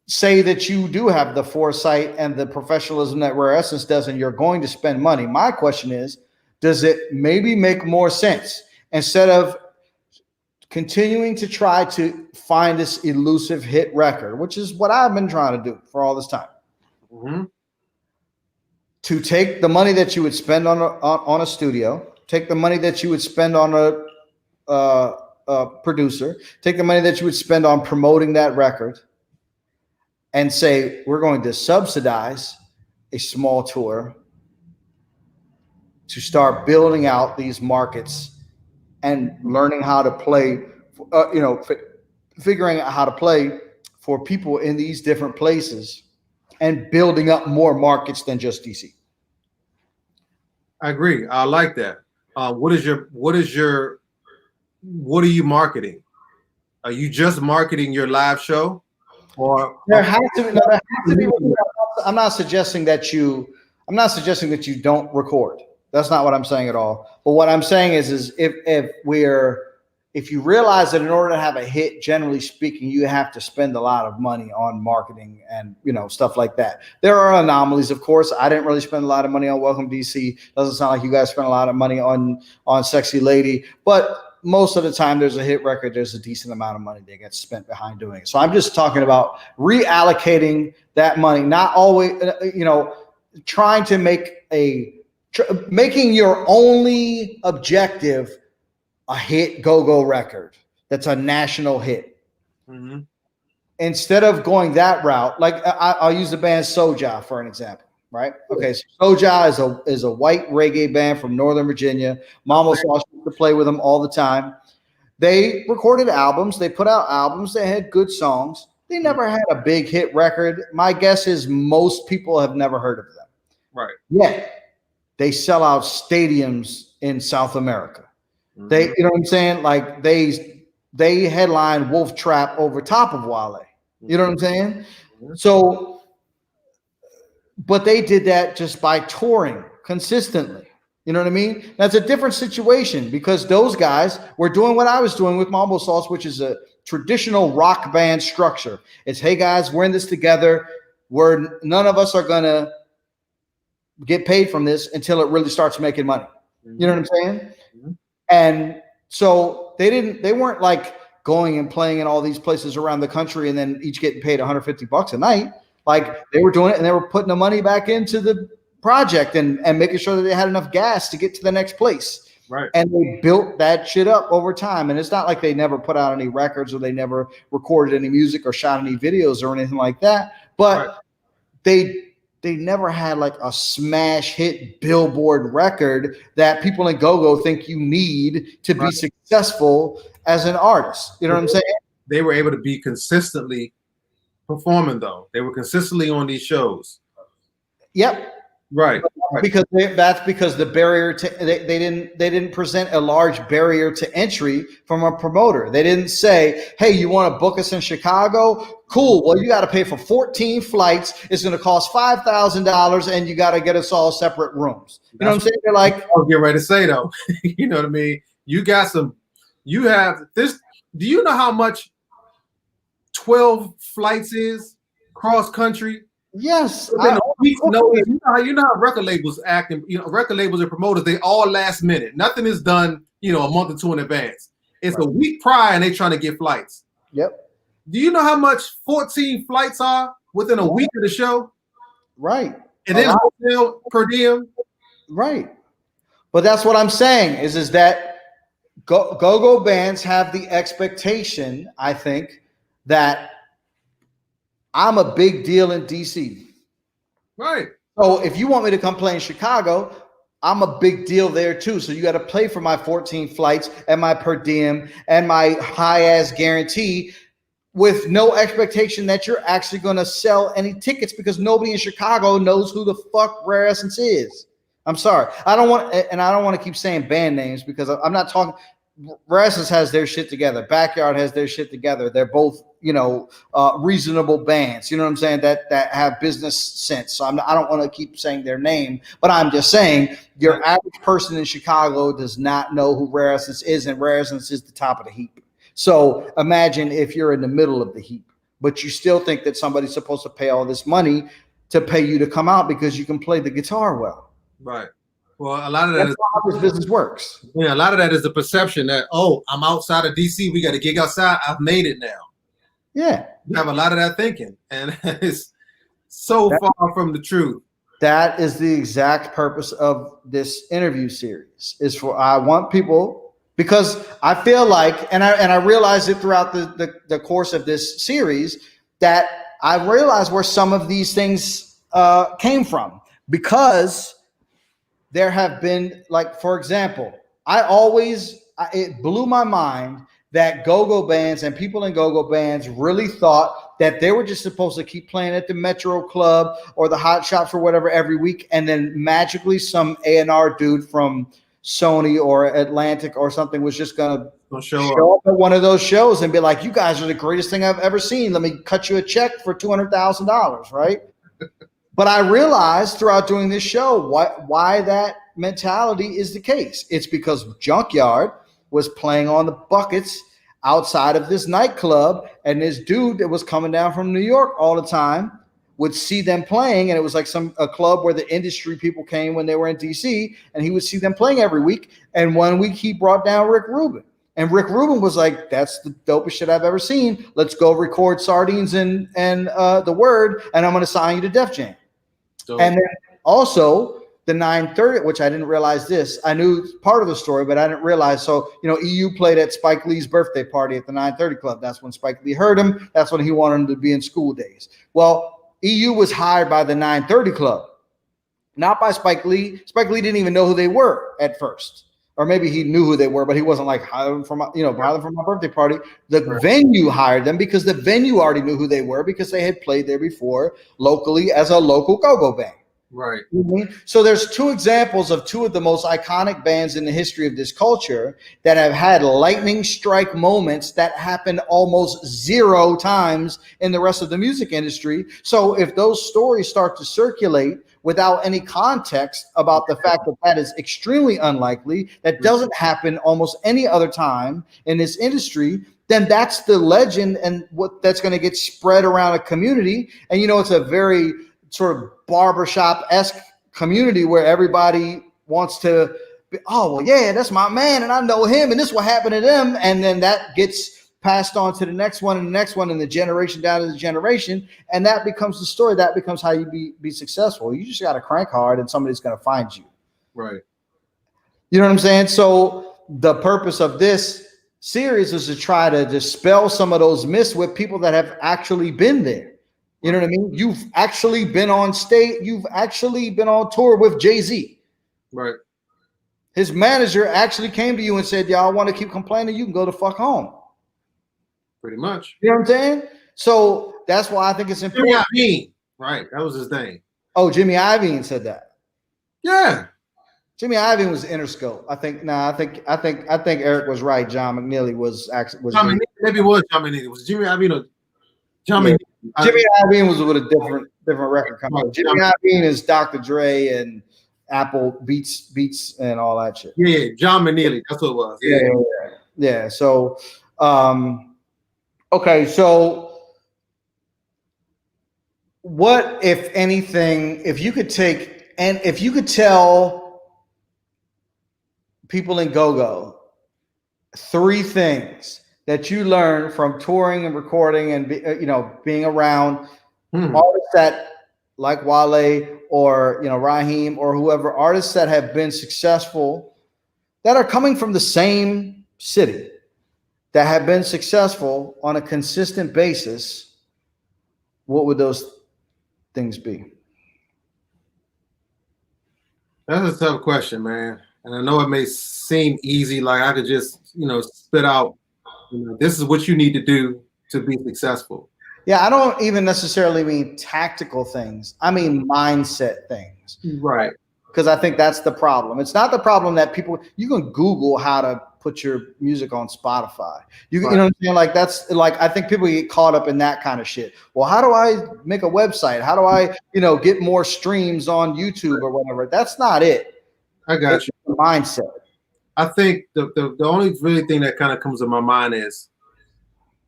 say that you do have the foresight and the professionalism that Rare Essence does, and you're going to spend money. My question is, does it maybe make more sense instead of continuing to try to find this elusive hit record, which is what I've been trying to do for all this time, to take the money that you would spend on a studio, take the money that you would spend on a producer, take the money that you would spend on promoting that record, and say, we're going to subsidize a small tour to start building out these markets and learning how to play, figuring out how to play for people in these different places and building up more markets than just DC. I agree. I like that. What are you marketing? Are you just marketing your live show? Or there has to be. I'm not suggesting that you don't record. That's not what I'm saying at all. But what I'm saying is if you realize that in order to have a hit, generally speaking, you have to spend a lot of money on marketing and stuff like that. There are anomalies, of course. I didn't really spend a lot of money on Welcome DC. Doesn't sound like you guys spent a lot of money on Sexy Lady, but most of the time there's a hit record, there's a decent amount of money that gets spent behind doing it. So I'm just talking about reallocating that money, not always, trying to making your only objective a hit go-go record that's a national hit. Instead of going that route, like I'll use the band Soja for an example, right? Okay, so Soja is a white reggae band from Northern Virginia. Mumbo Sauce used to play with them all the time. They recorded albums, they put out albums, they had good songs, They never had a big hit record. My guess is most people have never heard of them. Right. Yet they sell out stadiums in South America. Mm-hmm. They, you know what I'm saying? Like they headline Wolf Trap over top of Wale. You know what I'm saying? Mm-hmm. So, but they did that just by touring consistently. You know what I mean? That's a different situation because those guys were doing what I was doing with Mumbo Sauce, which is a traditional rock band structure. It's, hey guys, we're in this together. None of us are gonna get paid from this until it really starts making money. Mm-hmm. You know what I'm saying? Mm-hmm. And so they weren't like going and playing in all these places around the country and then each getting paid $150 a night. Like they were doing it and they were putting the money back into the project and making sure that they had enough gas to get to the next place. Right. And they built that shit up over time. And it's not like they never put out any records or they never recorded any music or shot any videos or anything like that. But they never had like a smash hit Billboard record that people in go-go think you need to be successful as an artist. You know what I'm saying? They were able to be consistently performing though. They were consistently on these shows. Yep. Right. Because that's because the barrier to they didn't present a large barrier to entry from a promoter. They didn't say, hey, you want to book us in Chicago? Cool. Well, you got to pay for 14 flights. It's going to cost $5,000 and you got to get us all separate rooms. You know what I'm saying? They're like, I'll get ready to say though. You know what I mean? You have this. Do you know how much 12 flights is cross country? Yes. You know how record labels act, and record labels and promoters, they all last minute. Nothing is done, a month or two in advance. It's a week prior and they trying to get flights. Yep. Do you know how much 14 flights are within a week of the show? Right. And then hotel per diem. Right. But that's what I'm saying is that go-go bands have the expectation, I think, that I'm a big deal in DC. Right. So if you want me to come play in Chicago, I'm a big deal there too. So you got to pay for my 14 flights and my per diem and my high ass guarantee with no expectation that you're actually going to sell any tickets because nobody in Chicago knows who the fuck Rare Essence is. I'm sorry. I don't want to keep saying band names because I'm not talking. Rare Essence has their shit together. Backyard has their shit together. They're both, reasonable bands. You know what I'm saying? That have business sense. So I don't want to keep saying their name, but I'm just saying your average person in Chicago does not know who Rare Essence is, and Rare Essence is the top of the heap. So imagine if you're in the middle of the heap, but you still think that somebody's supposed to pay all this money to pay you to come out because you can play the guitar well. Right. Well, a lot of that is how this business works. Yeah, a lot of that is the perception that, I'm outside of DC. We got a gig outside. I've made it now. Yeah. You have a lot of that thinking, and it's so far from the truth. That is the exact purpose of this interview series. I want people, because I feel like, and I realized it throughout the course of this series, that I realized where some of these things came from, because there have been, like, for example, it blew my mind that go-go bands and people in go-go bands really thought that they were just supposed to keep playing at the Metro Club or the Hot Shops or whatever every week, and then magically some A&R dude from Sony or Atlantic or something was just going to show up at one of those shows and be like, you guys are the greatest thing I've ever seen. Let me cut you a check for $200,000, right? But I realized throughout doing this show why that mentality is the case. It's because Junkyard was playing on the buckets outside of this nightclub, and this dude that was coming down from New York all the time would see them playing, and it was like a club where the industry people came when they were in DC, and he would see them playing every week. And one week he brought down Rick Rubin, and Rick Rubin was like, that's the dopest shit I've ever seen. Let's go record Sardines and The Word, and I'm going to sign you to Def Jam. Dope. And then also the 930, which I didn't realize this. I knew part of the story, but I didn't realize. So, EU played at Spike Lee's birthday party at the 930 Club. That's when Spike Lee heard him. That's when he wanted him to be in School Days. Well, EU was hired by the 930 Club, not by Spike Lee. Spike Lee didn't even know who they were at first. or maybe he knew who they were, but he wasn't like hire them for my, buy them for my birthday party. The venue hired them because the venue already knew who they were because they had played there before locally as a local go-go band. Right. So there's two examples of two of the most iconic bands in the history of this culture that have had lightning strike moments that happen almost 0 times in the rest of the music industry. So if those stories start to circulate without any context about the fact that that is extremely unlikely, that doesn't happen almost any other time in this industry, then that's the legend and what that's going to get spread around a community. And it's a very sort of barbershop-esque community where everybody wants to be, oh, well, yeah, that's my man, and I know him, and this will happen to them. And then that gets passed on to the next one and the next one and the generation down to the generation. And that becomes the story. That becomes how you be successful. You just got to crank hard and somebody's going to find you. Right. You know what I'm saying? So the purpose of this series is to try to dispel some of those myths with people that have actually been there. You know what I mean? You've actually been on stage. You've actually been on tour with Jay-Z. Right. His manager actually came to you and said, y'all want to keep complaining? You can go the fuck home. Pretty much. You know what I'm saying? So that's why I think it's important. Jimmy Iovine. Right. That was his name. Oh, Jimmy Iovine said that. Yeah. Jimmy Iovine was Interscope. I think Eric was right. John McNeely was actually maybe it was John McNeely. It was Jimmy Iovine or John McNeely. Jimmy Iovine was with a different record company. Jimmy Iovine is Dr. Dre and Apple Beats and all that shit. Yeah, John McNeely. That's what it was. Yeah. So, okay. So, what, if anything, if you could tell people in go-go 3 things that you learn from touring and recording and being around artists that like Wale or Raheem or whoever, artists that have been successful, that are coming from the same city, that have been successful on a consistent basis, what would those things be? That's a tough question, man. And I know it may seem easy, like I could just spit out, this is what you need to do to be successful. Yeah, I don't even necessarily mean tactical things. I mean mindset things. Right. Because I think that's the problem. It's not the problem that you can Google how to put your music on Spotify. You know what I'm saying? Like that's like, I think people get caught up in that kind of shit. Well, how do I make a website? How do I, get more streams on YouTube or whatever? That's not it. I got you. Mindset. I think the only really thing that kind of comes to my mind is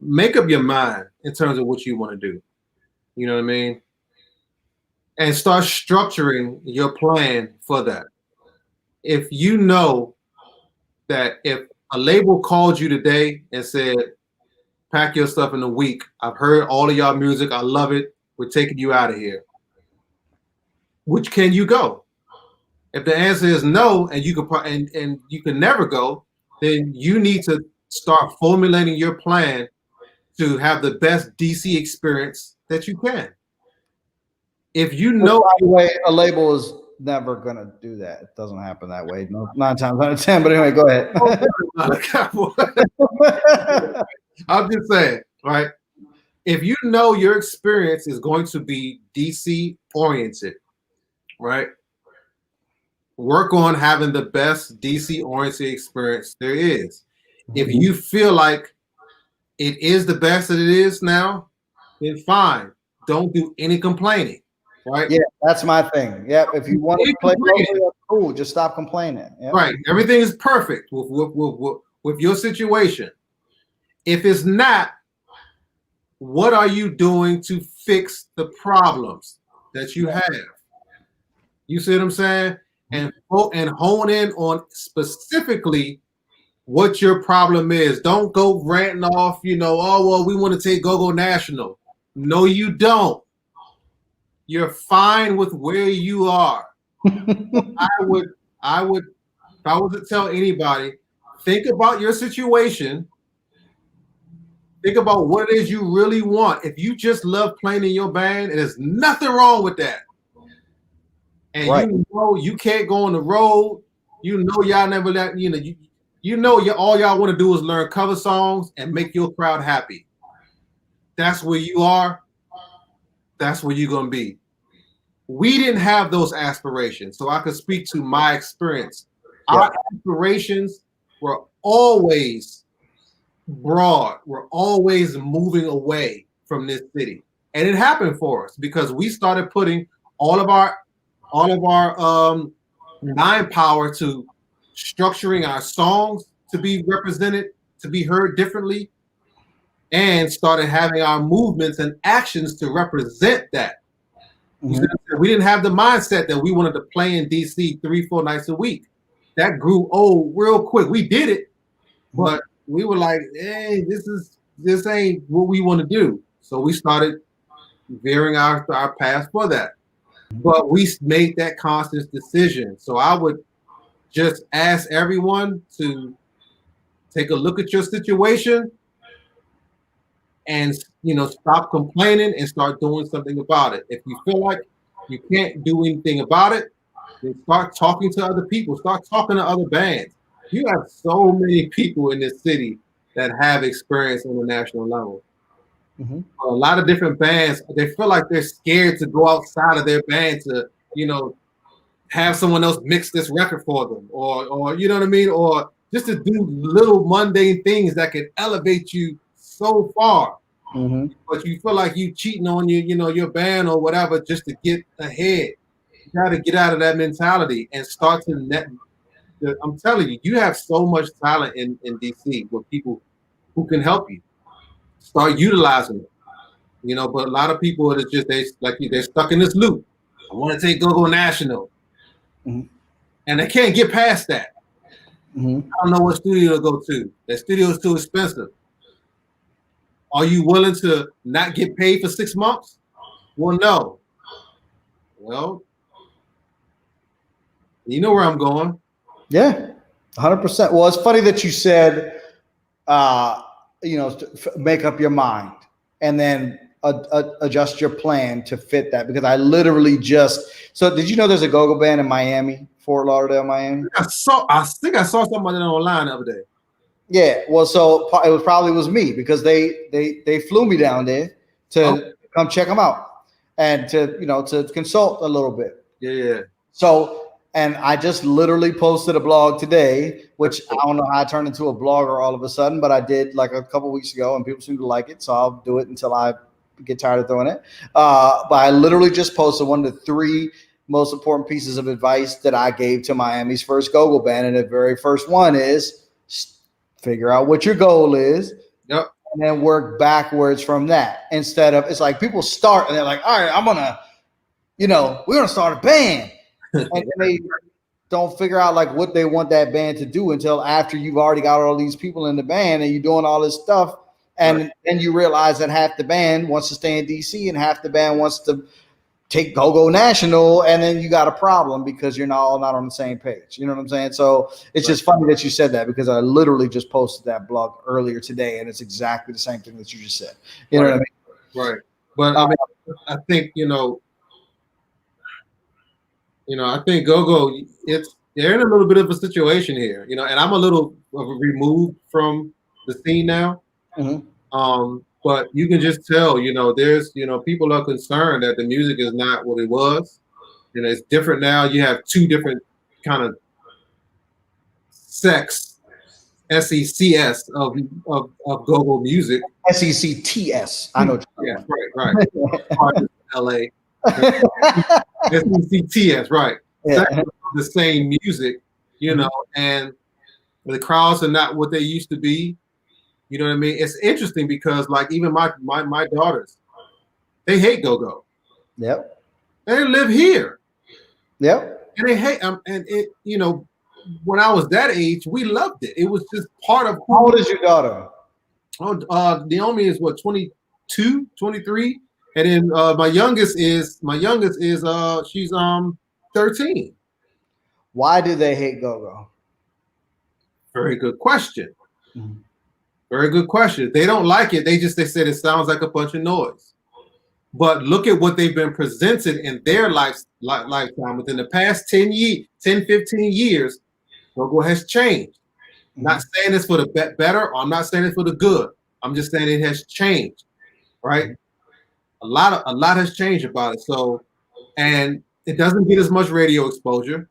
make up your mind in terms of what you want to do. You know what I mean? And start structuring your plan for that. If you know that if a label called you today and said, pack your stuff in a week, I've heard all of y'all music, I love it, we're taking you out of here, which can you go? If the answer is no, and you can never go, then you need to start formulating your plan to have the best DC experience that you can. If you know, by the way, a label is never gonna do that. It doesn't happen that way. 9 times out of 10. But anyway, go ahead. I'm just saying, right? If you know your experience is going to be DC oriented, right? Work on having the best DC oriented experience there is. If you feel like it is the best that it is now, then fine. Don't do any complaining, right? Yeah, that's my thing. Yeah, if you want to play locally, cool. Just stop complaining. Yep. Right. Everything is perfect with your situation. If it's not, what are you doing to fix the problems that you have? You see what I'm saying? And hone in on specifically what your problem is. Don't go ranting off, oh, well, we want to take Gogo national. No, you don't. You're fine with where you are. I would, if I was to tell anybody, think about your situation. Think about what it is you really want. If you just love playing in your band, there's nothing wrong with that. And you know you can't go on the road you know y'all never let all y'all want to do is learn cover songs and make your crowd happy. That's where you are. That's where you're gonna be. We didn't have those aspirations, so I could speak to my experience. Yeah. Our aspirations were always broad. We're always moving away from this city, and it happened for us because we started putting all of our mind power to structuring our songs to be represented, to be heard differently, and started having our movements and actions to represent that. Mm-hmm. We didn't have the mindset that we wanted to play in DC 3-4 nights a week. That grew old real quick. We did it, but we were like, hey, this ain't what we want to do. So we started veering our path for that. But we made that conscious decision. So I would just ask everyone to take a look at your situation and stop complaining and start doing something about it. If you feel like you can't do anything about it, then start talking to other people. Start talking to other bands. You have so many people in this city that have experience on the national level. Mm-hmm. A lot of different bands, they feel like they're scared to go outside of their band to, have someone else mix this record for them, or you know what I mean, or just to do little mundane things that can elevate you so far. Mm-hmm. But you feel like you cheating on your band or whatever just to get ahead. You got to get out of that mentality and start to net. I'm telling you, you have so much talent in DC with people who can help you. Start utilizing it. But a lot of people are just they're stuck in this loop. I want to take GoGo National. Mm-hmm. And they can't get past that. Mm-hmm. I don't know what studio to go to. That studio is too expensive. Are you willing to not get paid for 6 months? Well, no. Well, you know where I'm going. Yeah, 100%. Well, it's funny that you said, make up your mind and then adjust your plan to fit that, because I literally so did you know there's a go-go band in Miami, Fort Lauderdale, Miami? I think I saw somebody online the other day. Yeah, well, so it was me, because they flew me down there to come check them out and to consult a little bit. Yeah. So, and I just literally posted a blog today, which I don't know how I turned into a blogger all of a sudden, but I did like a couple weeks ago, and people seem to like it, so I'll do it until I get tired of doing it. But I literally just posted one of the 3 most important pieces of advice that I gave to Miami's first go-go band, and the very first one is figure out what your goal is. Yep. And then work backwards from that. Instead of, it's like people start and they're like, all right, I'm gonna, we're gonna start a band. And they don't figure out like what they want that band to do until after you've already got all these people in the band and you're doing all this stuff. And then you realize that half the band wants to stay in DC and half the band wants to take GoGo National, and then you got a problem because you're all not on the same page. You know what I'm saying? So it's just funny that you said that, because I literally just posted that blog earlier today, and it's exactly the same thing that you just said. You know what I mean? Right. But I think I think GoGo, they're in a little bit of a situation here, and I'm a little removed from the scene now. Mm-hmm. But you can just tell, there's, people are concerned that the music is not what it was. It's different now. You have 2 different kind of SECS of go-go music. SECTS. I know. Yeah, right. LA. SECTS, right. Yeah. The same music, and the crowds are not what they used to be. You know what I mean? It's interesting because, like, even my daughters, they hate go-go. Yep. They live here. Yep. And they hate and it. When I was that age, we loved it. It was just part of. How old is your daughter? Oh, Naomi is what, 22, 23, and then my youngest is she's 13. Why do they hate go-go? Very good question. Mm-hmm. Very good question. They don't like it. They said it sounds like a bunch of noise. But look at what they've been presented in their lifetime within the past 10, 15 years. Go has changed. I'm not saying this for the better, or I'm not saying it for the good. I'm just saying it has changed, right? A lot has changed about it. So, and it doesn't get as much radio exposure,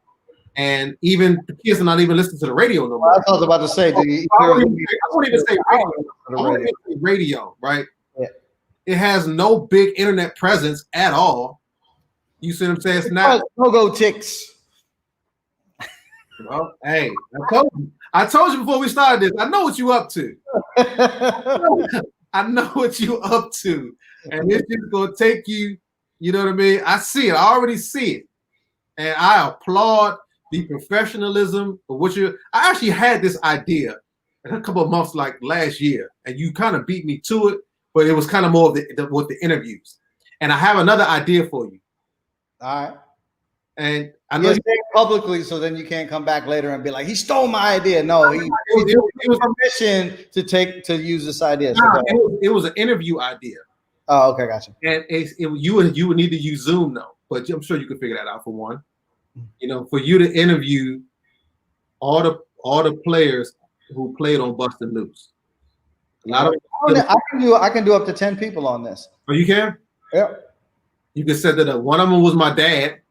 and even the kids are not even listening to the radio no more. I was about to say, I won't even say radio. I won't even say radio, right? Yeah. It has no big internet presence at all. You see what I'm saying? It's not GOGOTIX. Well, hey, I told you before we started this. I know what you up to. I know what you up to, and it's just gonna take you. You know what I mean? I see it. I already see it, and I applaud the professionalism of what you. I actually had this idea a couple of months, like last year, and you kind of beat me to it. But it was kind of more of with the interviews, and I have another idea for you. All right. And I know you say it publicly, so then you can't come back later and be like, he stole my idea. No, he was permission to use this idea. So it was an interview idea. Oh, okay, gotcha. And you would need to use Zoom though, but I'm sure you could figure that out for one. You know, for you to interview all the players who played on Bustin' Loose. I can do up to 10 people on this. Oh, you can? Yeah. You can set that up. One of them was my dad.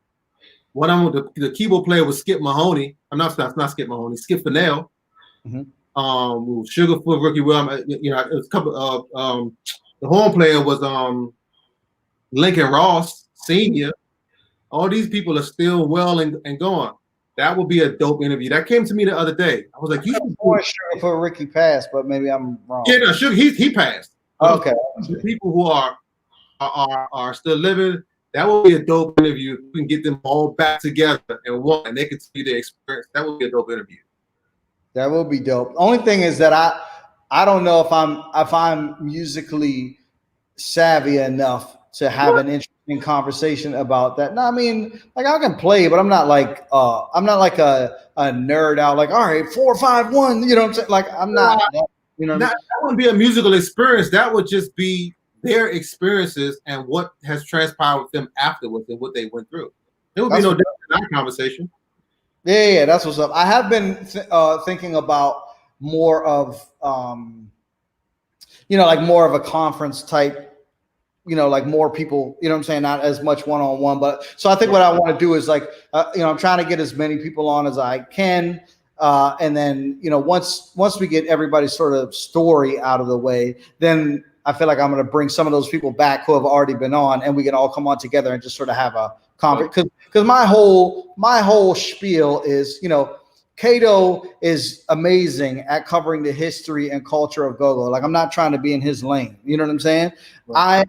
One of them, the keyboard player was Skip Mahoney. I'm not Skip Mahoney. Skip Fennell. Sugarfoot, Rookie Will. You know, it was a couple of the horn player was Lincoln Ross Senior. All these people are still well and going. That would be a dope interview. That came to me the other day. I was like, "You Sugarfoot Ricky passed, but maybe I'm wrong." Yeah, no, he passed. Okay. The people who are still living. That would be a dope interview. If we can get them all back together and one, and they can see their experience. That would be a dope interview. That would be dope. Only thing is that I don't know if I'm musically savvy enough to have an interesting conversation about that. No, I mean, like I can play, but I'm not like a nerd out. Like, all right, 4, 5, 1. You know what I'm saying? Like I'm not. You know, that wouldn't be a musical experience. That would just be their experiences and what has transpired with them afterwards and what they went through. There would be no difference in that conversation. Yeah, that's what's up. I have been thinking about more of, like more of a conference type, like more people, you know what I'm saying? Not as much one-on-one, but so I think what I want to do is like, I'm trying to get as many people on as I can. And then, once we get everybody's sort of story out of the way, then I feel like I'm going to bring some of those people back who have already been on, and we can all come on together and just sort of have a conversation. Because my whole spiel is, Kato is amazing at covering the history and culture of go-go. Like I'm not trying to be in his lane. You know what I'm saying? Right.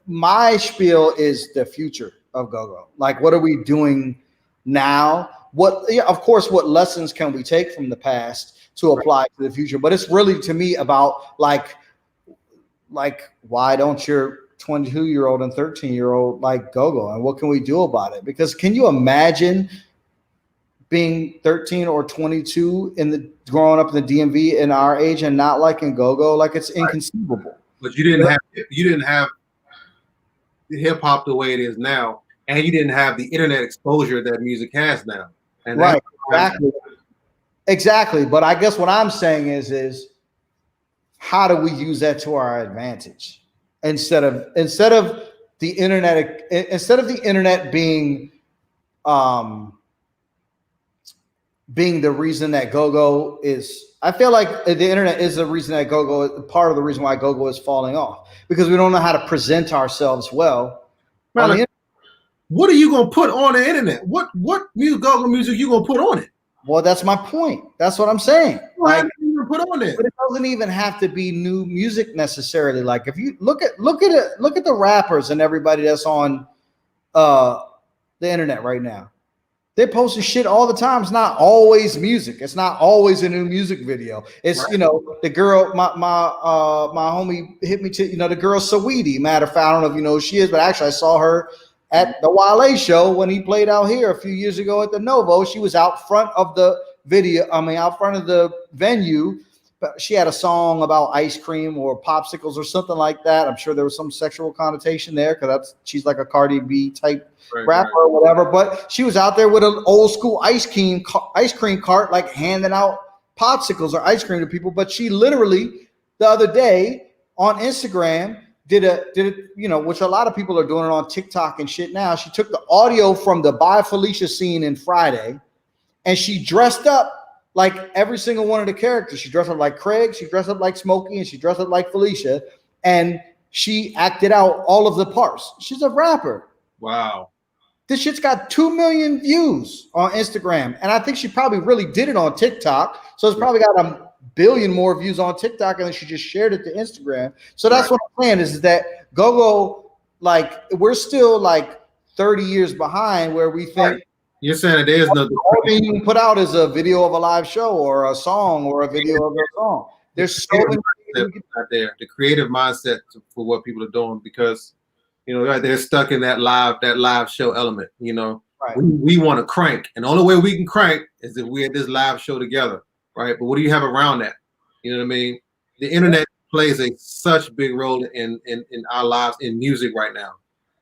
My spiel is the future of go-go. Like what are we doing now? Of course, what lessons can we take from the past to apply to the future? But it's really to me about like why don't your 22-year-old and 13-year-old like go-go, and what can we do about it? Because can you imagine being 13 or 22 growing up in the DMV in our age and not liking go-go? Like it's inconceivable. But you didn't have hip hop the way it is now, and you didn't have the internet exposure that music has now. And right, exactly. But I guess what I'm saying is how do we use that to our advantage instead of the internet being the reason that go-go is. I feel like the internet is the reason that go-go, part of the reason why go-go is falling off, because we don't know how to present ourselves well. What are you gonna put on the internet? What go-go music you gonna put on it? Well, that's my point. That's what I'm saying. Like, put on it. But it doesn't even have to be new music necessarily. Like if you look at the rappers and everybody that's on the internet right now, they're posting shit all the time. It's not always music. It's not always a new music video. It's right. The girl, my homie hit me to the girl Saweetie. Matter of fact, I don't know if you know who she is, but actually I saw her at the Wale show when he played out here a few years ago at the Novo. She was out front of the out front of the venue, she had a song about ice cream or popsicles or something like that. I'm sure there was some sexual connotation there because she's like a Cardi B type rapper or whatever. But she was out there with an old school ice cream cart, like handing out popsicles or ice cream to people. But she literally the other day on Instagram did it, you know, which a lot of people are doing it on TikTok and shit now. She took the audio from the Bye Felicia scene in Friday, and she dressed up like every single one of the characters. She dressed up like Craig, she dressed up like Smokey, and she dressed up like Felicia, and she acted out all of the parts. She's a rapper. Wow. This shit's got 2 million views on Instagram, and I think she probably really did it on TikTok, so it's probably got a billion more views on TikTok, and then she just shared it to Instagram. So that's what I'm saying is that Gogo, like, we're still like 30 years behind where we think you're saying that there's no all thing you can put out is a video of a live show or a song or a video of a song. There's so many out there, the creative mindset for what people are doing, because you know they're stuck in that live show element. You know, we want to crank, and the only way we can crank is if we at this live show together, right? But what do you have around that? You know what I mean? The internet plays such big role in our lives in music right now.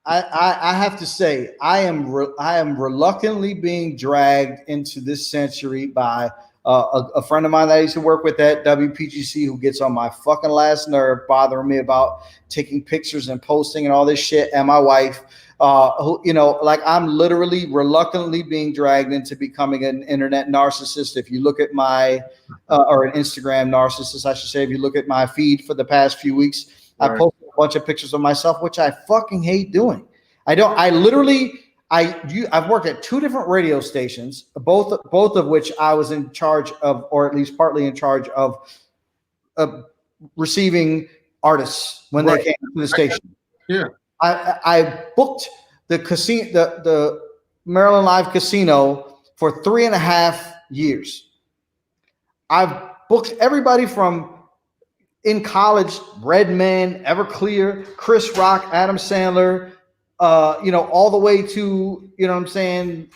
I have to say I am reluctantly being dragged into this century by a friend of mine that I used to work with at WPGC who gets on my fucking last nerve, bothering me about taking pictures and posting and all this shit, and my wife, who, you know, like I'm literally reluctantly being dragged into becoming an internet narcissist. If you look at my or an Instagram narcissist, I should say, if you look at my feed for the past few weeks, I posted a bunch of pictures of myself, which I fucking hate doing. I've worked at 2 different radio stations, both of which I was in charge of, or at least partly in charge of receiving artists when they came to the station. Yeah. I booked the casino, the Maryland Live Casino for 3.5 years. I've booked everybody from in college, Redman, Everclear, Chris Rock, Adam Sandler, you know, all the way to, you know what I'm saying,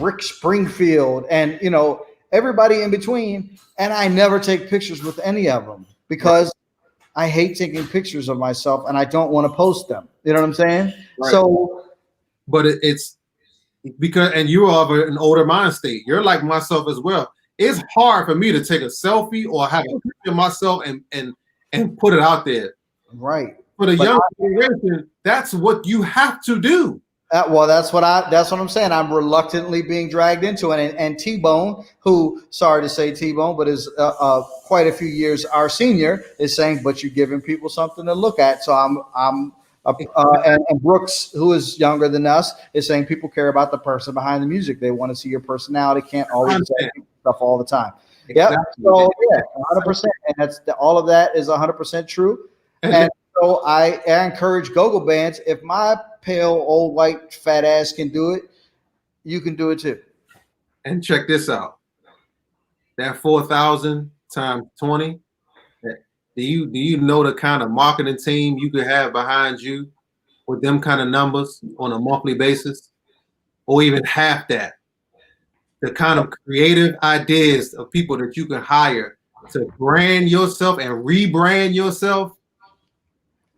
Rick Springfield, and, you know, everybody in between. And I never take pictures with any of them because I hate taking pictures of myself and I don't want to post them. You know what I'm saying? Right. So, but it's because, and you are of an older mind state. You're like myself as well. It's hard for me to take a selfie or have a picture of myself and put it out there. Right. For the young generation, that's what you have to do. Well, that's what I'm saying. I'm reluctantly being dragged into it. And T-Bone, who, sorry to say T-Bone, but is quite a few years our senior, is saying, but you're giving people something to look at. So and Brooks, who is younger than us, is saying people care about the person behind the music. They want to see your personality. Can't always say stuff all the time. Exactly. Yeah. So yeah, 100%. And all of that is 100% true. And so I encourage go-go bands. If my pale old white fat ass can do it, you can do it too. And check this out. That 4,000 times 20. Do you know the kind of marketing team you could have behind you with them kind of numbers on a monthly basis, or even half that? The kind of creative ideas of people that you can hire to brand yourself and rebrand yourself.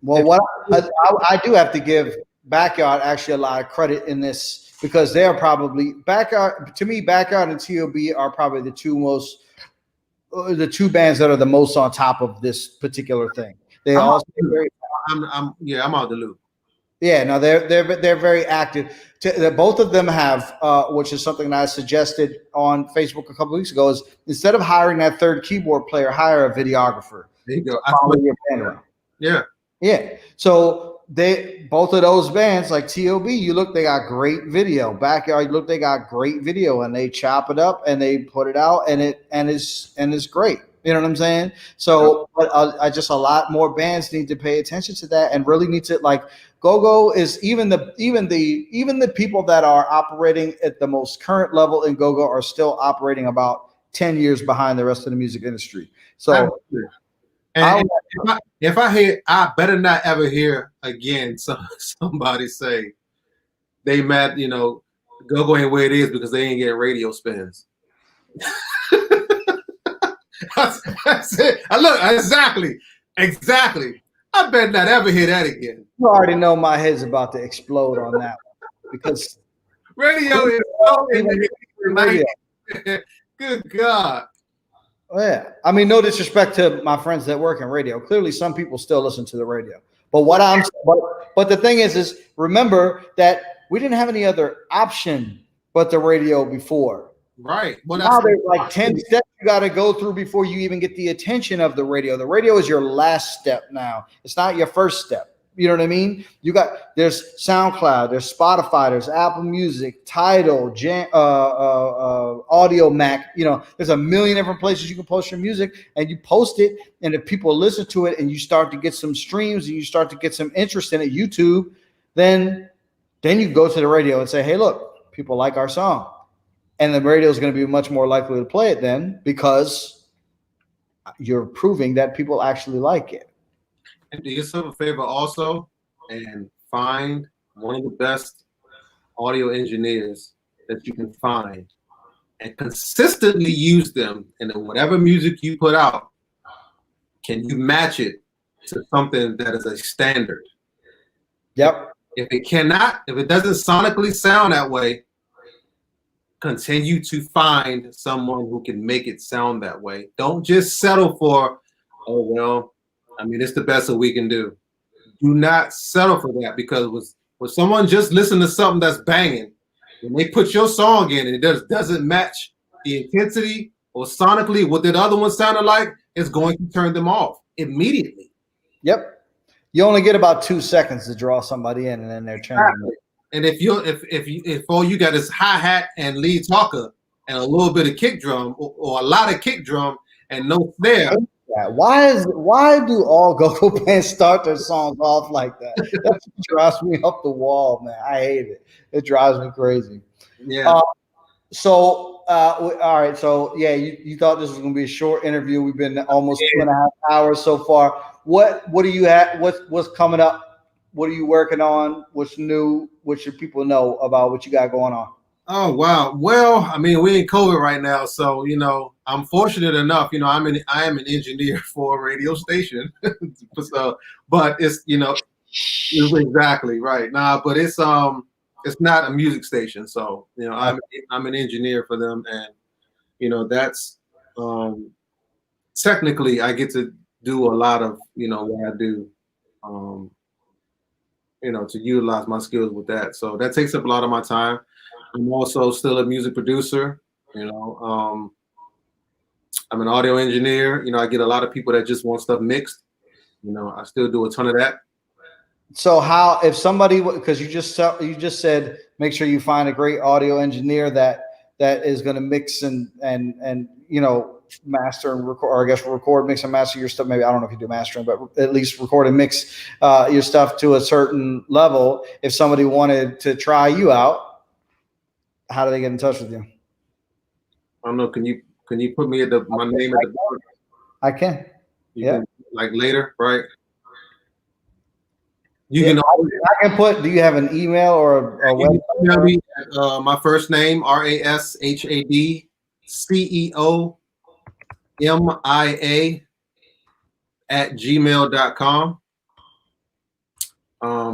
Well, what I do have to give Backyard actually a lot of credit in this, because they're probably Backyard and T.O.B. are probably the two bands that are the most on top of this particular thing. I'm out the loop. Yeah, no, they're very active. Both of them have, which is something that I suggested on Facebook a couple of weeks ago, is instead of hiring that third keyboard player, hire a videographer. There you go. Yeah. Yeah. So both of those bands, like T.O.B., they got great video. Backyard, they got great video, and they chop it up and they put it out, and it's great. You know what I'm saying? So, but I just, a lot more bands need to pay attention to that and really need to, like, go-go is even the people that are operating at the most current level in go-go are still operating about 10 years behind the rest of the music industry. So, and if I hear, I better not ever hear again somebody say they mad, you know, go-go ain't where it is because they ain't getting radio spins. That's it. I look exactly. I better not ever hear that again. You already know my head's about to explode on that one because radio is so radio. Good God. Oh, yeah. I mean, no disrespect to my friends that work in radio. Clearly, some people still listen to the radio. But but the thing is remember that we didn't have any other option but the radio before. Right. Well, now there's like 10 steps you got to go through before you even get the attention of the radio. The radio is your last step now. It's not your first step. You know what I mean? There's SoundCloud, there's Spotify, there's Apple Music, Tidal, Audio Mac. You know, there's a million different places you can post your music, and you post it, and if people listen to it and you start to get some streams and you start to get some interest in it, YouTube, then you go to the radio and say, hey, look, people like our song. And the radio is going to be much more likely to play it then because you're proving that people actually like it. And do yourself a favor also and find one of the best audio engineers that you can find and consistently use them in whatever music you put out. Can you match it to something that is a standard? Yep. If it doesn't sonically sound that way, continue to find someone who can make it sound that way. Don't just settle for, oh, well, I mean, it's the best that we can do. Do not settle for that, because when someone just listen to something that's banging, when they put your song in and it doesn't match the intensity or sonically what that other one sounded like, it's going to turn them off immediately. Yep. You only get about 2 seconds to draw somebody in, and then they're turning. And if all you got is hi-hat and lead talker and a little bit of kick drum or a lot of kick drum and no snare. Why do all go-go bands start their songs off like that? That drives me up the wall, man. I hate it. It drives me crazy. Yeah. All right. So yeah, you thought this was going to be a short interview. We've been almost 2.5 hours so far. What do you have? What's coming up? What are you working on? What's new? What should people know about what you got going on? Oh, wow. Well, I mean, we're in COVID right now. So, you know, I'm fortunate enough, you know, I am an engineer for a radio station. But it's, you know, exactly right. But it's not a music station. So, you know, I'm an engineer for them. And, you know, that's technically I get to do a lot of, you know, what I do. You know, to utilize my skills with that. So that takes up a lot of my time. I'm also still a music producer. You know, I'm an audio engineer. You know, I get a lot of people that just want stuff mixed. You know, I still do a ton of that. So if somebody, because you just said, make sure you find a great audio engineer that is going to mix and you know, master and record, or I guess record, mix and master your stuff. Maybe, I don't know if you do mastering, but at least record and mix your stuff to a certain level. If somebody wanted to try you out, how do they get in touch with you? I don't know. Can you put me at my name at the board? I can. Can, like later, right? You can. I can put. Do you have an email or a website? Email me at, my first name RASHAD CEO MIA @gmail.com.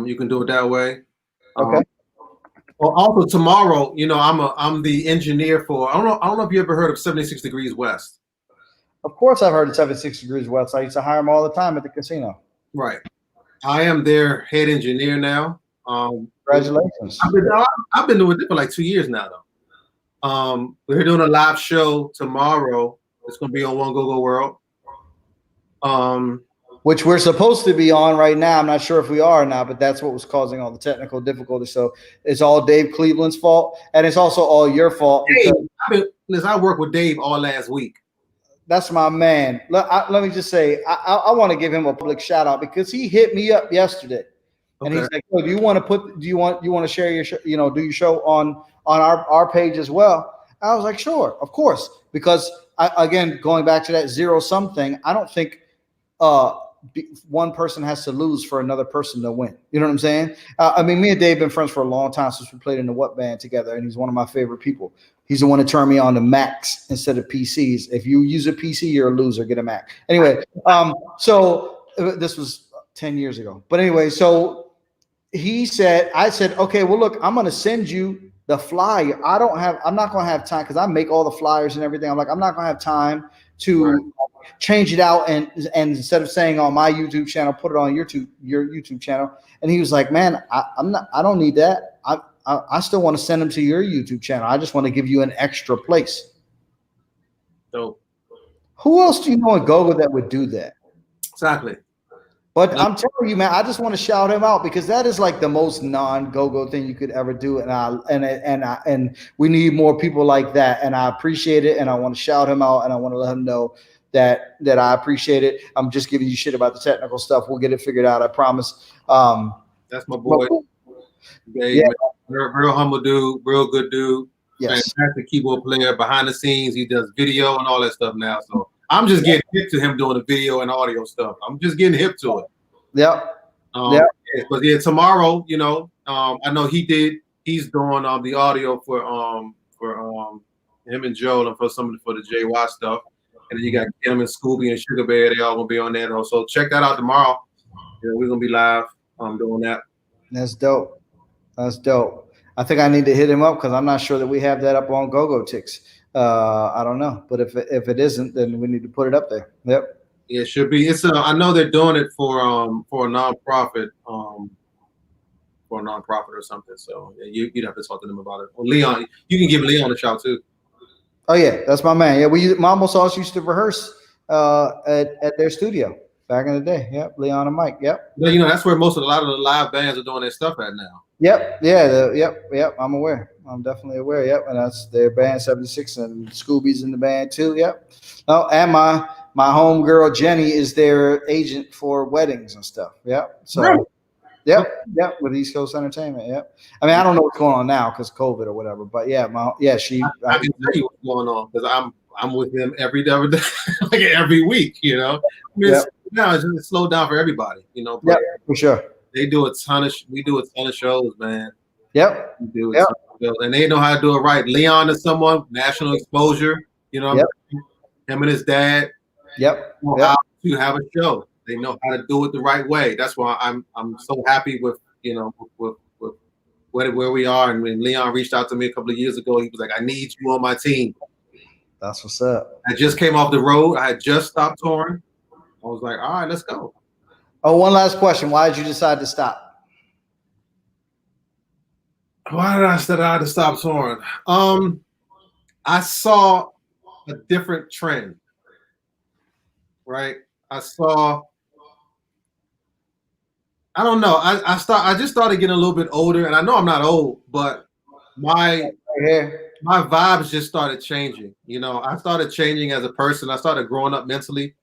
You can do it that way. Okay. Well, also tomorrow, you know, I'm the engineer for, I don't know if you ever heard of 76 Degrees West. Of course I've heard of 76 Degrees West. I used to hire them all the time at the casino. Right. I am their head engineer now. Congratulations. I've been doing it for like 2 years now, though. We're doing a live show tomorrow. It's going to be on One Go Go World. Which we're supposed to be on right now. I'm not sure if we are or not, but that's what was causing all the technical difficulties. So it's all Dave Cleveland's fault, and it's also all your fault. Hey, I worked with Dave all last week. That's my man. Let me just say, I want to give him a public shout out because he hit me up yesterday, and he's like, "Oh, do you want to share your do your show on our page as well?" I was like, "Sure, of course," because again, going back to that zero sum thing, I don't think one person has to lose for another person to win. You know what I'm saying? I mean, me and Dave have been friends for a long time since we played in the What Band together, and he's one of my favorite people. He's the one that turned me on to Macs instead of PCs. If you use a PC, you're a loser. Get a Mac. Anyway, so this was 10 years ago. But anyway, so I said, okay, well, look, I'm going to send you the flyer. I'm not going to have time because I make all the flyers and everything. I'm like, I'm not going to have time to change it out. And instead of saying on my YouTube channel, put it on your YouTube channel. And he was like, man, I don't need that. I still want to send them to your YouTube channel. I just want to give you an extra place. So who else do you know in Gogo that would do that? Exactly. But I'm telling you, man, I just want to shout him out because that is like the most non-Gogo thing you could ever do. And we need more people like that. And I appreciate it. And I want to shout him out and I want to let him know that I appreciate it. I'm just giving you shit about the technical stuff. We'll get it figured out. I promise. That's my boy. Yeah. Real humble dude, real good dude. Yes. Fantastic keyboard player. Behind the scenes, he does video and all that stuff now. So I'm just getting hip to him doing the video and audio stuff. I'm just getting hip to it. Yep. But yeah, tomorrow, I know he's doing the audio for him and Joel and for the JY stuff. And then you got Kim and Scooby and Sugar Bear. They all gonna be on there. So check that out tomorrow. Yeah, we're gonna be live doing that. That's dope. That's dope. I think I need to hit him up because I'm not sure that we have that up on GOGOTIX. I don't know, but if it isn't, then we need to put it up there. Yep. Yeah, it should be. It's I know they're doing it for a nonprofit, or something. So yeah, you'd have to talk to them about it. Or Leon, you can give Leon a shout too. Oh yeah, that's my man. Yeah, Mumbo Sauce used to rehearse at their studio back in the day. Yep, Leon and Mike. Yep. But that's where a lot of the live bands are doing their stuff at now. Yep. Yeah. Yep. I'm aware. I'm definitely aware. Yep. And that's their band 76 and Scooby's in the band too. Yep. Oh, and my homegirl Jenny is their agent for weddings and stuff. Yep. So. Right. Yep. With East Coast Entertainment. Yep. I mean, I don't know what's going on now because COVID or whatever, but yeah, she. I can tell you what's going on because I'm with them every day, like every week. I mean, now it's just slowed down for everybody. Yeah, for sure. We do a ton of shows, man. Yep. We do it, and they know how to do it right. Leon is someone national exposure. Him and his dad. Yep. How to have a show. They know how to do it the right way. That's why I'm so happy with with where we are. And when Leon reached out to me a couple of years ago, he was like, "I need you on my team." That's what's up. I just came off the road. I had just stopped touring. I was like, "All right, let's go." Oh, one last question. Why did you decide to stop? Why did I decide to stop touring? I saw a different trend, right? I don't know. I just started getting a little bit older, and I know I'm not old, but my vibes just started changing. I started changing as a person. I started growing up mentally.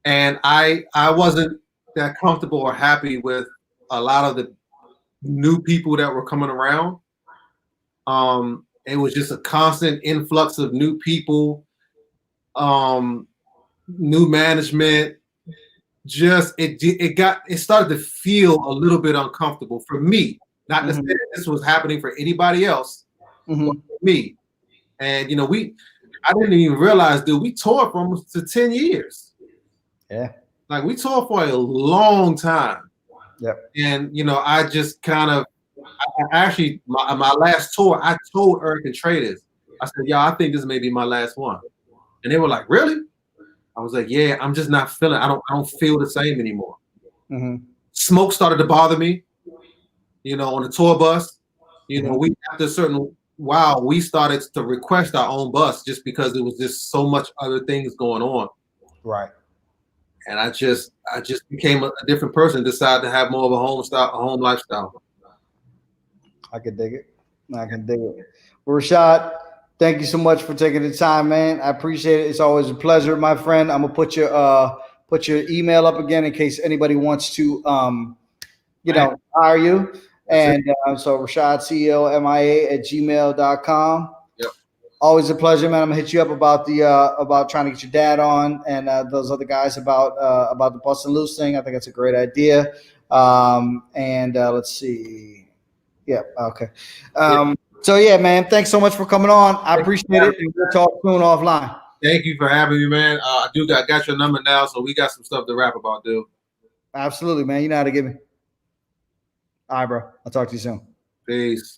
And I wasn't that comfortable or happy with a lot of the new people that were coming around. It was just a constant influx of new people, new management. Just it started to feel a little bit uncomfortable for me. Not to say that this was happening for anybody else, but for me. And I didn't even realize, dude, we toured for almost 10 years. Yeah. Like we toured for a long time. Yep. And I just kind of actually my last tour, I told Eric and Traders, I said, "Y'all, I think this may be my last one." And they were like, "Really?" I was like, "Yeah, I'm just not feeling. I don't feel the same anymore." Smoke started to bother me. On the tour bus. We after a certain while we started to request our own bus just because there was just so much other things going on. Right. And I just became a different person. Decided to have more of a home lifestyle. I can dig it. Well, Rashad, thank you so much for taking the time, man. I appreciate it. It's always a pleasure, my friend. I'm gonna put your email up again in case anybody wants to hire you. And so Rashad, CEOMIA@gmail.com. Yep. Always a pleasure, man. I'm gonna hit you up about about trying to get your dad on and those other guys about the Bust and Loose thing. I think that's a great idea. Let's see. Yeah. Okay. So yeah, man, thanks so much for coming on. I appreciate it. And we'll talk soon offline. Thank you for having me, man. I got your number now, so we got some stuff to rap about, dude. Absolutely, man. You know how to get me. All right, bro. I'll talk to you soon. Peace.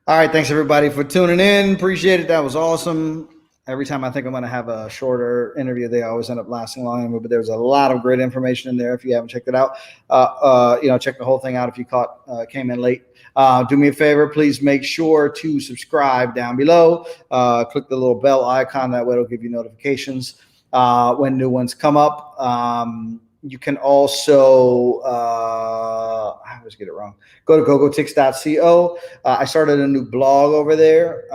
All right, thanks everybody for tuning in. Appreciate it. That was awesome. Every time I think I'm going to have a shorter interview, they always end up lasting longer. But there was a lot of great information in there. If you haven't checked it out, check the whole thing out. If you came in late, do me a favor, please make sure to subscribe down below. Click the little bell icon. That way, it'll give you notifications when new ones come up. You can also, I always get it wrong. Go to GOGOTIX.co. I started a new blog over there,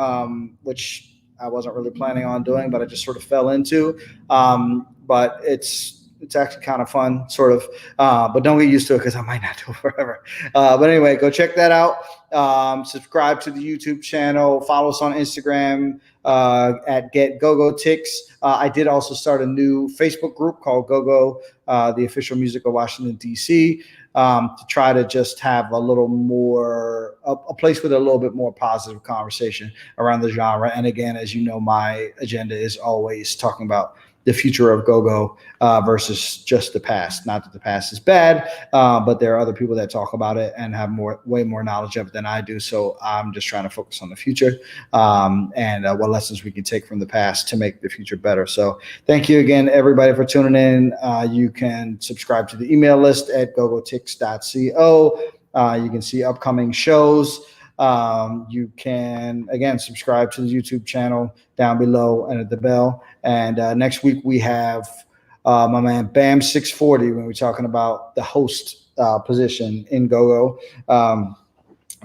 which I wasn't really planning on doing, but I just sort of fell into. But it's actually kind of fun, sort of. But don't get used to it because I might not do it forever. But anyway, go check that out. Subscribe to the YouTube channel. Follow us on Instagram at GOGOTIX. I did also start a new Facebook group called GoGo, the official music of Washington, D.C., to try to just have a little more, a place with a little bit more positive conversation around the genre. And again, as you know, my agenda is always talking about the future of go-go versus just the past. Not that the past is bad, but there are other people that talk about it and have way more knowledge of it than I do. So I'm just trying to focus on the future and what lessons we can take from the past to make the future better. So thank you again, everybody, for tuning in. You can subscribe to the email list at gogotix.co. You can see upcoming shows. You can, again, subscribe to the YouTube channel down below and at the bell. And next week we have my man Bam 640 when we're talking about the host position in go-go.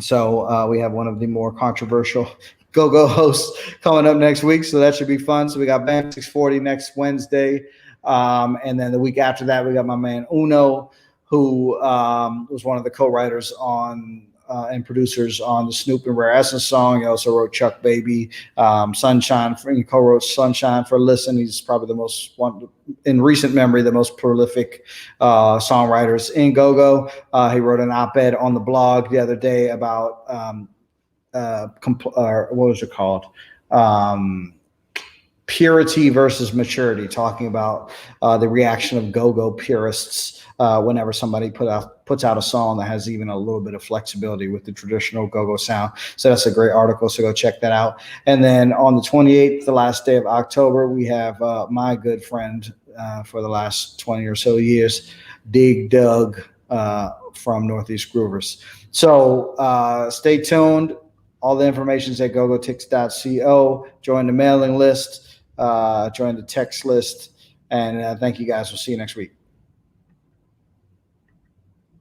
So we have one of the more controversial go-go hosts coming up next week. So that should be fun. So we got Bam 640 next Wednesday. And then the week after that, we got my man Uno, who was one of the co-writers on and producers on the Snoop and Rare Essence song. He also wrote Chuck Baby, Sunshine. He co-wrote Sunshine for Listen. He's probably the most, in recent memory, the most prolific songwriters in go-go. He wrote an op-ed on the blog the other day about what was it called? Purity versus maturity, talking about the reaction of go-go purists whenever somebody puts out a song that has even a little bit of flexibility with the traditional go-go sound. So that's a great article, so go check that out. And then on the 28th, the last day of October, we have my good friend for the last 20 or so years, Dig Dug from Northeast Groovers. So stay tuned. All the information is at gogotix.co. Join the mailing list, join the text list, and thank you guys. We'll see you next week.